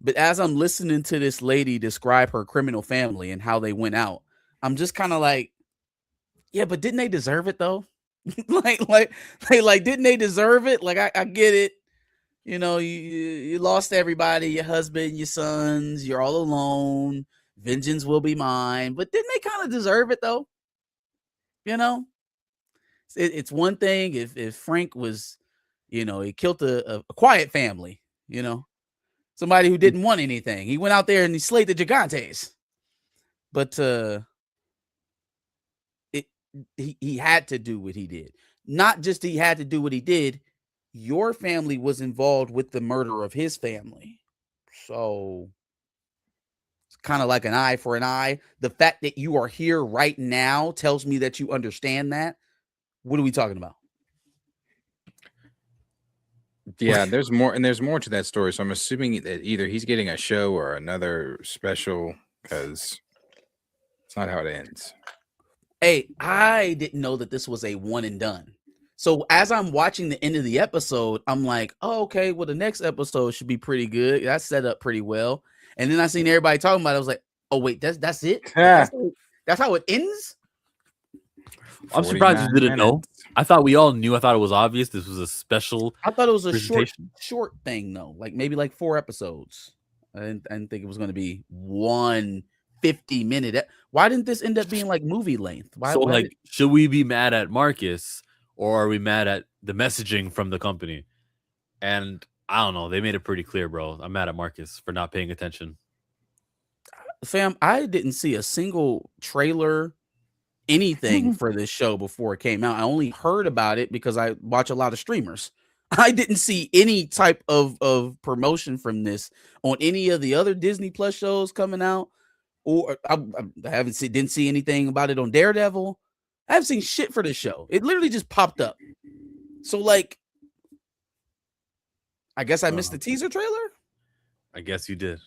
but as I'm listening to this lady describe her criminal family and how they went out, I'm just kind of like, yeah, but didn't they deserve it though? like didn't they deserve it? Like, I get it. You know, you lost everybody, your husband, your sons, you're all alone. Vengeance will be mine. But didn't they kind of deserve it though? You know, it's one thing if Frank was, you know, he killed a quiet family, you know, somebody who didn't want anything. He went out there and he slayed the Gigantes. But he had to do what he did. Not just he had to do what he did. Your family was involved with the murder of his family. So it's kind of like an eye for an eye. The fact that you are here right now tells me that you understand that. What are we talking about? Yeah, there's more to that story. So I'm assuming that either he's getting a show or another special, because it's not how it ends. Hey, I didn't know that this was a one and done. So as I'm watching the end of the episode, I'm like, oh, okay, well, the next episode should be pretty good. That's set up pretty well. And then I seen everybody talking about it. I was like, oh, wait, that's it? That's how it ends? I'm surprised you didn't know. I thought we all knew. I thought it was obvious. This was a special. I thought it was a short thing, though. Like maybe like 4 episodes. I didn't think it was going to be 1 50-minute. Why didn't this end up being like movie length? Should we be mad at Marcus, or are we mad at the messaging from the company? And I don't know. They made it pretty clear, bro. I'm mad at Marcus for not paying attention. Fam, I didn't see a single trailer, anything for this show before it came out. I only heard about it because I watch a lot of streamers. I didn't see any type of promotion from this on any of the other Disney Plus shows coming out, or I didn't see anything about it on Daredevil. I haven't seen shit for this show. It literally just popped up. So like, I guess I missed the teaser trailer. I guess you did.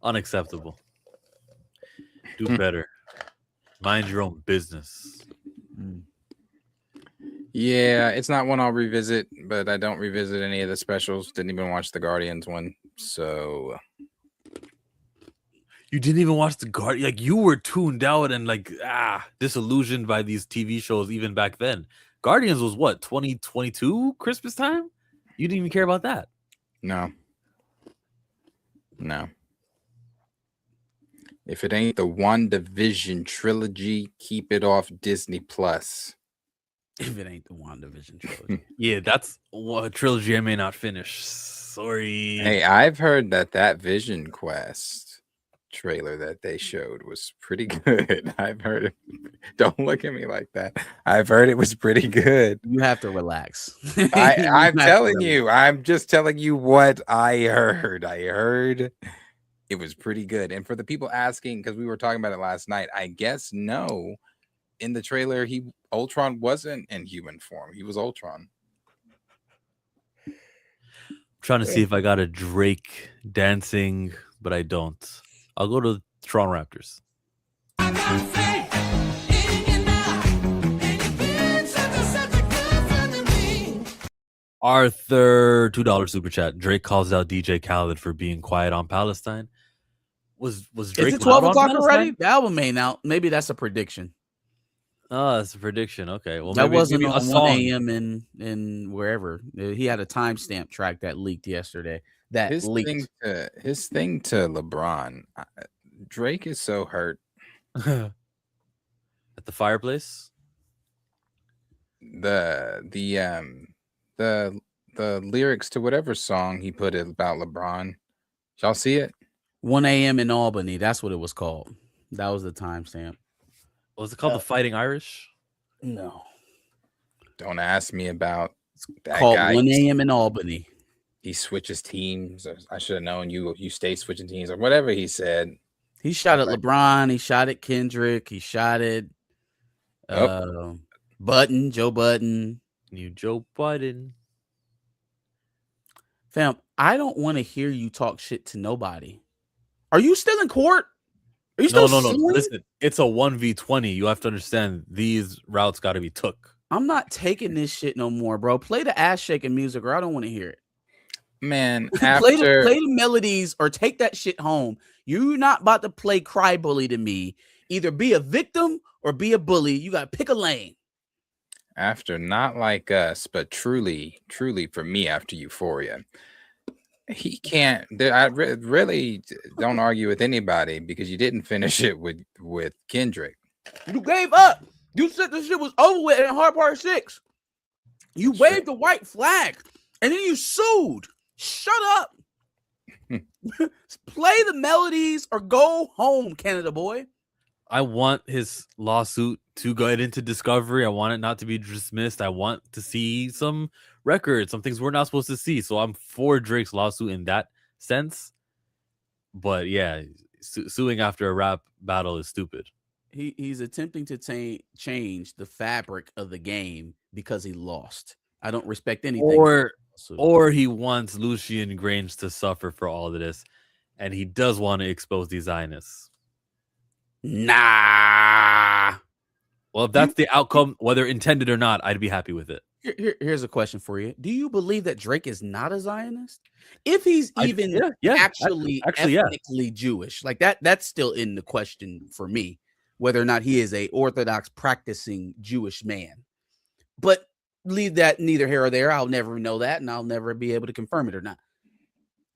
Unacceptable. Do better. Mind your own business. Yeah, it's not one I'll revisit, but I don't revisit any of the specials. Didn't even watch the Guardians one. So you didn't even watch the Guardian? Like, you were tuned out and like disillusioned by these TV shows even back then. Guardians was what, 2022 Christmas time? You didn't even care about that. No. If it ain't the WandaVision trilogy, keep it off Disney Plus. If it ain't the WandaVision trilogy. Yeah, that's a trilogy I may not finish. Sorry. Hey, I've heard that Vision Quest trailer that they showed was pretty good. I've heard it. Don't look at me like that. I've heard it was pretty good. You have to relax. I'm telling you. I'm just telling you what I heard. I heard it was pretty good. And for the people asking, because we were talking about it last night, I guess no. In the trailer, Ultron wasn't in human form. He was Ultron. trying to see if I got a Drake dancing, but I don't. I'll go to Toronto Raptors. Arthur, $2 super chat. Drake calls out DJ Khaled for being quiet on Palestine. Was Drake Is it 12 loud on o'clock Palestine? already? The album ain't out. Maybe that's a prediction. Oh, that's a prediction. Okay, well, That wasn't maybe a on 1 song. a.m. in wherever. He had a timestamp track that leaked yesterday. His thing to LeBron. Drake is so hurt. At the fireplace. The lyrics to whatever song he put about LeBron. Y'all see it? 1 a.m. in Albany. That's what it was called. That was the timestamp. Was it called The Fighting Irish? No. Don't ask me about that Called guy. 1 a.m. in Albany. He switches teams. I should have known you stay switching teams or whatever he said. He shot at LeBron. He shot at Kendrick. He shot at Button, Joe Button. New Joe Biden. Fam, I don't want to hear you talk shit to nobody. Are you still in court? Are you still No. suing? Listen, it's a 1v20. You have to understand these routes got to be took. I'm not taking this shit no more, bro. Play the ass shaking music or I don't want to hear it. Man, play the melodies or take that shit home. You're not about to play cry bully to me. Either be a victim or be a bully. You got to pick a lane. After not like us, but truly for me after Euphoria. He can't. I really don't argue with anybody because you didn't finish it with Kendrick. You gave up. You said this shit was over with in Hard Part 6. You waved the white flag and then you sued. Shut up. Play the melodies or go home, Canada boy. I want his lawsuit to go into discovery. I want it not to be dismissed. I want to see some records, some things we're not supposed to see. So I'm for Drake's lawsuit in that sense. But yeah, suing after a rap battle is stupid. He's attempting to change the fabric of the game because he lost. I don't respect anything. Or he wants Lucian Grange to suffer for all of this, and he does want to expose these Zionists. Nah. Well, if that's the outcome, whether intended or not, I'd be happy with it. Here's a question for you. Do you believe that Drake is not a Zionist? If he's actually ethnically Jewish, like that's still in the question for me, whether or not he is a Orthodox practicing Jewish man. But leave that neither here or there. I'll never know that, and I'll never be able to confirm it or not.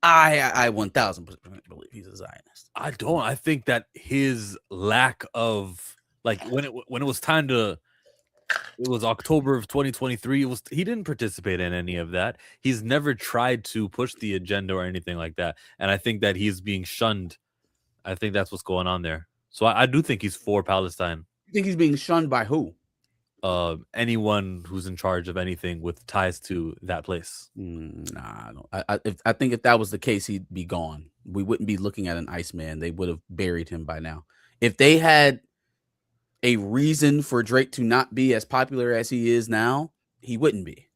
I 1000% believe he's a Zionist. I don't. I think that his lack of when it was time to, it was October of 2023. He didn't participate in any of that. He's never tried to push the agenda or anything like that. And I think that he's being shunned. I think that's what's going on there. So I do think he's for Palestine. You think he's being shunned by who? Anyone who's in charge of anything with ties to that place. Nah, I think if that was the case, he'd be gone. We wouldn't be looking at an Iceman. They would have buried him by now. If they had a reason for Drake to not be as popular as he is now, he wouldn't be.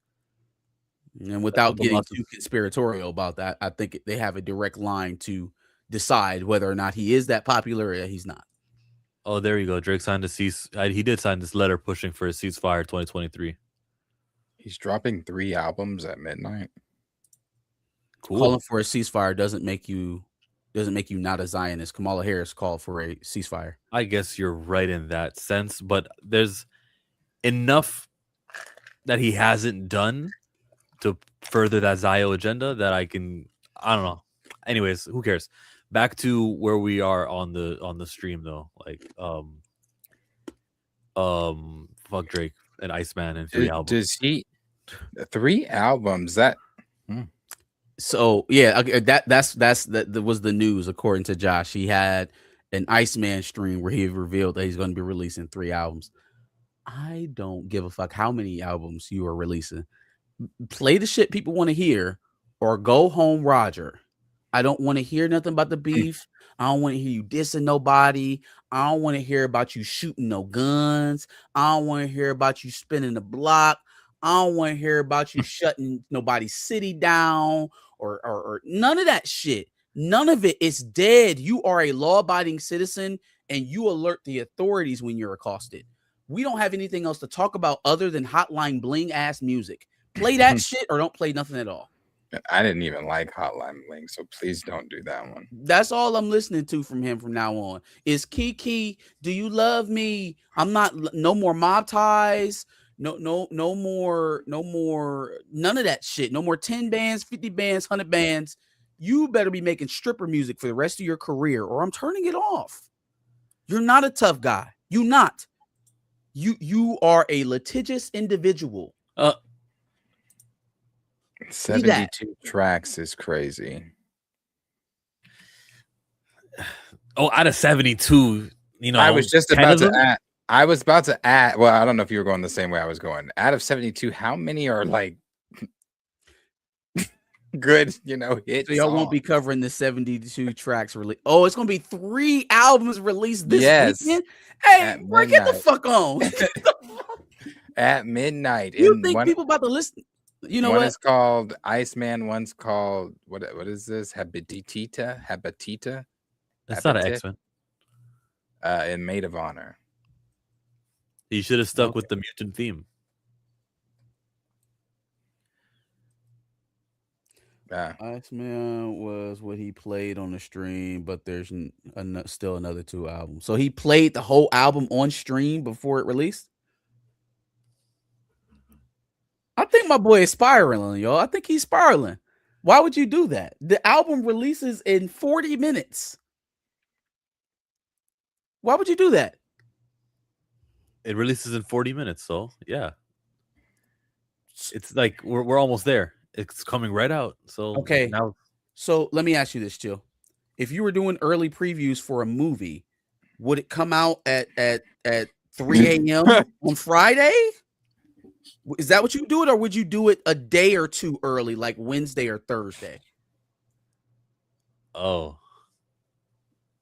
And without getting too conspiratorial about that, I think they have a direct line to decide whether or not he is that popular or he's not. Oh, there you go. Drake signed he did sign this letter pushing for a ceasefire 2023. He's dropping 3 albums at midnight. Cool. Calling for a ceasefire doesn't make you not a Zionist. Kamala Harris called for a ceasefire. I guess you're right in that sense, but there's enough that he hasn't done to further that Zio agenda that I don't know. Anyways, who cares? Back to where we are on the stream though. Fuck Drake and Iceman and 3 albums. Does he 3 albums that So yeah, that was the news according to Josh. He had an Iceman stream where he revealed that he's going to be releasing 3 albums. I don't give a fuck how many albums you are releasing. Play the shit people want to hear or go home, Roger. I don't want to hear nothing about the beef. I don't want to hear you dissing nobody. I don't want to hear about you shooting no guns. I don't want to hear about you spinning the block. I don't want to hear about you shutting nobody's city down or none of that shit. None of it is dead. You are a law-abiding citizen and you alert the authorities when you're accosted. We don't have anything else to talk about other than Hotline Bling ass music. Play that shit or don't play nothing at all. I didn't even like Hotline Bling, so please don't do that one. That's all I'm listening to from him from now on. Is Kiki, do you love me? I'm not, no more mob ties. No more, none of that shit. No more 10 bands, 50 bands, 100 bands. You better be making stripper music for the rest of your career or I'm turning it off. You're not a tough guy. You not. You are a litigious individual. 72 tracks is crazy. Oh, out of 72, you know, I was just 10 about of to them? add. I was about to add. Well, I don't know if you were going the same way I was going. Out of 72, how many are like good, hits? So y'all won't be covering the 72 tracks released. Oh, it's gonna be 3 albums released this weekend. Hey, bro, get the fuck on. At midnight. You think people about to listen? You know one what? is called Iceman. One's called what is this? Habitita. That's not an X-Men. In Maid of Honor. You should have stuck with the mutant theme. Iceman was what he played on the stream, but there's still another 2 albums. So he played the whole album on stream before it released. I think my boy is spiraling, y'all. I think he's spiraling. Why would you do that? The album releases in 40 minutes. Why would you do that? It releases in 40 minutes, so yeah. It's like we're almost there. It's coming right out. So okay. Now, so let me ask you this, Chill. If you were doing early previews for a movie, would it come out at 3 a.m. on Friday? Is that what you do it, or would you do it a day or two early, like Wednesday or Thursday? Oh,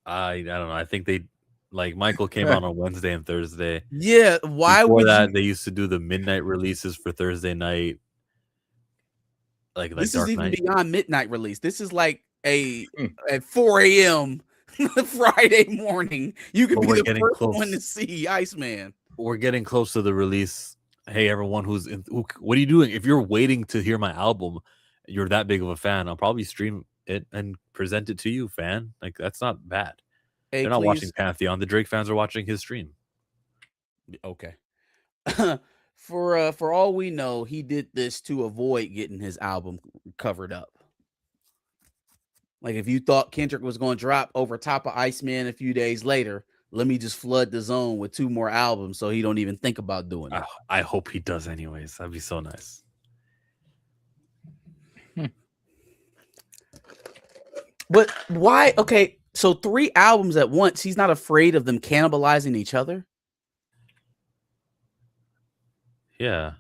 I don't know. I think they like Michael came out on Wednesday and Thursday. Yeah, why Before would that they used to do the midnight releases for Thursday night? Like this Dark is even Knight. beyond midnight release. This is like at 4 a.m. Friday morning. You could be the first one to see Iceman. We're getting close to the release. Hey, everyone what are you doing? If you're waiting to hear my album, you're that big of a fan, I'll probably stream it and present it to you, fan. Like, that's not bad. Hey, they're not watching Pantheon. The Drake fans are watching his stream. Okay. For all we know, he did this to avoid getting his album covered up. Like, if you thought Kendrick was going to drop over top of Iceman a few days later, let me just flood the zone with 2 more albums so he don't even think about doing it. I hope he does anyways. That'd be so nice. But why? Okay, so 3 albums at once. He's not afraid of them cannibalizing each other? Yeah.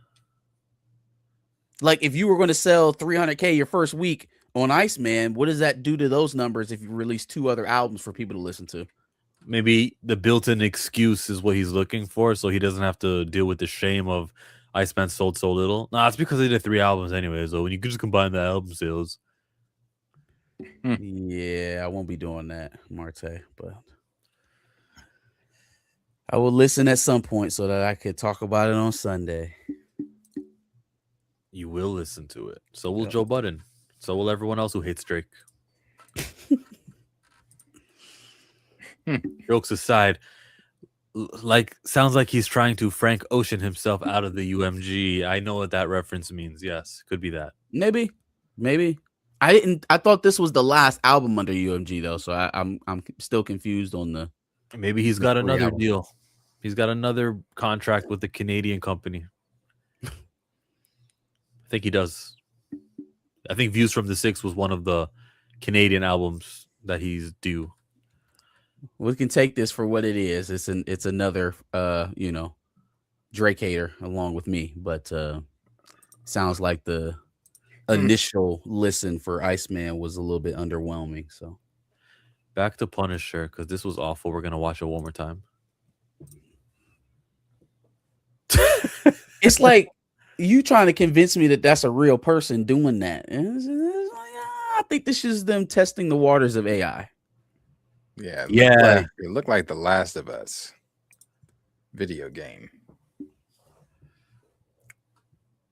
Like, if you were going to sell 300K your first week on Iceman, what does that do to those numbers if you release 2 other albums for people to listen to? Maybe the built-in excuse is what he's looking for, so he doesn't have to deal with the shame of Iceman sold so little. Nah, it's because they did 3 albums anyways, though. When you could just combine the album sales. Yeah, I won't be doing that, Marte, but I will listen at some point so that I could talk about it on Sunday. You will listen to it. So will Joe Budden. So will everyone else who hates Drake. Jokes aside, sounds like he's trying to Frank Ocean himself out of the UMG. I know what that reference means. Yes, could be that. Maybe. I thought this was the last album under UMG though, so I'm still confused on the. Maybe he's got another deal. He's got another contract with the Canadian company. I think he does. I think Views from the Six was one of the Canadian albums that he's due. We can take this for what it is. It's another Drake hater along with me, but sounds like the initial listen for Iceman was a little bit underwhelming. So back to Punisher, because this was awful. We're gonna watch it one more time. It's like you trying to convince me that that's a real person doing that. think this is them testing the waters of AI. Yeah, Yeah. It looked like The Last of Us video game.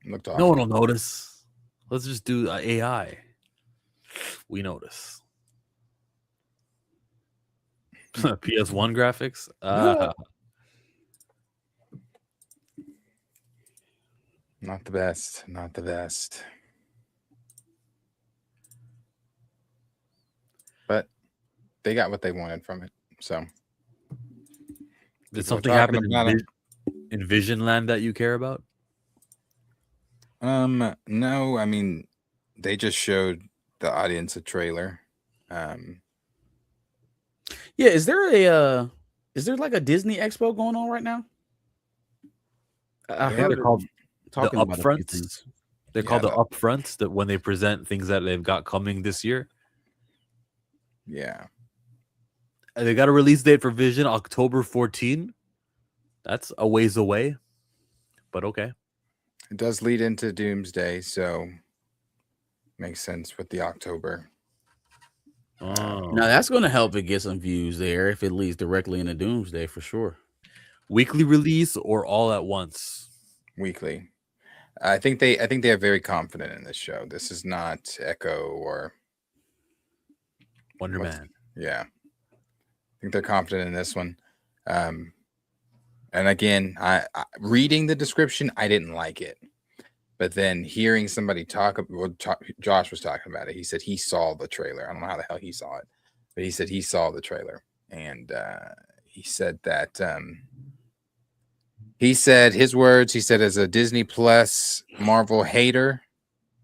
Looked awful. No one will notice. Let's just do AI. We notice. PS1 graphics. Not the best. Not the best. But they got what they wanted from it. So Did people are something talking happen about it. in Vision Land that you care about? No, I mean, they just showed the audience a trailer. Yeah, is there like a Disney Expo going on right now? I They heard They're called talking the about a few upfronts. things. They're Yeah, called the upfronts, that when they present things that they've got coming this year. yeah. They got a release date for Vision, October 14. That's a ways away, but okay. It does lead into Doomsday, so makes sense with the October. Oh. Now that's going to help it get some views there if it leads directly into Doomsday for sure. Weekly release or all at once? Weekly. I think they are very confident in this show. This is not Echo or Wonder what's- Man. Yeah. I think they're confident in this one. And again, I reading the description, I didn't like it. But then hearing somebody Josh was talking about it. He said he saw the trailer. I don't know how the hell he saw it, but he said he saw the trailer. And he said that he said his words, he said, as a Disney Plus Marvel hater,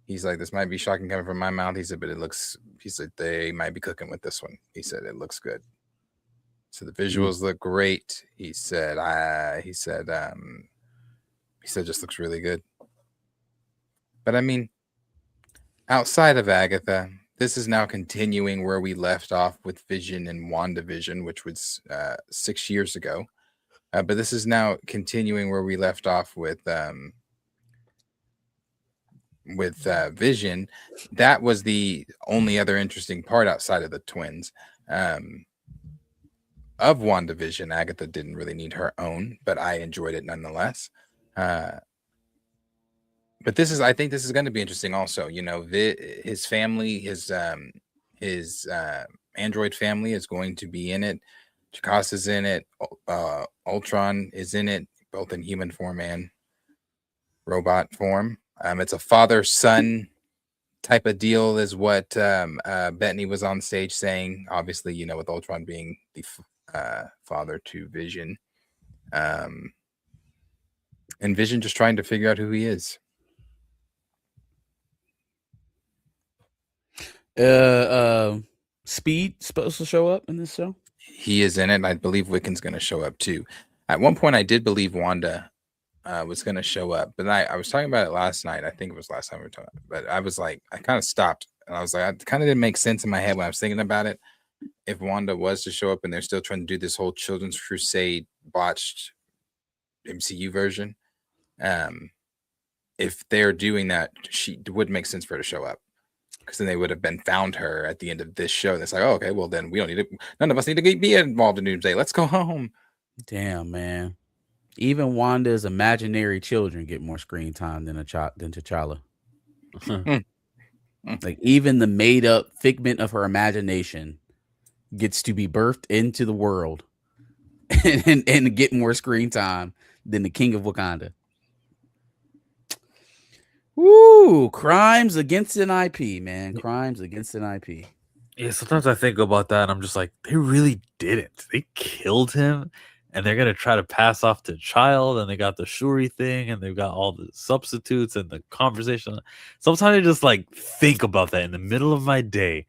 he's like, this might be shocking coming from my mouth. He said, but he said, they might be cooking with this one. He said, it looks good. So the visuals look great. He said, just looks really good. But I mean, outside of Agatha, this is now continuing where we left off with Vision and WandaVision, which was 6 years ago. But this is now continuing where we left off with Vision. That was the only other interesting part outside of the twins. Of WandaVision, Agatha didn't really need her own, but I enjoyed it nonetheless. But I think this is going to be interesting also. You know, his family, his android family is going to be in it. Jakasa's in it. Ultron is in it, both in human form and robot form. It's a father-son type of deal is what Bettany was on stage saying. Obviously, you know, with Ultron being the father to Vision. And Vision just trying to figure out who he is. Speed supposed to show up in this show? He is in it. I believe Wiccan's going to show up too. At one point, I did believe Wanda was going to show up, but I was talking about it last night. I think it was last time we were talking, but I was like, I kind of stopped and I was like, it kind of didn't make sense in my head when I was thinking about it. If Wanda was to show up and they're still trying to do this whole Children's Crusade botched MCU version, if they're doing that, she would make sense for her to show up, because then they would have been found her at the end of this show. And it's like, oh, okay, well then we don't need it. None of us need to be involved in Doomsday. Let's go home. Damn, man. Even Wanda's imaginary children get more screen time than T'Challa. Like even the made up figment of her imagination gets to be birthed into the world and get more screen time than the King of Wakanda. Woo! Crimes against an IP, man. Crimes against an IP. Yeah, sometimes I think about that and I'm just like, they really didn't. They killed him and they're gonna try to pass off to child, and they got the Shuri thing and they've got all the substitutes and the conversation. Sometimes I just like think about that in the middle of my day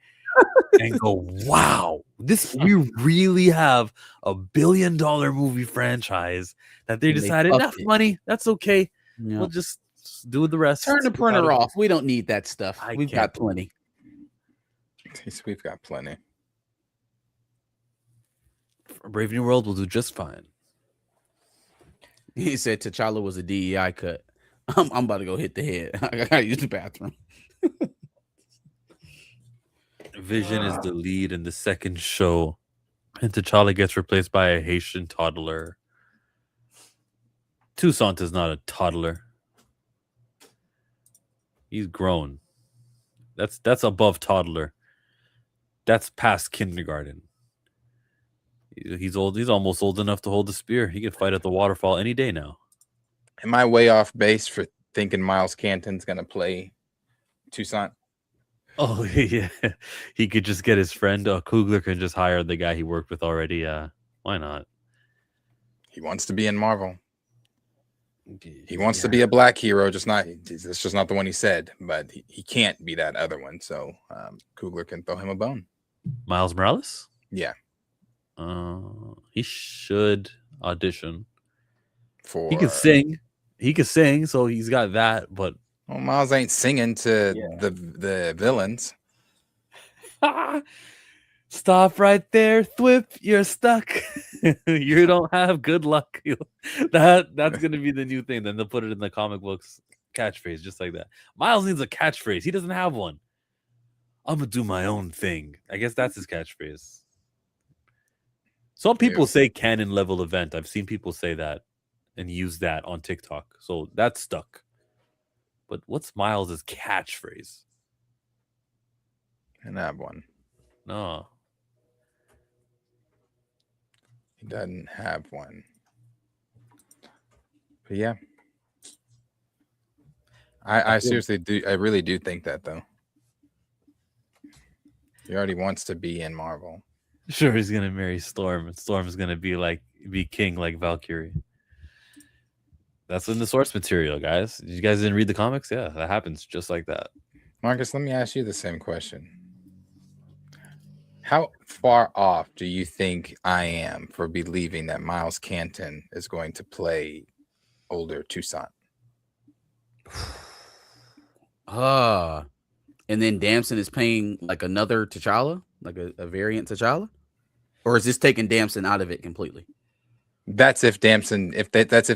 and go, wow, we really have a $1 billion movie franchise that they And they decided, fucked enough it. money, that's okay. Yep. We'll just do the rest. Turn the printer off. We don't need that stuff. We've can't got plenty. We've got plenty. Brave New World will do just fine. He said T'Challa was a DEI cut. I'm about to go hit the head. I gotta use the bathroom. Vision is the lead in the second show, and T'Challa gets replaced by a Haitian toddler. Toussaint is not a toddler. He's grown. That's above toddler. That's past kindergarten. He's old. He's almost old enough to hold the spear. He can fight at the waterfall any day now. Am I way off base for thinking Miles Canton's gonna play Toussaint? Oh yeah, he could just get his friend. Coogler can just hire the guy he worked with already. Why not? He wants to be in Marvel. He wants to be a black hero, just not. It's just not the one he said, but he can't be that other one. So Coogler can throw him a bone. Miles Morales? Yeah, He should audition. for He can sing. He can sing, so he's got that. But well, Miles ain't singing to the villains. Stop right there, Thwip. You're stuck. You don't have good luck. That's gonna be the new thing. Then they'll put it in the comic books catchphrase, just like that. Miles needs a catchphrase. He doesn't have one. I'm gonna do my own thing. I guess that's his catchphrase. Some people say canon level event. I've seen people say that and use that on TikTok. So that's stuck. But what's Miles's catchphrase? And have one. No. He doesn't have one. But yeah. I seriously do. I really do think that, though. He already wants to be in Marvel. Sure, he's gonna marry Storm, and Storm's gonna be king like Valkyrie. That's in the source material, guys. You guys didn't read the comics? Yeah, that happens just like that. Marcus, let me ask you the same question. How far off do you think I am for believing that Miles Canton is going to play older Toussaint? And then Damson is paying like another T'Challa, like a variant T'Challa? Or is this taking Damson out of it completely? That's if Damson, if that's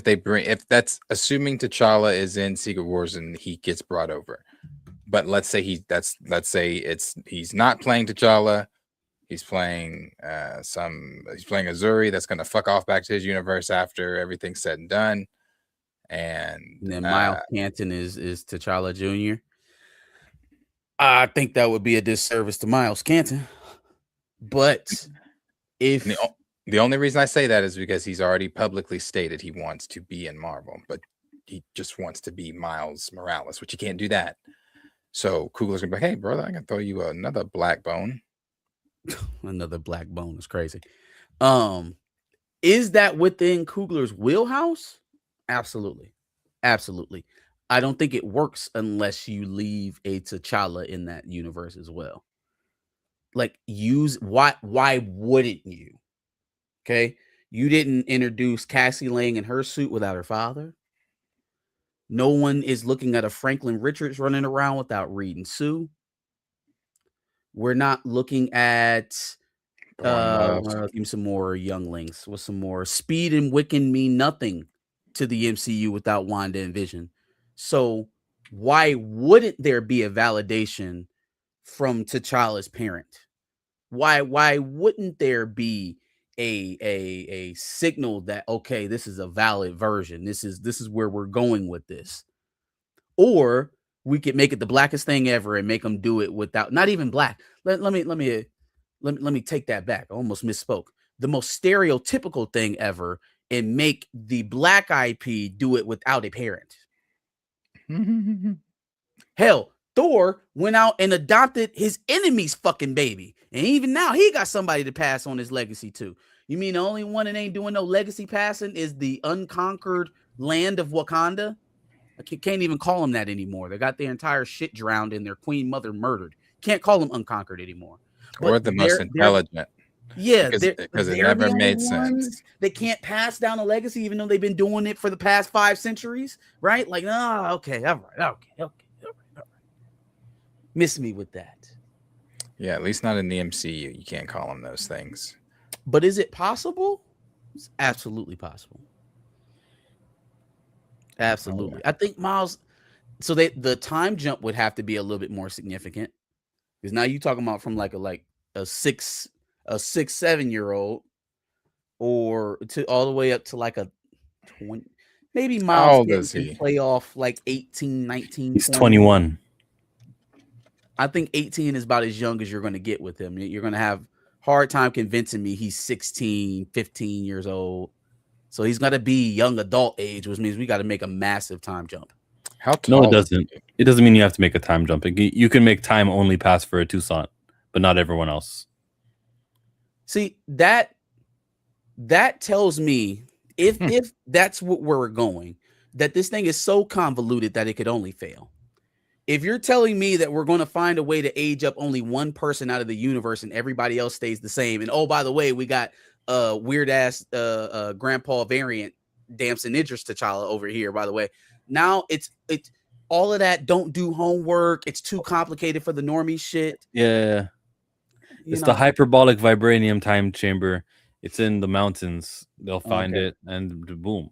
assuming T'Challa is in Secret Wars and he gets brought over. But let's say he's not playing T'Challa. He's playing Azuri that's gonna fuck off back to his universe after everything's said and done. And then Miles Canton is T'Challa Jr. I think that would be a disservice to Miles Canton. But if the only reason I say that is because he's already publicly stated he wants to be in Marvel, but he just wants to be Miles Morales, which he can't do that. So Coogler's gonna be like, hey, brother, I can throw you another black bone. Another black bone is crazy. Is that within Coogler's wheelhouse? Absolutely. Absolutely. I don't think it works unless you leave a T'Challa in that universe as well. Like, why wouldn't you? Okay. You didn't introduce Cassie Lang in her suit without her father. No one is looking at a Franklin Richards running around without Reed and Sue. We're not looking at give me some more younglings. What's some more? Speed and Wiccan mean nothing to the MCU without Wanda and Vision. So why wouldn't there be a validation from T'Challa's parent? Why wouldn't there be a signal that, okay, this is a valid version? This is where we're going with this. Or we could make it the blackest thing ever and make them do it without, not even black. Let me take that back. I almost misspoke. The most stereotypical thing ever and make the black IP do it without a parent. Hell, Thor went out and adopted his enemy's fucking baby. And even now, he got somebody to pass on his legacy to. You mean the only one that ain't doing no legacy passing is the unconquered land of Wakanda? I can't even call them that anymore. They got their entire shit drowned and their queen mother murdered. Can't call them unconquered anymore. But or the most intelligent. Yeah, because it never made sense. They can't pass down a legacy, even though they've been doing it for the past 5 centuries, right? Like, okay, all right. Miss me with that. Yeah, at least not in the MCU. You can't call them those things. But is it possible? It's absolutely possible. Absolutely. I think Miles. So the time jump would have to be a little bit more significant. Because now you talking about from like a 7-year-old, or to all the way up to like a 20. Maybe How Miles old Canton is can he? play off like 18, 19, He's 20. 21. I think 18 is about as young as you're going to get with him. You're going to have hard time convincing me he's 16, 15 years old. So he's got to be young adult age, which means we got to make a massive time jump. How tall? No, it is doesn't. he? It doesn't mean you have to make a time jump. You can make time only pass for a Toussaint, but not everyone else. See, that tells me if that's what we're going, that this thing is so convoluted that it could only fail. If you're telling me that we're going to find a way to age up only one person out of the universe and everybody else stays the same, and oh, by the way, we got weird ass grandpa variant Damson Idris T'Challa over here, by the way. Now it's all of that. Don't do homework. It's too complicated for the normie shit. Yeah. You It's know, the hyperbolic vibranium time chamber. It's in the mountains. They'll find Okay. it and boom.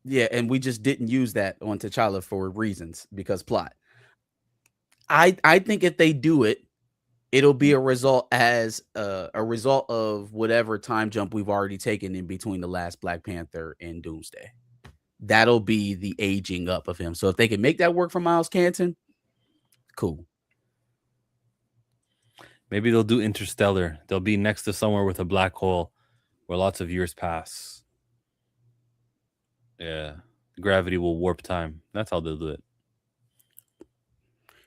yeah, and we just didn't use that on T'Challa for reasons because plot. I think if they do it, it'll be a result of whatever time jump we've already taken in between the last Black Panther and Doomsday. That'll be the aging up of him. So if they can make that work for Miles Canton, cool. Maybe they'll do Interstellar. They'll be next to somewhere with a black hole where lots of years pass. Yeah. Gravity will warp time. That's how they'll do it.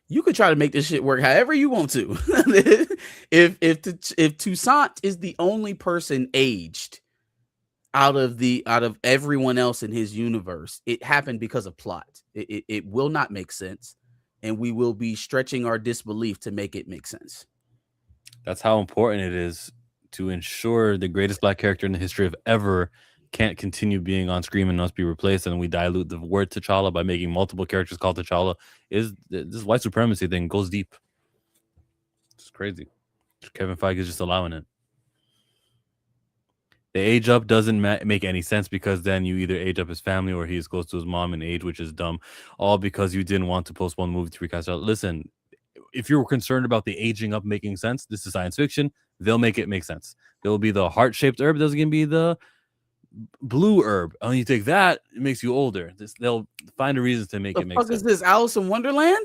You could try to make this shit work however you want to. if Toussaint is the only person aged out of everyone else in his universe, it happened because of plot. It will not make sense, and we will be stretching our disbelief to make it make sense. That's how important it is to ensure the greatest black character in the history of ever can't continue being on screen and must be replaced, and we dilute the word T'Challa by making multiple characters called T'Challa. Is this white supremacy thing goes deep. It's crazy. Kevin Feige is just allowing it. The age up doesn't make any sense because then you either age up his family or he is close to his mom in age, which is dumb. All because you didn't want to postpone the movie to recast. Listen, if you're concerned about the aging up making sense, this is science fiction. They'll make it make sense. There will be the heart-shaped herb. There's going to be the blue herb. And when you take that, it makes you older. They'll find a reason to make it make sense. The fuck is this, Alice in Wonderland?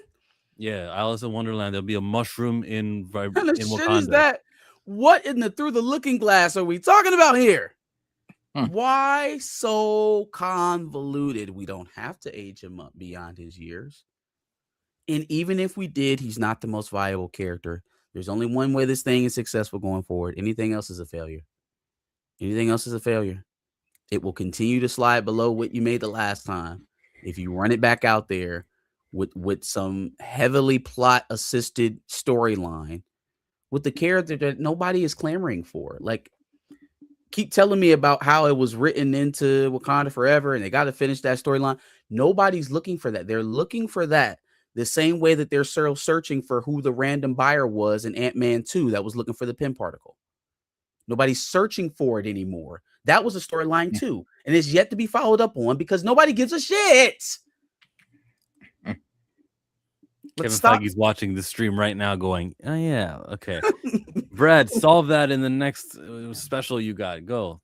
Yeah, Alice in Wonderland. There'll be a mushroom in What kind of shit Wakanda. is that? What in the Through the Looking Glass are we talking about here? Why so convoluted? We don't have to age him up beyond his years. And even if we did, he's not the most viable character. There's only one way this thing is successful going forward. Anything else is a failure. Anything else is a failure. It will continue to slide below what you made the last time. If you run it back out there with some heavily plot assisted storyline with the character that nobody is clamoring for. Like, keep telling me about how it was written into Wakanda Forever and they got to finish that storyline. Nobody's looking for that. They're looking for that the same way that they're searching for who the random buyer was in Ant-Man 2 that was looking for the Pym particle. Nobody's searching for it anymore. That was a storyline too, and it's yet to be followed up on because nobody gives a shit. Kevin Feige's watching the stream right now going, oh, yeah, okay. Brad, solve that in the next special you got. Go.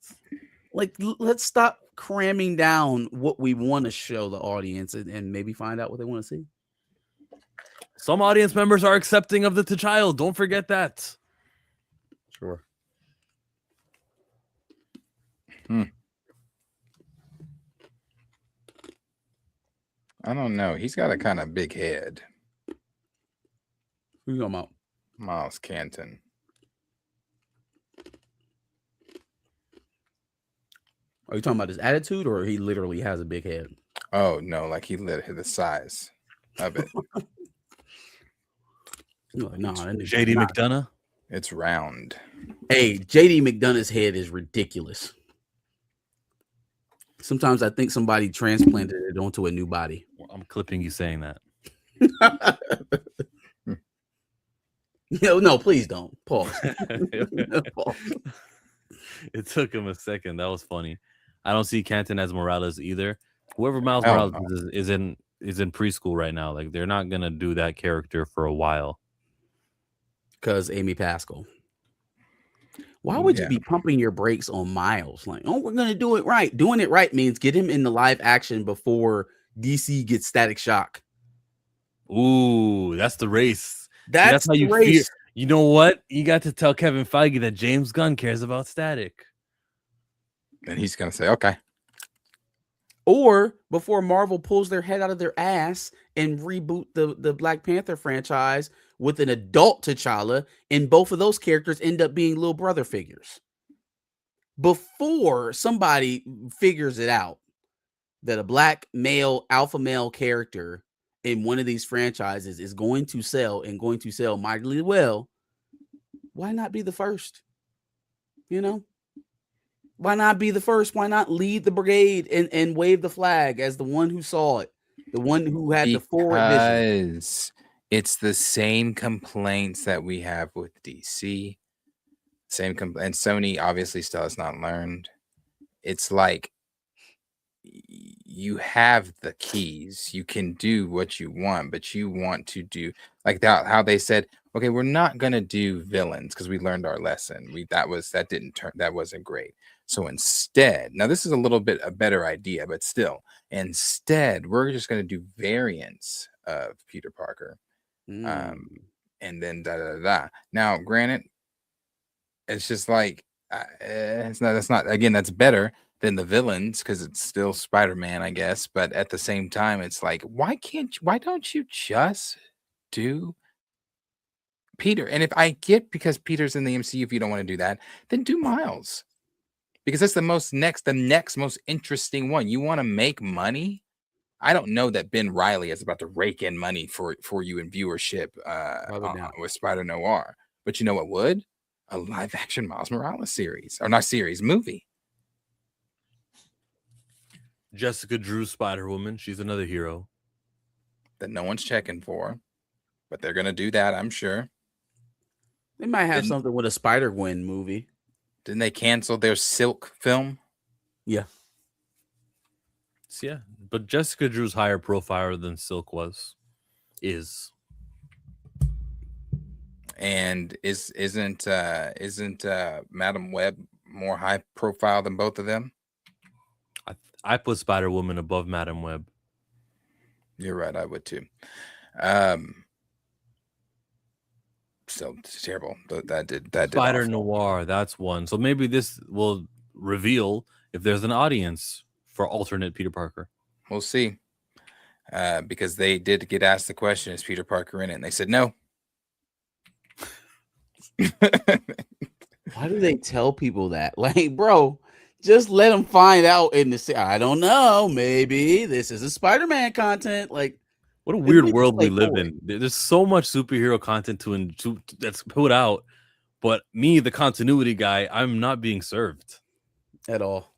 Like, let's stop cramming down what we want to show the audience and maybe find out what they want to see. Some audience members are accepting of the T'Challa. Don't forget that. Sure. I don't know. He's got a kind of big head. Who you talking about? Miles Canton. Are you talking about his attitude or he literally has a big head? Oh, no. Like he lit the size of it. No, JD McDonough? It's round. Hey, JD McDonough's head is ridiculous. Sometimes I think somebody transplanted it onto a new body. I'm clipping you saying that. No, please don't. Pause. Pause. It took him a second. That was funny. I don't see Canton as Morales either. Whoever Miles Morales is in preschool right now. Like, they're not gonna do that character for a while. Because Amy Pascal. Why would you Yeah. be pumping your brakes on Miles? Like, oh, we're gonna do it right. Doing it right means get him in the live action before DC gets Static Shock. Ooh, that's the race. See, That's how the you feel. race. You know what? You got to tell Kevin Feige that James Gunn cares about Static. And he's gonna say, okay. Or before Marvel pulls their head out of their ass and reboot the Black Panther franchise with an adult T'Challa, and both of those characters end up being little brother figures. Before somebody figures it out that a black male, alpha male character in one of these franchises is going to sell and going to sell mightily well, why not be the first? You know? Why not be the first? Why not lead the brigade and wave the flag as the one who saw it, the one who had the forward vision? Because it's the same complaints that we have with DC. And Sony obviously still has not learned. It's like you have the keys. You can do what you want, but you want to do like that. How they said, okay, we're not gonna do villains because we learned our lesson. That wasn't great. So instead, now this is a little bit a better idea, but still, instead, we're just gonna do variants of Peter Parker. And then Now, granted, it's just like that's not again, that's better than the villains because it's still Spider-Man, I guess. But at the same time, it's like, why don't you just do Peter? And if I get because Peter's in the MCU, if you don't want to do that, then do Miles. Because that's the next most interesting one. You want to make money? I don't know that Ben Reilly is about to rake in money for you in viewership with Spider Noir. But you know what would? A live action Miles Morales series. Or not series, movie. Jessica Drew Spider-Woman. She's another hero that no one's checking for. But they're going to do that, I'm sure. They might have something with a Spider-Gwen movie. Didn't they cancel their Silk film? Yeah. Yeah, but Jessica Drew's higher profile than Silk is. And isn't Madam Web more high profile than both of them? I put Spider-Woman above Madam Web. You're right, I would too. So it's terrible. That did Spider Noir, that's one. So maybe this will reveal if there's an audience for alternate Peter Parker. We'll see. Because they did get asked the question, is Peter Parker in it? And they said no. Why do they tell people that? Like, bro, just let them find out in the I don't know. Maybe this is a Spider-Man content. Like, what a weird world we live in. There's so much superhero content that's put out, but me, the continuity guy, I'm not being served at all.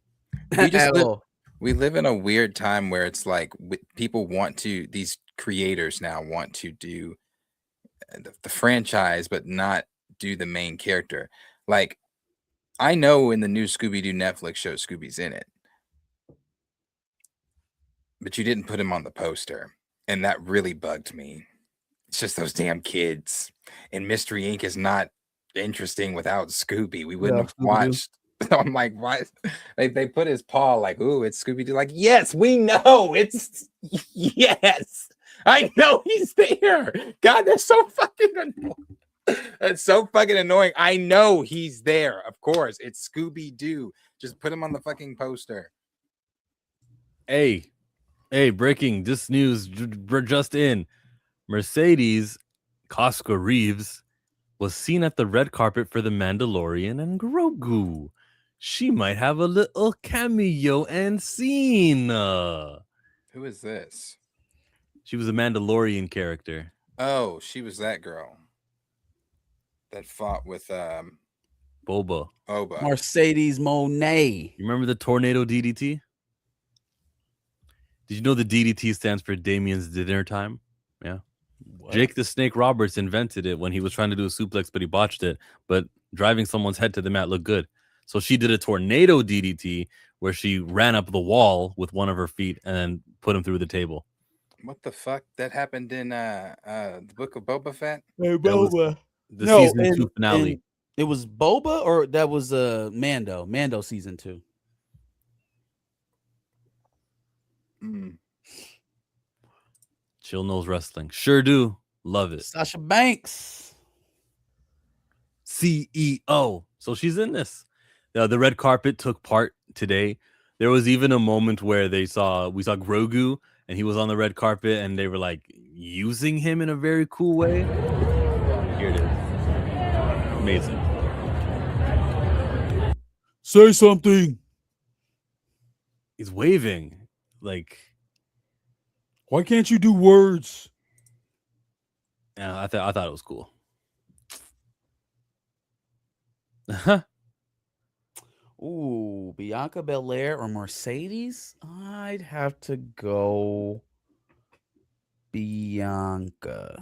We live in a weird time where it's like people these creators now want to do the franchise, but not do the main character. Like, I know in the new Scooby-Doo Netflix show, Scooby's in it, but you didn't put him on the poster. And that really bugged me. It's just those damn kids. And Mystery Inc. is not interesting without Scooby. We wouldn't have watched. I'm like, why? They put his paw like, ooh, it's Scooby-Doo. Like, yes, we know. Yes. I know he's there. God, that's so fucking annoying. That's so fucking annoying. I know he's there. Of course, it's Scooby-Doo. Just put him on the fucking poster. Hey, breaking this news just in. Mercedes Cosca Reeves was seen at the red carpet for The Mandalorian and Grogu. She might have a little cameo and scene. Who is this? She was a Mandalorian character. Oh, she was that girl that fought with Boba. Mercedes Monet. You remember the tornado DDT? Did you know the DDT stands for Damien's Dinner Time? Yeah. What? Jake the Snake Roberts invented it when he was trying to do a suplex, but he botched it. But driving someone's head to the mat looked good. So she did a tornado DDT where she ran up the wall with one of her feet and then put him through the table. What the fuck? That happened in the Book of Boba Fett? Hey, Boba. The season 2 finale. and it was Boba, or that was Mando season 2. Chill knows wrestling. Sure do. Love it. Sasha Banks. CEO. So she's in this. The red carpet took part today. There was even a moment where we saw Grogu and he was on the red carpet and they were like using him in a very cool way. Here it is. Amazing. Say something. He's waving. Like, Why can't you do words? yeah, I thought it was cool. Ooh, Bianca Belair or Mercedes? I'd have to go Bianca.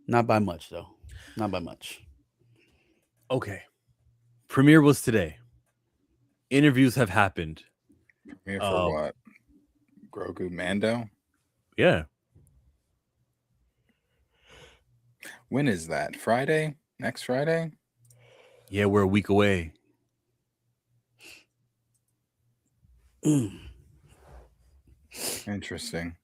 Not by much, though. Not by much. Okay. Premiere was today. Interviews have happened. Here for what? Grogu Mando? Yeah. When is that? Friday? Next Friday? Yeah, we're a week away. Interesting.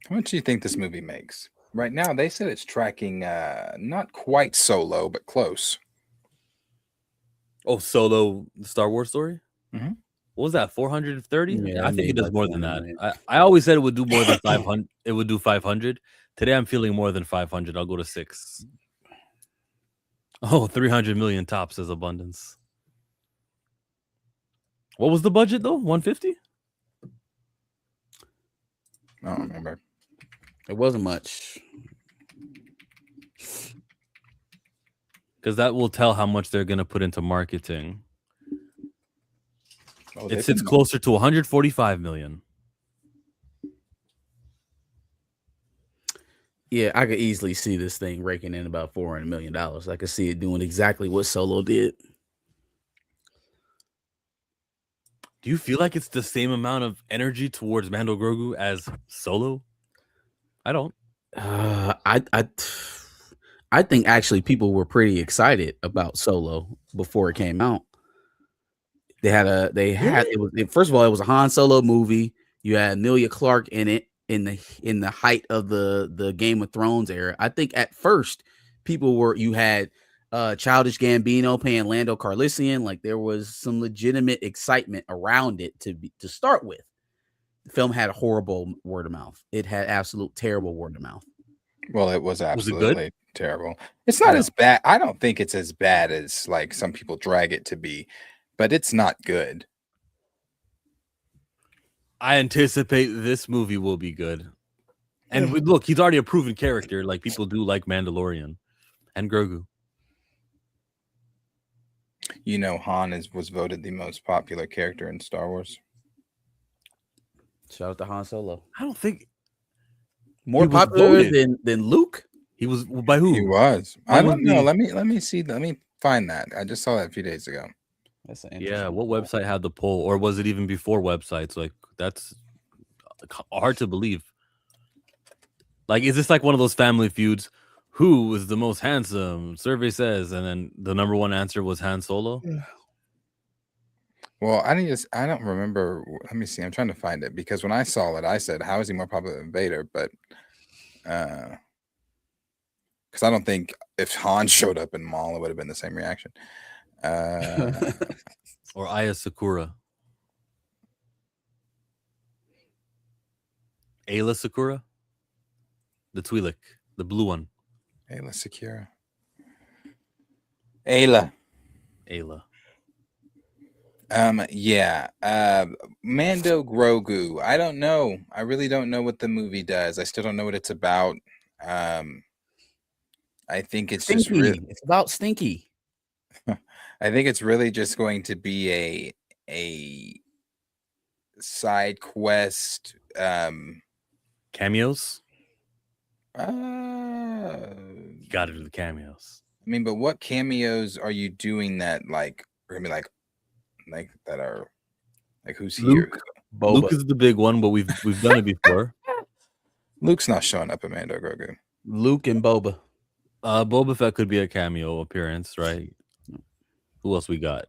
How much do you think this movie makes? Right now, they said it's tracking not quite Solo, but close. Oh, Solo, the Star Wars story? Mm-hmm. What was that, 430? Yeah, I think it does like more than that. 400. I always said it would do more than 500. It would do 500. Today, I'm feeling more than 500. I'll go to 6. Oh, 300 million tops is abundance. What was the budget, though? 150? I don't remember. It wasn't much. Because that will tell how much they're going to put into marketing. Oh, It sits closer to 145 million. Yeah, I could easily see this thing raking in about $400 million. I could see it doing exactly what Solo did. Do you feel like it's the same amount of energy towards Mando Grogu as Solo? I don't. I think actually people were pretty excited about Solo before it came out. First of all, it was a Han Solo movie. You had Emilia Clarke in it in the height of the Game of Thrones era. I think at first you had Childish Gambino playing Lando Calrissian. Like there was some legitimate excitement around it to start with. The film had a horrible word of mouth. It had absolute terrible word of mouth. Well, it was absolutely good? Terrible. It's not as bad. I don't think it's as bad as like some people drag it to be, but it's not good. I anticipate this movie will be good. And look, he's already a proven character. Like people do like Mandalorian and Grogu. You know, Han was voted the most popular character in Star Wars. Shout out to Han Solo. I don't think more popular than Luke. He was by who? He was. I don't know. Let me see. Let me find that. I just saw that a few days ago. That's what website had the poll, or was it even before websites? Like that's hard to believe. Like, is this like one of those Family Feuds? Who was the most handsome? Survey says, and then the number one answer was Han Solo. Yeah. Well, I don't remember. Let me see. I'm trying to find it because when I saw it, I said, "How is he more popular than Vader?" But because I don't think if Han showed up in Maul, it would have been the same reaction. Or Aya Sakura. Ayla Sakura? The Twi'lek, the blue one. Ayla Sakura. Ayla. Yeah. Mando Grogu. I don't know. I really don't know what the movie does. I still don't know what it's about. I think it's Stinky. just really, it's about Stinky. I think it's really just going to be a side quest. Cameos? You gotta do the cameos. I mean, but what cameos are you doing that like that are like who's Luke. here? Luke is the big one, but we've done it before. Luke's not showing up in Mando Grogu. Luke and Boba. Boba Fett could be a cameo appearance, right? Who else we got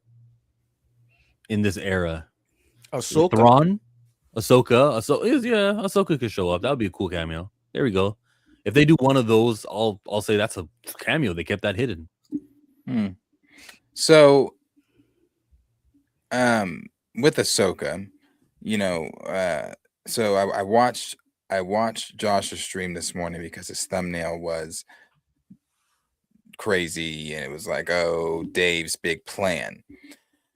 in this era? Ahsoka. Thrawn, Ahsoka. Ahsoka could show up. That would be a cool cameo. There we go. If they do one of those, I'll say that's a cameo. They kept that hidden. So, with Ahsoka, so I watched Josh's stream this morning because his thumbnail was crazy and it was like, oh, Dave's big plan.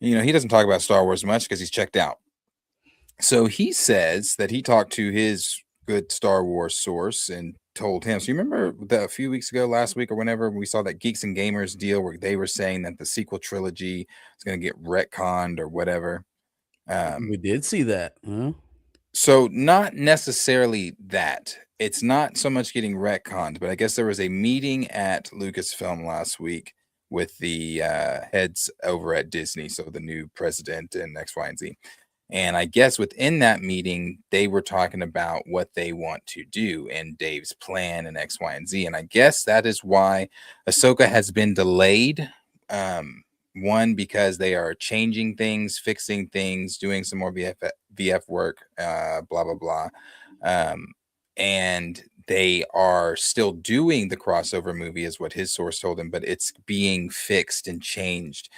He doesn't talk about Star Wars much because he's checked out. So he says that he talked to his good Star Wars source and told him. So you remember that a few weeks ago, last week or whenever, we saw that Geeks and Gamers deal where they were saying that the sequel trilogy is going to get retconned or whatever. We did see that. Huh? So not necessarily that. It's not so much getting retconned, but I guess there was a meeting at Lucasfilm last week with the heads over at Disney, so the new president and X, Y, and Z. And I guess within that meeting, they were talking about what they want to do and Dave's plan and X, Y, and Z. And I guess that is why Ahsoka has been delayed. One, because they are changing things, fixing things, doing some more VF work, blah, blah, blah. And they are still doing the crossover movie is what his source told him, but it's being fixed and changed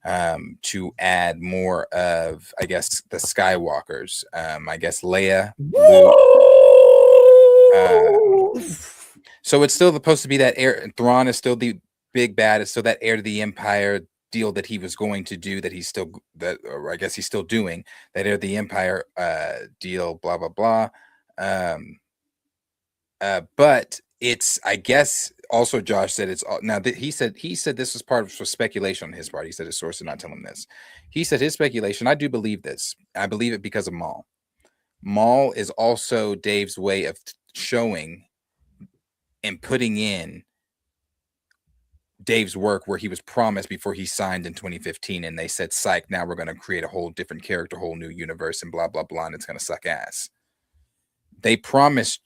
to add more of, I guess, the Skywalkers. I guess Leia, Luke. So it's still supposed to be that heir. Thrawn is still the big bad. It's still that heir to the Empire deal that he was going to do or I guess he's still doing that heir to the Empire deal, blah, blah, blah. But it's, I guess, also Josh said it's now that he said this was part of speculation on his part. He said his source did not tell him this. He said his speculation. I do believe this. I believe it because of Maul. Maul is also Dave's way of showing and putting in Dave's work where he was promised before he signed in 2015, and they said, "Psych! Now we're going to create a whole different character, whole new universe, and blah blah blah, and it's going to suck ass." They promised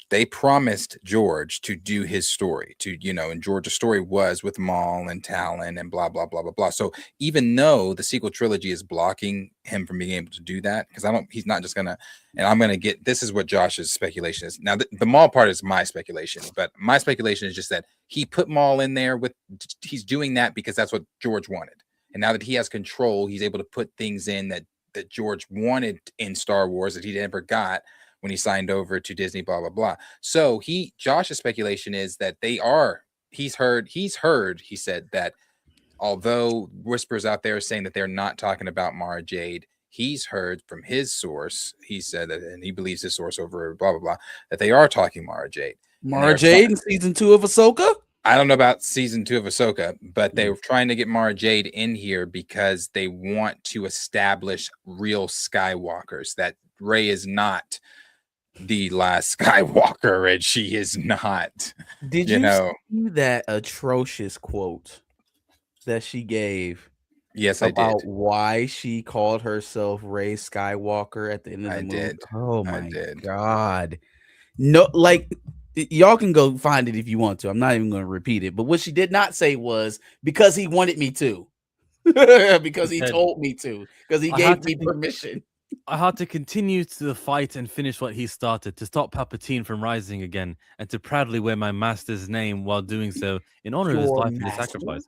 George to do his story, and George's story was with Maul and Talon and blah, blah, blah, blah, blah. So even though the sequel trilogy is blocking him from being able to do that, because he's not just gonna, and I'm gonna get, this is what Josh's speculation is. Now the Maul part is my speculation, but my speculation is just that he put Maul in there he's doing that because that's what George wanted. And now that he has control, he's able to put things in that George wanted in Star Wars that he never got when he signed over to Disney, blah, blah, blah. So Josh's speculation is that he said that although whispers out there saying that they're not talking about Mara Jade, he's heard from his source, he said that, and he believes his source over blah, blah, blah, that they are talking Mara Jade. Mara Jade in season 2 of Ahsoka? I don't know about season 2 of Ahsoka, but they were trying to get Mara Jade in here because they want to establish real Skywalkers, that Rey is not the last Skywalker and she is not. Did you see that atrocious quote that she gave? Yes, I did. About why she called herself Rey Skywalker at the end of the movie. Oh my God. No, like, y'all can go find it if you want to. I'm not even going to repeat it. But what she did not say was because he wanted me to. Because he told me to. Because he gave me permission. I had to continue to fight and finish what he started, to stop Palpatine from rising again, and to proudly wear my master's name while doing so in honor of his life and his sacrifice.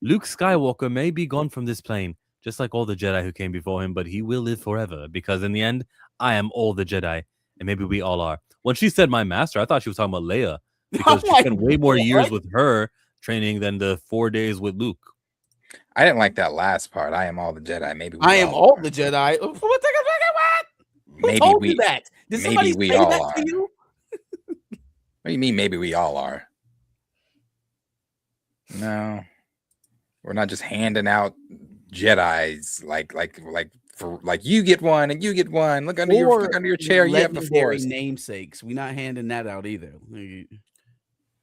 Luke Skywalker may be gone from this plane, just like all the Jedi who came before him, but he will live forever, because in the end, I am all the Jedi, and maybe we all are. When she said my master, I thought she was talking about Leia, because she spent way more years with her training than the 4 days with Luke. I didn't like that last part. I am all the Jedi. Maybe I am all the Jedi. What? Who told you that? Did somebody say that to you? What do you mean? Maybe we all are. No, we're not just handing out Jedis like you get one and you get one. Look under your chair. You have the Force. Namesakes. We're not handing that out either.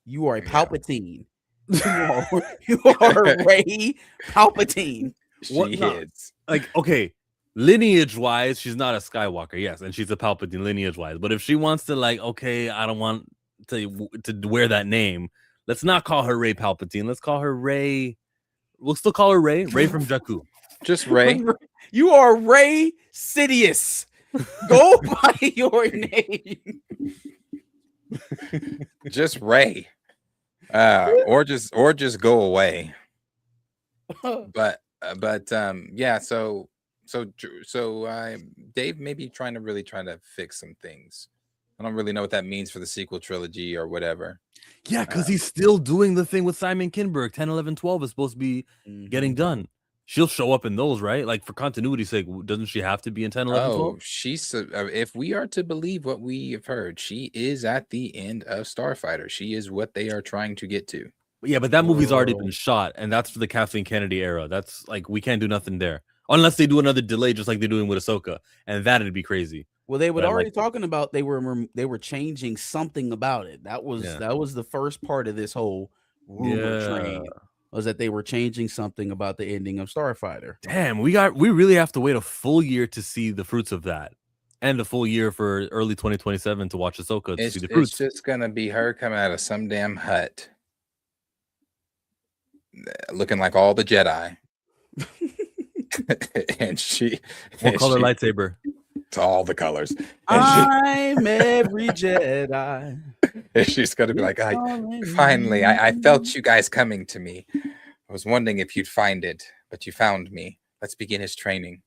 You are a Palpatine. You are Rey Palpatine. She is. Like, okay, lineage-wise, she's not a Skywalker, yes, and she's a Palpatine lineage-wise. But if she wants to, like, okay, I don't want to wear that name, let's not call her Rey Palpatine. Let's call her Rey. We'll still call her Rey. Rey from Jakku. Just Ray. You are Ray Sidious. Go by your name. Just Ray. Or just go away. But yeah, so Dave may be trying to fix some things. I don't really know what that means for the sequel trilogy or whatever. Yeah, because he's still doing the thing with Simon Kinberg. 10, 11, 12 is supposed to be getting done. She'll show up in those, right? Like, for continuity's sake, doesn't she have to be in 10, 11, 12? She's if we are to believe what we have heard, she is at the end of Starfighter. She is what they are trying to get to. Yeah, but that movie's already been shot, and that's for the Kathleen Kennedy era. That's like, we can't do nothing there unless they do another delay, just like they're doing with Ahsoka, and that'd be crazy. Well, they were already talking about they were changing something about it. That was the first part of this whole rumor train, was that they were changing something about the ending of Starfighter. Damn, we really have to wait a full year to see the fruits of that, and a full year for early 2027 to watch Ahsoka to see the fruits. It's just gonna be her coming out of some damn hut, looking like all the Jedi, and what color lightsaber? It's all the colors. I'm every Jedi. And she's gonna be like, finally, I felt you guys coming to me. I was wondering if you'd find it, but you found me. Let's begin his training.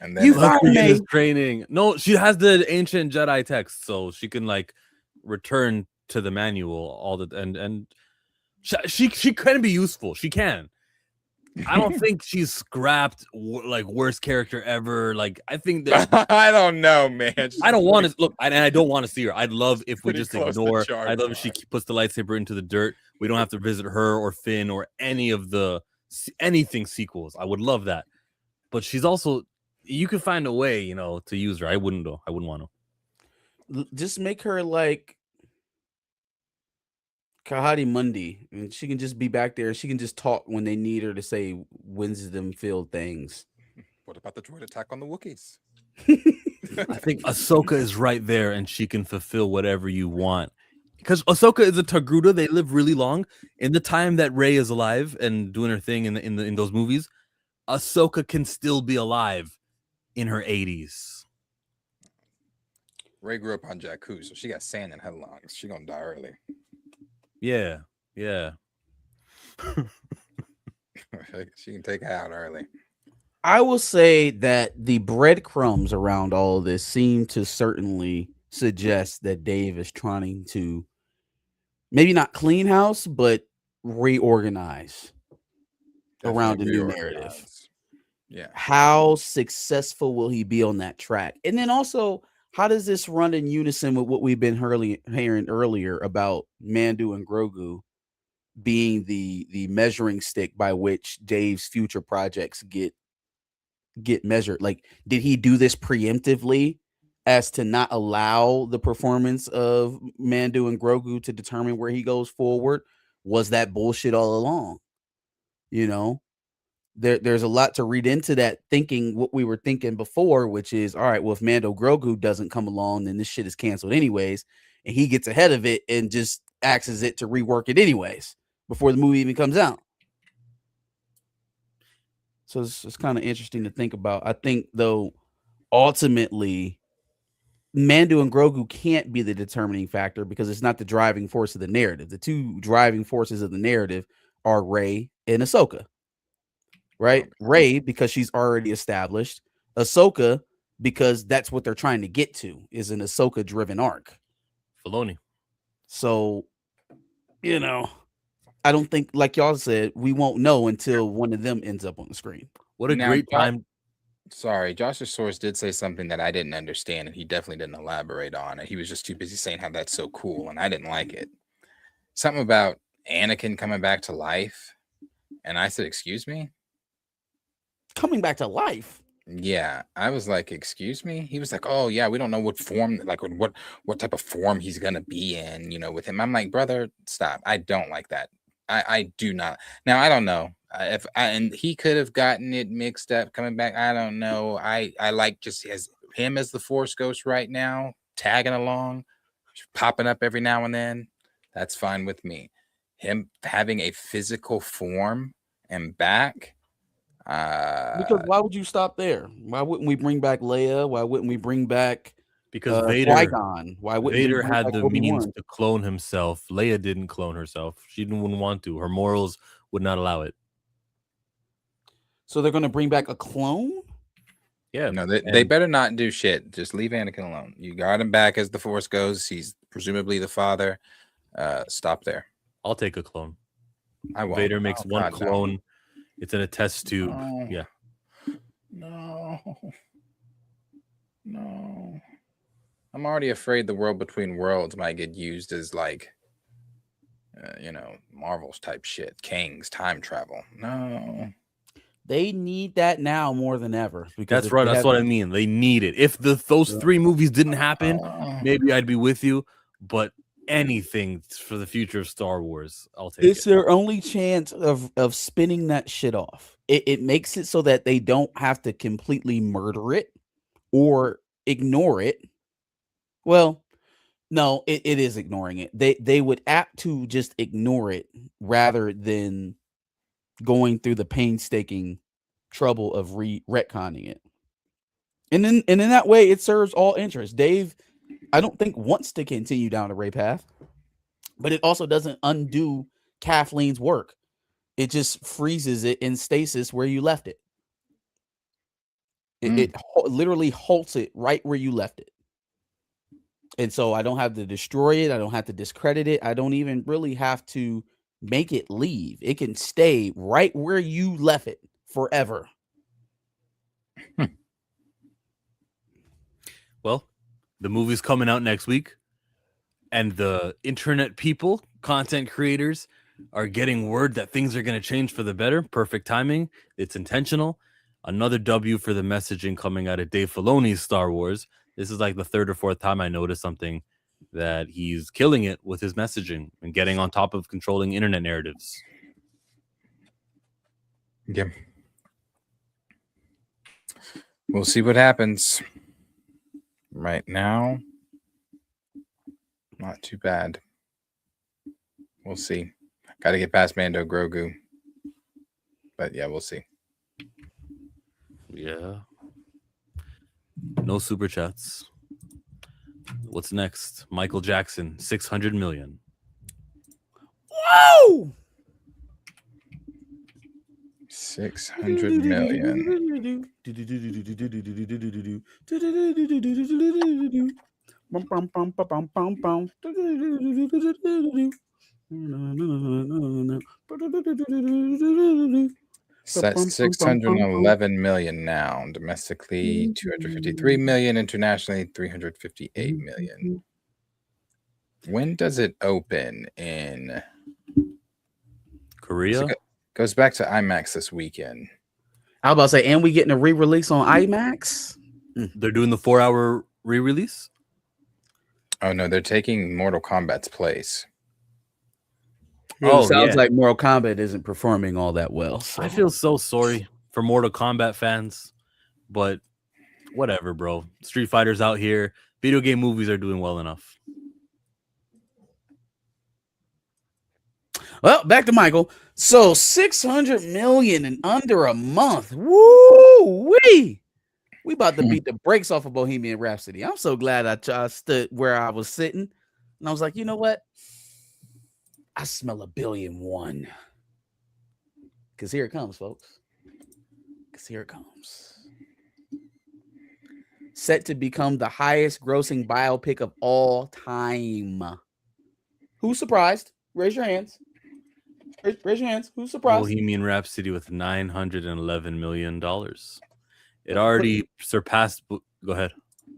And then his training. No, she has the ancient Jedi text, so she can like return to the manual and she can be useful. She can. I don't think she's scrapped like worst character ever. Like, I think that I don't know, man. I don't want to look, and I don't want to see her. I'd love if we just ignore. I'd love if she puts the lightsaber into the dirt. We don't have to visit her or Finn or any of the anything sequels. I would love that. But she's also, you can find a way, to use her. I wouldn't though. I wouldn't want to. Just make her like Kahadi Mundi, and she can just be back there. She can just talk when they need her to say wisdom-filled things. What about the droid attack on the Wookiees? I think Ahsoka is right there, and she can fulfill whatever you want. Because Ahsoka is a Togruta. They live really long. In the time that Rey is alive and doing her thing in those movies, Ahsoka can still be alive in her 80s. Rey grew up on Jakku, so she got sand in her lungs. She gonna die early. Yeah. She can take it out early. I will say that the breadcrumbs around all of this seem to certainly suggest that Dave is trying to maybe not clean house, but reorganize around a new narrative. Yeah. How successful will he be on that track? And then also, how does this run in unison with what we've been hearing earlier about Mandu and Grogu being the measuring stick by which Dave's future projects get measured? Like, did he do this preemptively as to not allow the performance of Mandu and Grogu to determine where he goes forward? Was that bullshit all along? There's a lot to read into that, thinking what we were thinking before, which is, all right, well, if Mando Grogu doesn't come along, then this shit is canceled anyways. And he gets ahead of it and just axes it to rework it anyways before the movie even comes out. So it's kind of interesting to think about. I think, though, ultimately, Mando and Grogu can't be the determining factor because it's not the driving force of the narrative. The two driving forces of the narrative are Rey and Ahsoka. Right? Rey, because she's already established. Ahsoka, because that's what they're trying to get to, is an Ahsoka-driven arc. Filoni. So, I don't think, like y'all said, we won't know until one of them ends up on the screen. What a great time. Sorry, Josh's source did say something that I didn't understand, and he definitely didn't elaborate on it. He was just too busy saying how that's so cool, and I didn't like it. Something about Anakin coming back to life. And I said, excuse me? Coming back to life. Yeah, I was like, excuse me. He was like, oh yeah, we don't know what form, like what type of form he's gonna be in, with him. I'm like, brother, stop. I don't like that. I do not. Now I don't know and he could have gotten it mixed up coming back. I don't know. I like just him as the Force Ghost right now, tagging along, popping up every now and then. That's fine with me. Him having a physical form and back. Because why would you stop there? Why wouldn't we bring back Leia? Why wouldn't we bring back because Vader Qui-Gon? Why wouldn't Vader we bring had back the Obi-Wan? means to clone himself. Leia didn't clone herself. She wouldn't want to. Her morals would not allow it. So they're going to bring back a clone? Yeah. No, they better not do shit. Just leave Anakin alone. You got him back as the Force goes. He's presumably the father. Stop there. I'll take a clone. I won't. Vader makes one God, clone. No. It's in a test tube. No. Yeah. No. I'm already afraid the World Between Worlds might get used as like, Marvel's type shit. Kang's time travel. No. They need that now more than ever. Because That's right. That's what I mean. They need it. If those 3 movies didn't happen, maybe I'd be with you. But anything for the future of Star Wars, I'll take it. It's their only chance of spinning that shit off. It makes it so that they don't have to completely murder it or ignore it. Well, no, it is ignoring it. They would apt to just ignore it rather than going through the painstaking trouble of retconning it. And in that way, it serves all interests. Dave, I don't think wants to continue down the Rey path, but it also doesn't undo Kathleen's work. It just freezes it in stasis where you left it. It literally halts it right where you left it. And so I don't have to destroy it. I don't have to discredit it. I don't even really have to make it leave. It can stay right where you left it forever. Well, the movie's coming out next week, and the internet people, content creators, are getting word that things are going to change for the better. Perfect timing. It's intentional. Another W for the messaging coming out of Dave Filoni's Star Wars. This is like the 3rd or 4th time I noticed something that he's killing it with his messaging and getting on top of controlling internet narratives. Yeah. We'll see what happens. Right now, not too bad. We'll see. Got to get past Mando Grogu. But yeah, we'll see. Yeah. No super chats. What's next? Michael Jackson, 600 million. Whoa! 600 million. That's 611 million now. Domestically, 253 million. Internationally, 358 million. When does it open in Korea? Goes back to IMAX this weekend. I was about to say, and we getting a re-release on IMAX? They're doing the 4-hour re-release? Oh no, they're taking Mortal Kombat's place. Sounds like Mortal Kombat isn't performing all that well. So. I feel so sorry for Mortal Kombat fans, but whatever, bro. Street Fighter's out here. Video game movies are doing well enough. Well, back to Michael. So 600 million in under a month. Woo-wee! We about to beat the brakes off of Bohemian Rhapsody. I'm so glad I stood where I was sitting. And I was like, you know what? I smell $1.1 billion. Because here it comes, folks. Because here it comes. Set to become the highest grossing biopic of all time. Who's surprised? Raise your hands. Raise your hands. Who's surprised? Bohemian Rhapsody with $911 million. It already surpassed. Go ahead.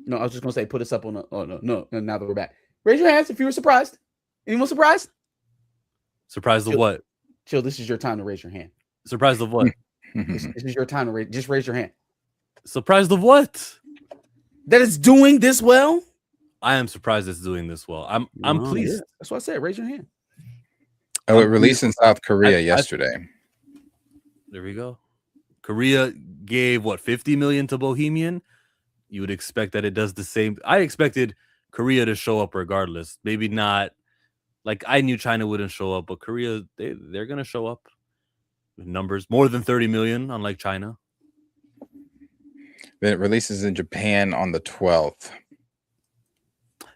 No, I was just going to say, put us up on the. Oh, no. Now that we're back. Raise your hands if you were surprised. Anyone surprised? Surprised of what? Chill, this is your time to raise your hand. Surprised of what? This is your time to raise. Just raise your hand. Surprised of what? That it's doing this well? I am surprised it's doing this well. I'm pleased. Yeah. That's what I said. Raise your hand. Oh, it released in South Korea yesterday. There we go. Korea gave what, 50 million to Bohemian. You would expect that it does the same. I expected Korea to show up regardless. Maybe not. Like, I knew China wouldn't show up, but Korea, they're gonna show up with numbers more than 30 million, unlike China. Then it releases in Japan on the 12th.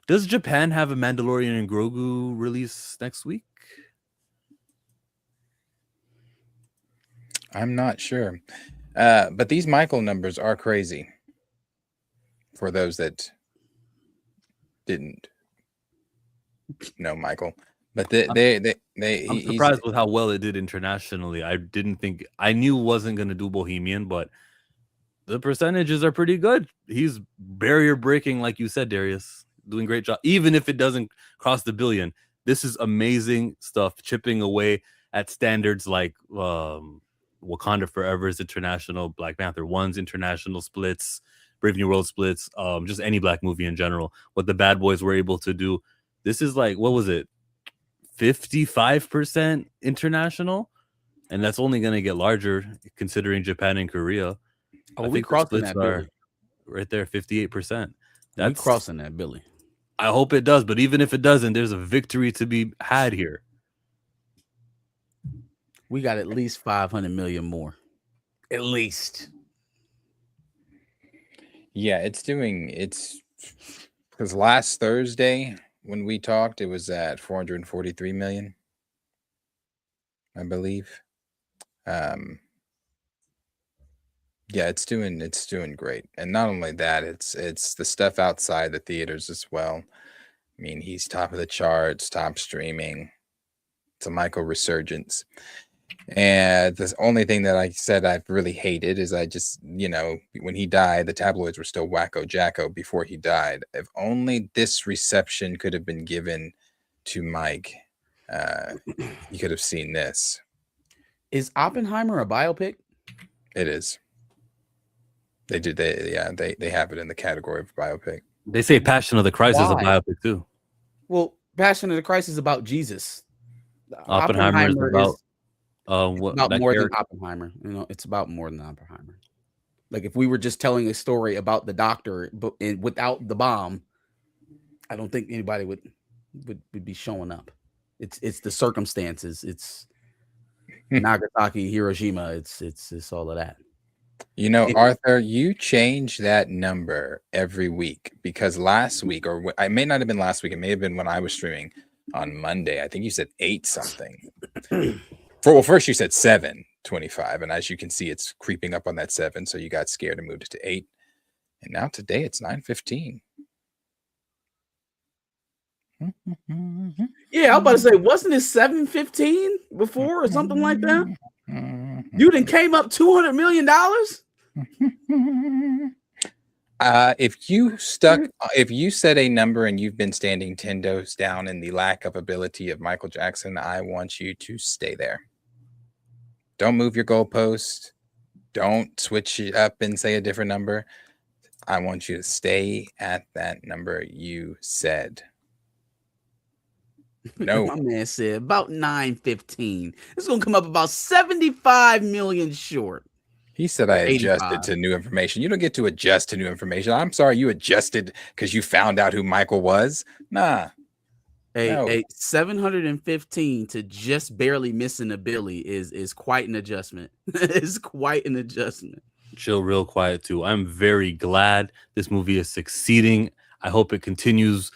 Does Japan have a Mandalorian and Grogu release next week? I'm not sure. But these Michael numbers are crazy for those that didn't know Michael. But I'm surprised with how well it did internationally. I knew wasn't going to do Bohemian, but the percentages are pretty good. He's barrier breaking, like you said, Darius. Doing a great job. Even if it doesn't cross the billion, this is amazing stuff, chipping away at standards like Wakanda Forever's international, Black Panther 1's international splits, Brave New World splits, just any black movie in general. What the Bad Boys were able to do. This is like, what was it? 55% international? And that's only going to get larger considering Japan and Korea. Oh, we crossing that, Billy. Right there, 58%. That's crossing that, Billy. I hope it does, but even if it doesn't, there's a victory to be had here. We got at least 500 million more. At least. Yeah, it's because last Thursday when we talked, it was at 443 million, I believe. Yeah, it's doing great. And not only that, it's the stuff outside the theaters as well. I mean, he's top of the charts, top streaming. It's a Michael resurgence. And the only thing that I said I've really hated is I just, when he died, the tabloids were still wacko jacko before he died. If only this reception could have been given to Mike, you could have seen this. Is Oppenheimer a biopic? It is. They did. They have it in the category of biopic. They say Passion of the Christ is a biopic too. Well, Passion of the Christ is about Jesus. Oppenheimer is about about more than Oppenheimer. It's about more than Oppenheimer. Like if we were just telling a story about the doctor, but without the bomb, I don't think anybody would be showing up. It's the circumstances. It's Nagasaki, Hiroshima. It's all of that. Arthur, you change that number every week because last week, or I may not have been last week, it may have been when I was streaming on Monday. I think you said 8 something. First you said 725, and as you can see, it's creeping up on that 7. So you got scared and moved it to 8, and now today it's 9:15. Yeah, I was about to say, wasn't it 7:15 before or something like that? You done came up $200 million. If you said a number and you've been standing 10 toes down in the lack of ability of Michael Jackson, I want you to stay there. Don't move your goalpost. Don't switch it up and say a different number. I want you to stay at that number you said. No. My man said about 9:15. It's gonna come up about 75 million short. He said I adjusted to new information. You don't get to adjust to new information. I'm sorry you adjusted because you found out who Michael was. Nah. A 715 to just barely missing a Billy is quite an adjustment. It's quite an adjustment. Chill real quiet too. I'm very glad this movie is succeeding. I hope it continues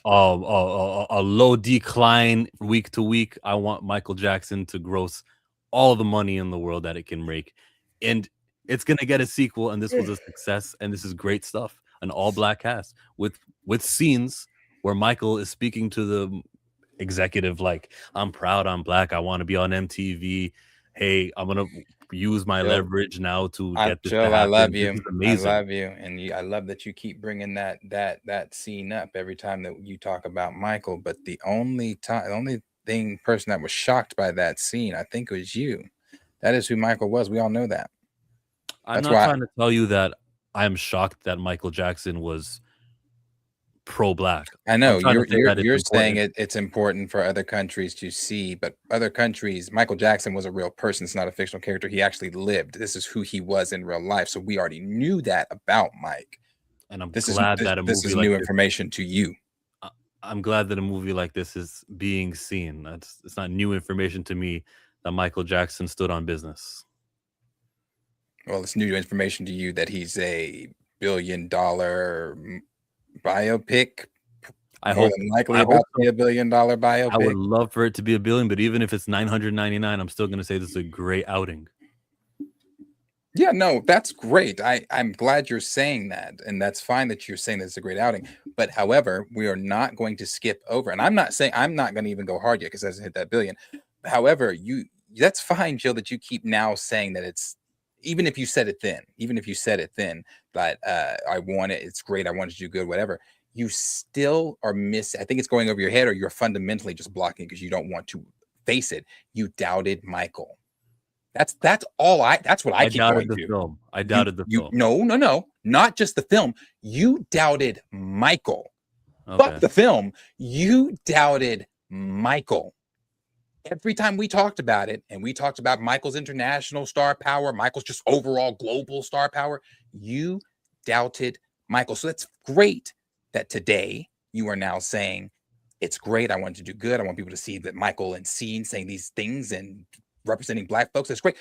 a low decline week to week. I want Michael Jackson to gross all the money in the world that it can make, and it's gonna get a sequel. And this was a success, and this is great stuff. An all-black cast with scenes where Michael is speaking to the executive like, "I'm proud, I'm black, I want to be on MTV. Hey, I'm gonna use my leverage now to get this to happen." I love you. Amazing. I love you, and I love that you keep bringing that scene up every time that you talk about Michael. But the only person that was shocked by that scene, I think, was you. That is who Michael was. We all know that. I'm not trying to tell you that I'm shocked that Michael Jackson was pro-black. I know I'm trying to say that it's you're saying important. it's important for other countries to see, but other countries, Michael Jackson was a real person. It's not a fictional character. He actually lived. This is who he was in real life. So we already knew that about Mike. And I'm This is glad that a this movie is like new this, information to you. I'm glad that a movie like this is being seen. It's not new information to me that Michael Jackson stood on business. Well, it's new information to you that he's a billion-dollar biopic. I More hope than likely I about hope to be a billion-dollar I would biopic. love for it to be $1 billion, but even if it's 999, I'm still going to say this is a great outing. Yeah, no, that's great. I'm glad you're saying that, and that's fine that you're saying that it's a great outing. But however, we are not going to skip over, and I'm not going to even go hard yet because it hasn't hit that billion. However, that's fine, Jill, that you keep now saying that it's, even if you said it then, that I want it, it's great, I want it to do good, whatever. You still are missing. I think it's going over your head, or you're fundamentally just blocking because you don't want to face it. You doubted Michael. That's all that's what I keep doubted going the to. film. I doubted the film. No, not just the film. You doubted Michael. Okay. Fuck the film. You doubted Michael. Every time we talked about it, and we talked about Michael's international star power, Michael's just overall global star power, you doubted Michael. So that's great that today you are now saying, it's great, I want to do good, I want people to see that Michael and Scene saying these things and representing black folks, that's great.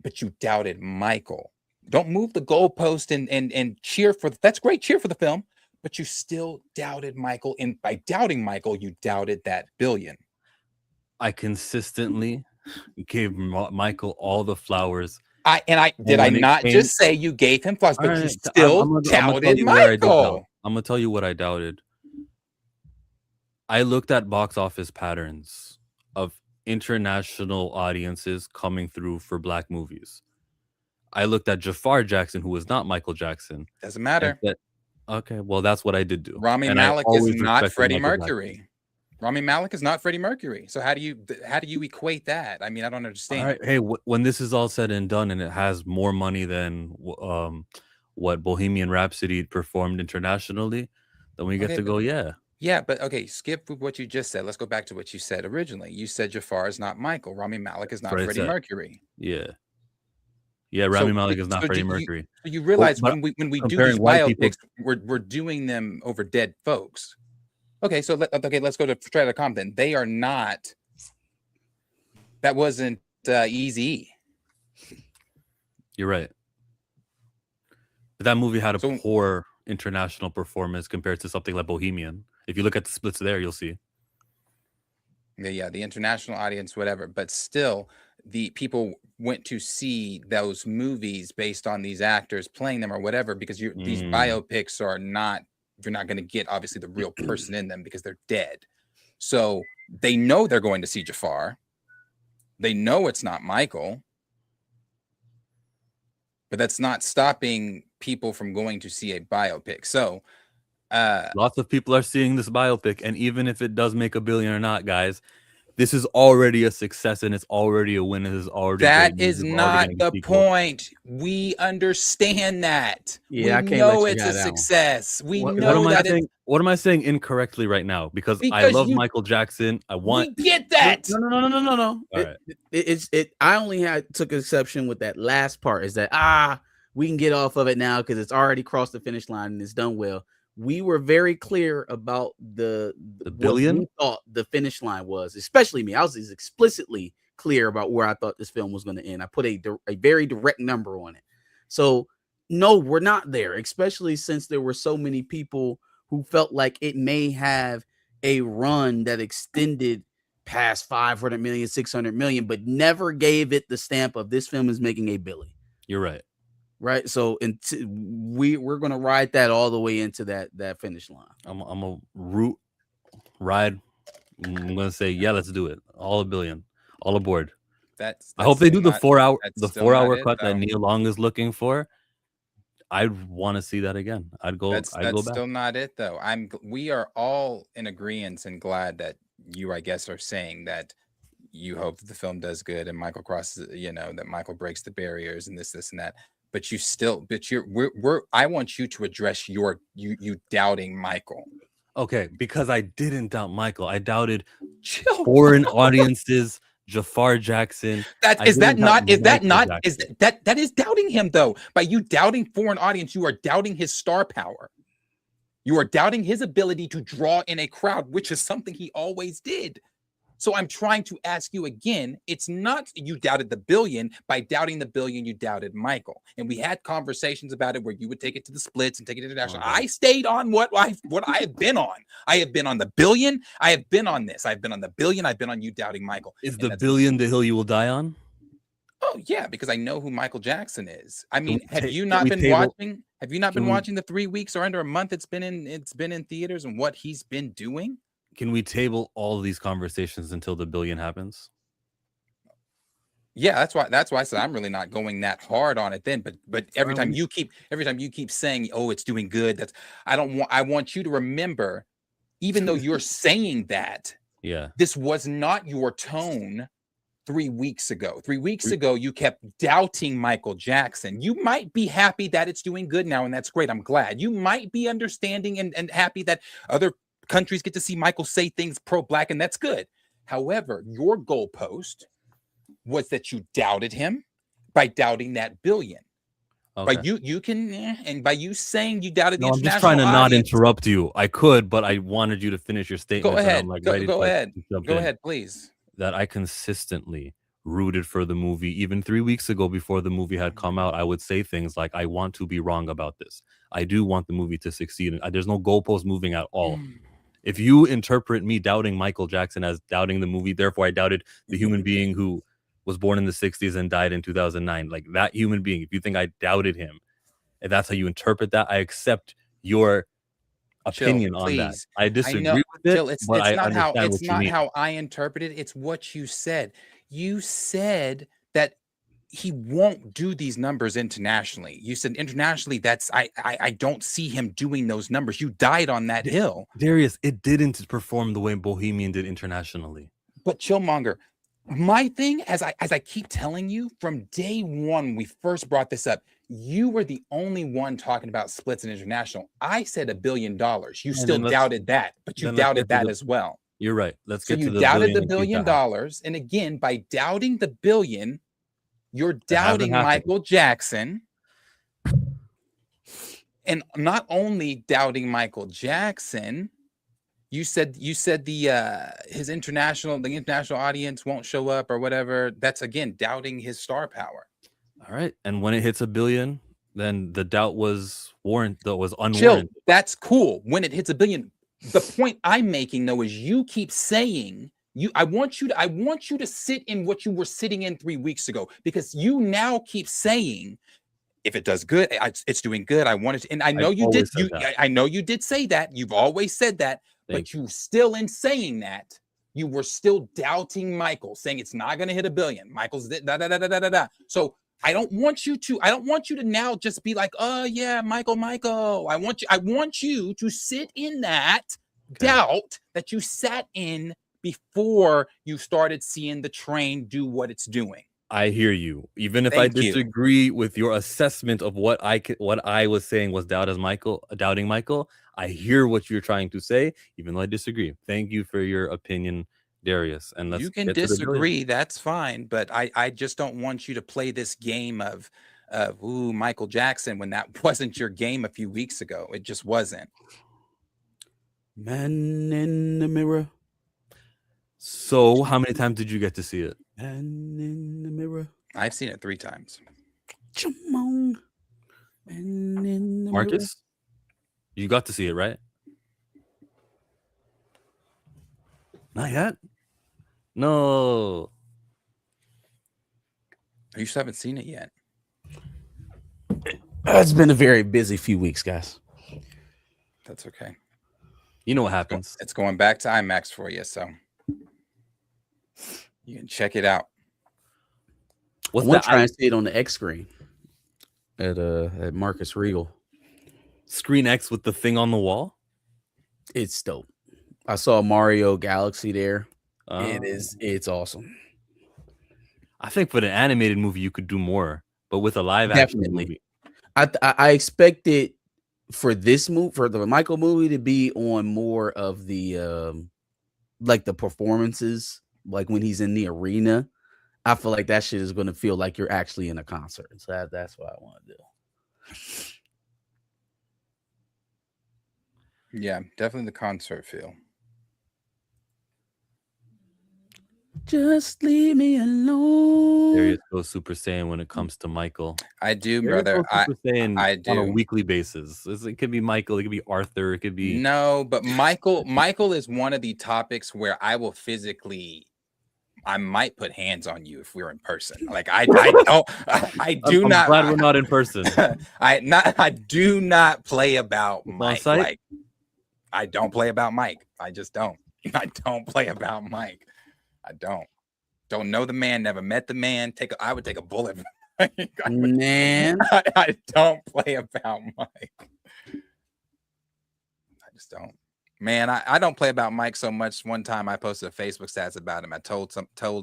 But you doubted Michael. Don't move the goalpost and cheer for, that's great, cheer for the film, but you still doubted Michael. And by doubting Michael, you doubted that billion. I consistently gave Michael all the flowers. Did I not just say you gave him flowers, but you still doubted Michael? I'm gonna tell you what I doubted. I looked at box office patterns of international audiences coming through for black movies. I looked at Jafar Jackson, who was not Michael Jackson. Doesn't matter. Okay, well, that's what I did do. Rami Malek is not Freddie Mercury. Rami Malek is not Freddie Mercury. So how do you equate that? I mean, I don't understand. All right, hey, when this is all said and done, and it has more money than what Bohemian Rhapsody performed internationally, then we get to go, yeah. Yeah, but okay, skip what you just said. Let's go back to what you said originally. You said Jafar is not Michael. Rami Malek is not Freddie Mercury. Yeah. Yeah, Rami Malek is not Freddie Mercury. You realize when we do these biopics, we're doing them over dead folks. Okay, so let's go to Straight Outta Compton. They are not. That wasn't easy. You're right. But that movie had a poor international performance compared to something like Bohemian. If you look at the splits there, you'll see. Yeah, the international audience, whatever. But still, the people went to see those movies based on these actors playing them or whatever, because these biopics are not, you're not going to get obviously the real person in them because they're dead. So they know they're going to see Jafar. They know it's not Michael. But that's not stopping people from going to see a biopic. So lots of people are seeing this biopic, and even if it does make $1 billion or not, guys, this is already a success and it's already a win. It is already that is not the point. We understand that. Yeah, we know it's a success. We know that. What am I saying incorrectly right now? Because I love Michael Jackson. I want. We get that. No. I only took exception with that last part. Is that we can get off of it now because it's already crossed the finish line and it's done well. We were very clear about the billion. What we thought the finish line was, especially me. I was explicitly clear about where I thought this film was going to end. I put a very direct number on it. So no, we're not there, especially since there were so many people who felt like it may have a run that extended past 500 million, 600 million, but never gave it the stamp of this film is making $1 billion. You're right. Right. So we're going to ride that all the way into that finish line. I'm a ride. I'm going to say, yeah, let's do it. All $1 billion, all aboard. I hope they do the 4 hour cut that Nia Long is looking for. I want to see that again. I'd go back. That's still not it though. We are all in agreement and glad that you, I guess, are saying that you hope that the film does good and Michael crosses, that Michael breaks the barriers and this and that. but I want you to address you doubting Michael. Okay, because I didn't doubt Michael. I doubted Chill. foreign audiences, Jafar Jackson. That is doubting him though. By you doubting foreign audience, you are doubting his star power. You are doubting his ability to draw in a crowd, which is something he always did. So I'm trying to ask you again, it's not you doubted the billion. By doubting the billion, you doubted Michael. And we had conversations about it where you would take it to the splits and take it international. I stayed on what I have been on. I have been on the billion. I have been on this. I've been on the billion. I've been on you doubting Michael. Is the billion the hill you will die on? Oh yeah, because I know who Michael Jackson is. I mean, have you not been watching the 3 weeks or under a month it's been in theaters and what he's been doing? Can we table all of these conversations until the billion happens? Yeah, that's why I said I'm really not going that hard on it then. But every time you keep saying, oh, it's doing good, I want you to remember, even though you're saying that, this was not your tone 3 weeks ago. 3 weeks ago, you kept doubting Michael Jackson. You might be happy that it's doing good now, and that's great. I'm glad. You might be understanding and happy that other countries get to see Michael say things pro-black, and that's good. However, your goalpost was that you doubted him by doubting that billion. Okay. By by you saying you doubted the international audience. I'm just trying to not interrupt you. I could, but I wanted you to finish your statement. Go ahead. Go ahead, please. That I consistently rooted for the movie. Even 3 weeks ago, before the movie had come out, I would say things like, I want to be wrong about this. I do want the movie to succeed. There's no goalpost moving at all. If you interpret me doubting Michael Jackson as doubting the movie, therefore I doubted the human being who was born in the 60s and died in 2009, like that human being, if you think I doubted him, if that's how you interpret that, I accept your opinion on that. I disagree with it, but I understand what you mean. It's not how I interpret it. It's what you said. You said that he won't do these numbers internationally. You said internationally, I don't see him doing those numbers. You died on that hill. Darius, it didn't perform the way Bohemian did internationally. But Chillmonger, my thing, as I keep telling you, from day one, we first brought this up, you were the only one talking about splits and international. I said $1 billion. You still doubted that, but you doubted that as well. You're right. Let's get to the billion. So you doubted the $1 billion. And again, by doubting the billion, you're doubting Michael Jackson. And not only doubting Michael Jackson, you said the international audience won't show up or whatever. That's again doubting his star power. All right. And when it hits $1 billion, then the doubt was unwarranted. Chill. That's cool. When it hits $1 billion. The point I'm making though is you keep saying I want you to sit in what you were sitting in 3 weeks ago, because you now keep saying, if it does good, it's doing good. I wanted to, and I know you did. I know you did say that. You've always said that, but you still, in saying that, you were still doubting Michael, saying it's not going to hit $1 billion. Michael's da da da da da da. So I don't want you to now just be like, oh yeah, Michael. I want you to sit in that doubt that you sat in before you started seeing the train do what it's doing. I hear you. Even if I disagree with your assessment of what I was saying was doubting Michael, I hear what you're trying to say, even though I disagree. Thank you for your opinion, Darius. And you can disagree, that's fine, but I just don't want you to play this game of Michael Jackson when that wasn't your game a few weeks ago. It just wasn't. Man in the mirror. So, how many times did you get to see it? Man in the mirror. I've seen it 3 times. Come on. Man in the Marcus, mirror. You got to see it, right? Not yet? No. You still haven't seen it yet. It's been a very busy few weeks, guys. That's okay. You know what happens. It's going back to IMAX for you, so you can check it out. I want to try and see it on the X screen at Marcus Regal. Screen X with the thing on the wall? It's dope. I saw Mario Galaxy there. It's awesome. I think for the animated movie, you could do more but with a live action Definitely. movie. I expected for this move, for the Michael movie, to be on more of the like the performances, like when he's in the arena. I feel like that shit is going to feel like you're actually in a concert. So that's what I want to do. Yeah, definitely the concert feel. Just leave me alone. There you go, Super Saiyan. When it comes to Michael, I do, there you brother. go, Super Saiyan I on a do. weekly basis. It could be Michael, it could be Arthur, it could be No, but Michael is one of the topics where I will physically, I might put hands on you if we're in person. Like I do I'm not. glad we're not in person. I do not play about On Mike. site? Like I don't play about Mike. I just don't. I don't play about Mike. I don't know the man. Never met the man. I would take a bullet. Man, I don't play about Mike. I just don't. Man, I don't play about Mike so much. One time I posted a Facebook stats about him. I told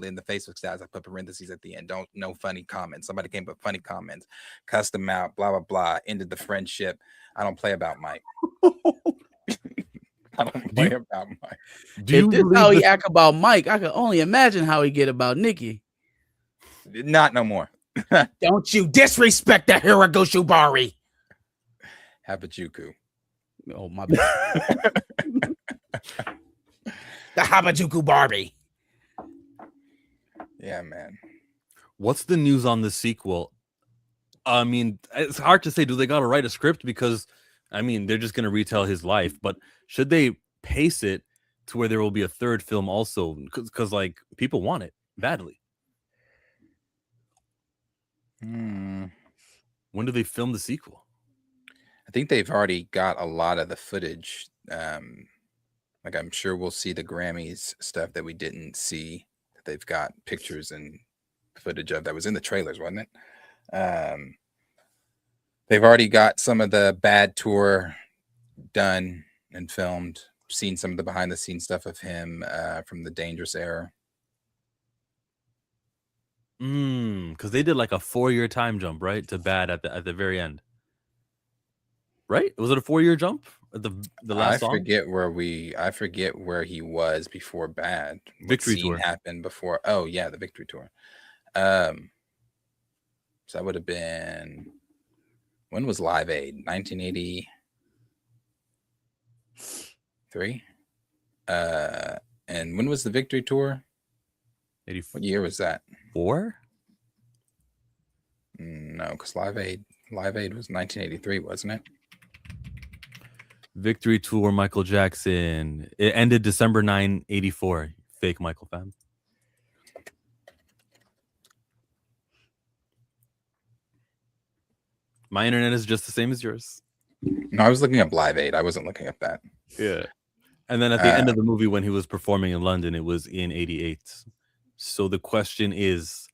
in the Facebook stats, I put parentheses at the end. No funny comments. Somebody came up with funny comments, cussed him out, blah, blah, blah, ended the friendship. I don't play about Mike. I don't play about Mike. if this is how he act about Mike, I can only imagine how he get about Nikki. Not no more. Don't you disrespect the Hiragoshu Habajuku. Oh, my bad. The Harajuku Barbie. Yeah, man. What's the news on the sequel? I mean, it's hard to say. Do they got to write a script? Because, I mean, they're just going to retell his life. But should they pace it to where there will be a third film also? Because like, people want it badly. When do they film the sequel? I think they've already got a lot of the footage. Like I'm sure we'll see the Grammys stuff that we didn't see. That they've got pictures and footage of that was in the trailers, wasn't it? They've already got some of the Bad tour done and filmed. Seen some of the behind the scenes stuff of him from the Dangerous era. Because they did like a 4-year time jump, right, to Bad at the very end. Right? Was it a 4-year jump? The last song? I forget where he was before Bad. Victory Tour happened before. Oh yeah, the Victory Tour. So that would have been, when was Live Aid? 1983. And when was the Victory Tour? 84. What year was that? 4? No, because Live Aid was 1983, wasn't it? Victory Tour, Michael Jackson. It ended December 9, 84. Fake Michael fan. My internet is just the same as yours. No, I was looking up Live Aid. I wasn't looking up that. Yeah. And then at the end of the movie, when he was performing in London, it was in 88. So the question is,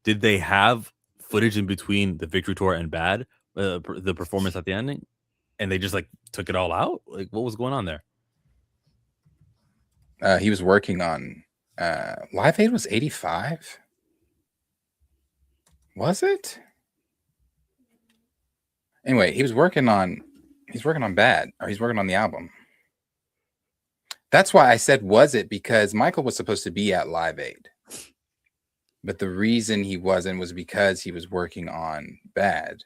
did they have footage in between the Victory Tour and Bad, the performance at the ending? And they just like took it all out? Like, what was going on there? He was working on Live Aid was 85. Was it? Anyway, he's working on Bad, or he's working on the album. That's why I said was it, because Michael was supposed to be at Live Aid. But the reason he wasn't was because he was working on Bad.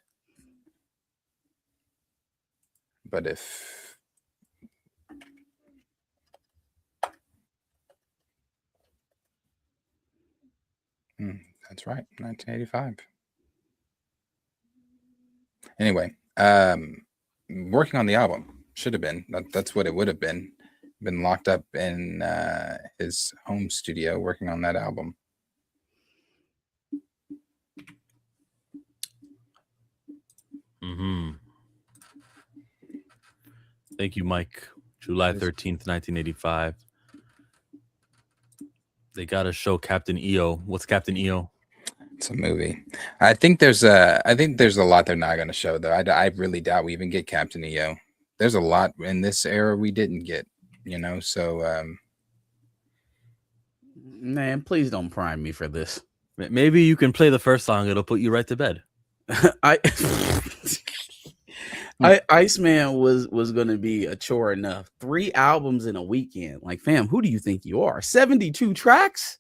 But if that's right, 1985. Anyway, working on the album should have been. That's what it would have been. Been locked up in his home studio working on that album. Thank you, Mike. July 13th, 1985. They got to show Captain EO. What's Captain EO? It's a movie. I think there's a lot they're not going to show, though. I really doubt we even get Captain EO. There's a lot in this era we didn't get, so man, please don't prime me for this. Maybe you can play the first song. It'll put you right to bed. Iceman was gonna be a chore enough. 3 albums in a weekend. Like, fam, who do you think you are? 72 tracks?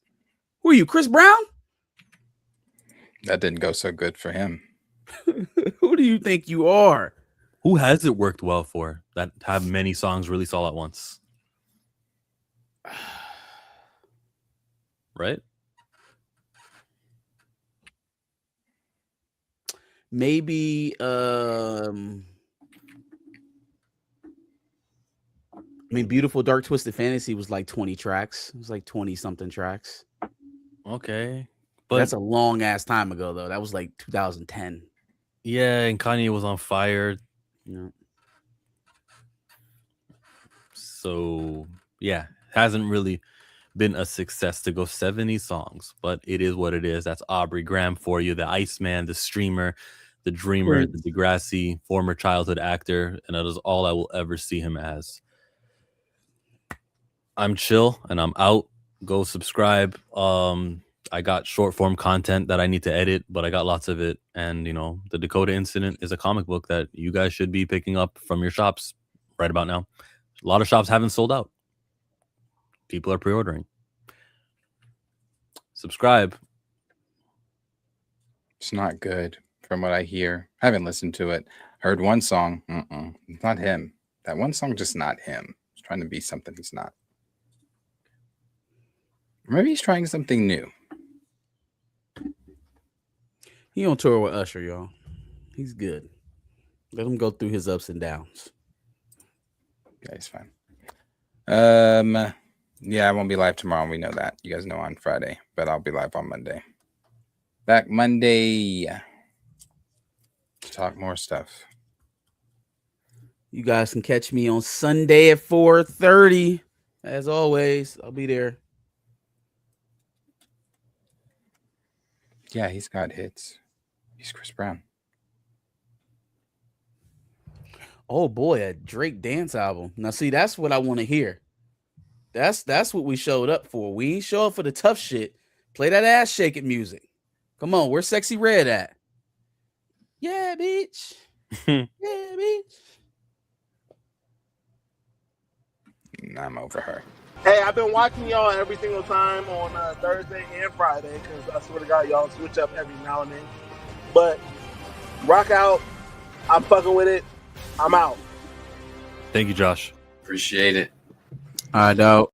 Who are you, Chris Brown? That didn't go so good for him. Who do you think you are? Who has it worked well for that have many songs released all at once? Right? Maybe Beautiful Dark Twisted Fantasy was like 20 tracks. It was like 20 something tracks. Okay. But that's a long ass time ago though. That was like 2010. Yeah, and Kanye was on fire. Yeah. So yeah, hasn't really been a success to go 70 songs, but it is what it is. That's Aubrey Graham for you, the Iceman, the streamer, the dreamer, the Degrassi, former childhood actor, and that is all I will ever see him as. I'm chill and I'm out. Go subscribe. I got short form content that I need to edit, but I got lots of it. And you know, the Dakota Incident is a comic book that you guys should be picking up from your shops right about now. A lot of shops haven't sold out. People are pre-ordering. Subscribe. It's not good from what I hear. I haven't listened to it. Heard one song. It's not him. That one song just not him. He's trying to be something he's not. Maybe he's trying something new. He on tour with Usher, y'all. He's good. Let him go through his ups and downs. Yeah, he's fine. Yeah, I won't be live tomorrow. We know that. You guys know on Friday, but I'll be live on Monday. Back Monday to talk more stuff. You guys can catch me on Sunday at 4:30. As always, I'll be there. Yeah, he's got hits. He's Chris Brown. Oh boy, a Drake dance album. Now see, that's what I want to hear. That's what we showed up for. We ain't show up for the tough shit. Play that ass shaking music. Come on, where's Sexy Red at? Yeah, bitch. Yeah, bitch. I'm over her. Hey, I've been watching y'all every single time on Thursday and Friday because I swear to God, y'all switch up every now and then. But rock out. I'm fucking with it. I'm out. Thank you, Josh. Appreciate it. I know.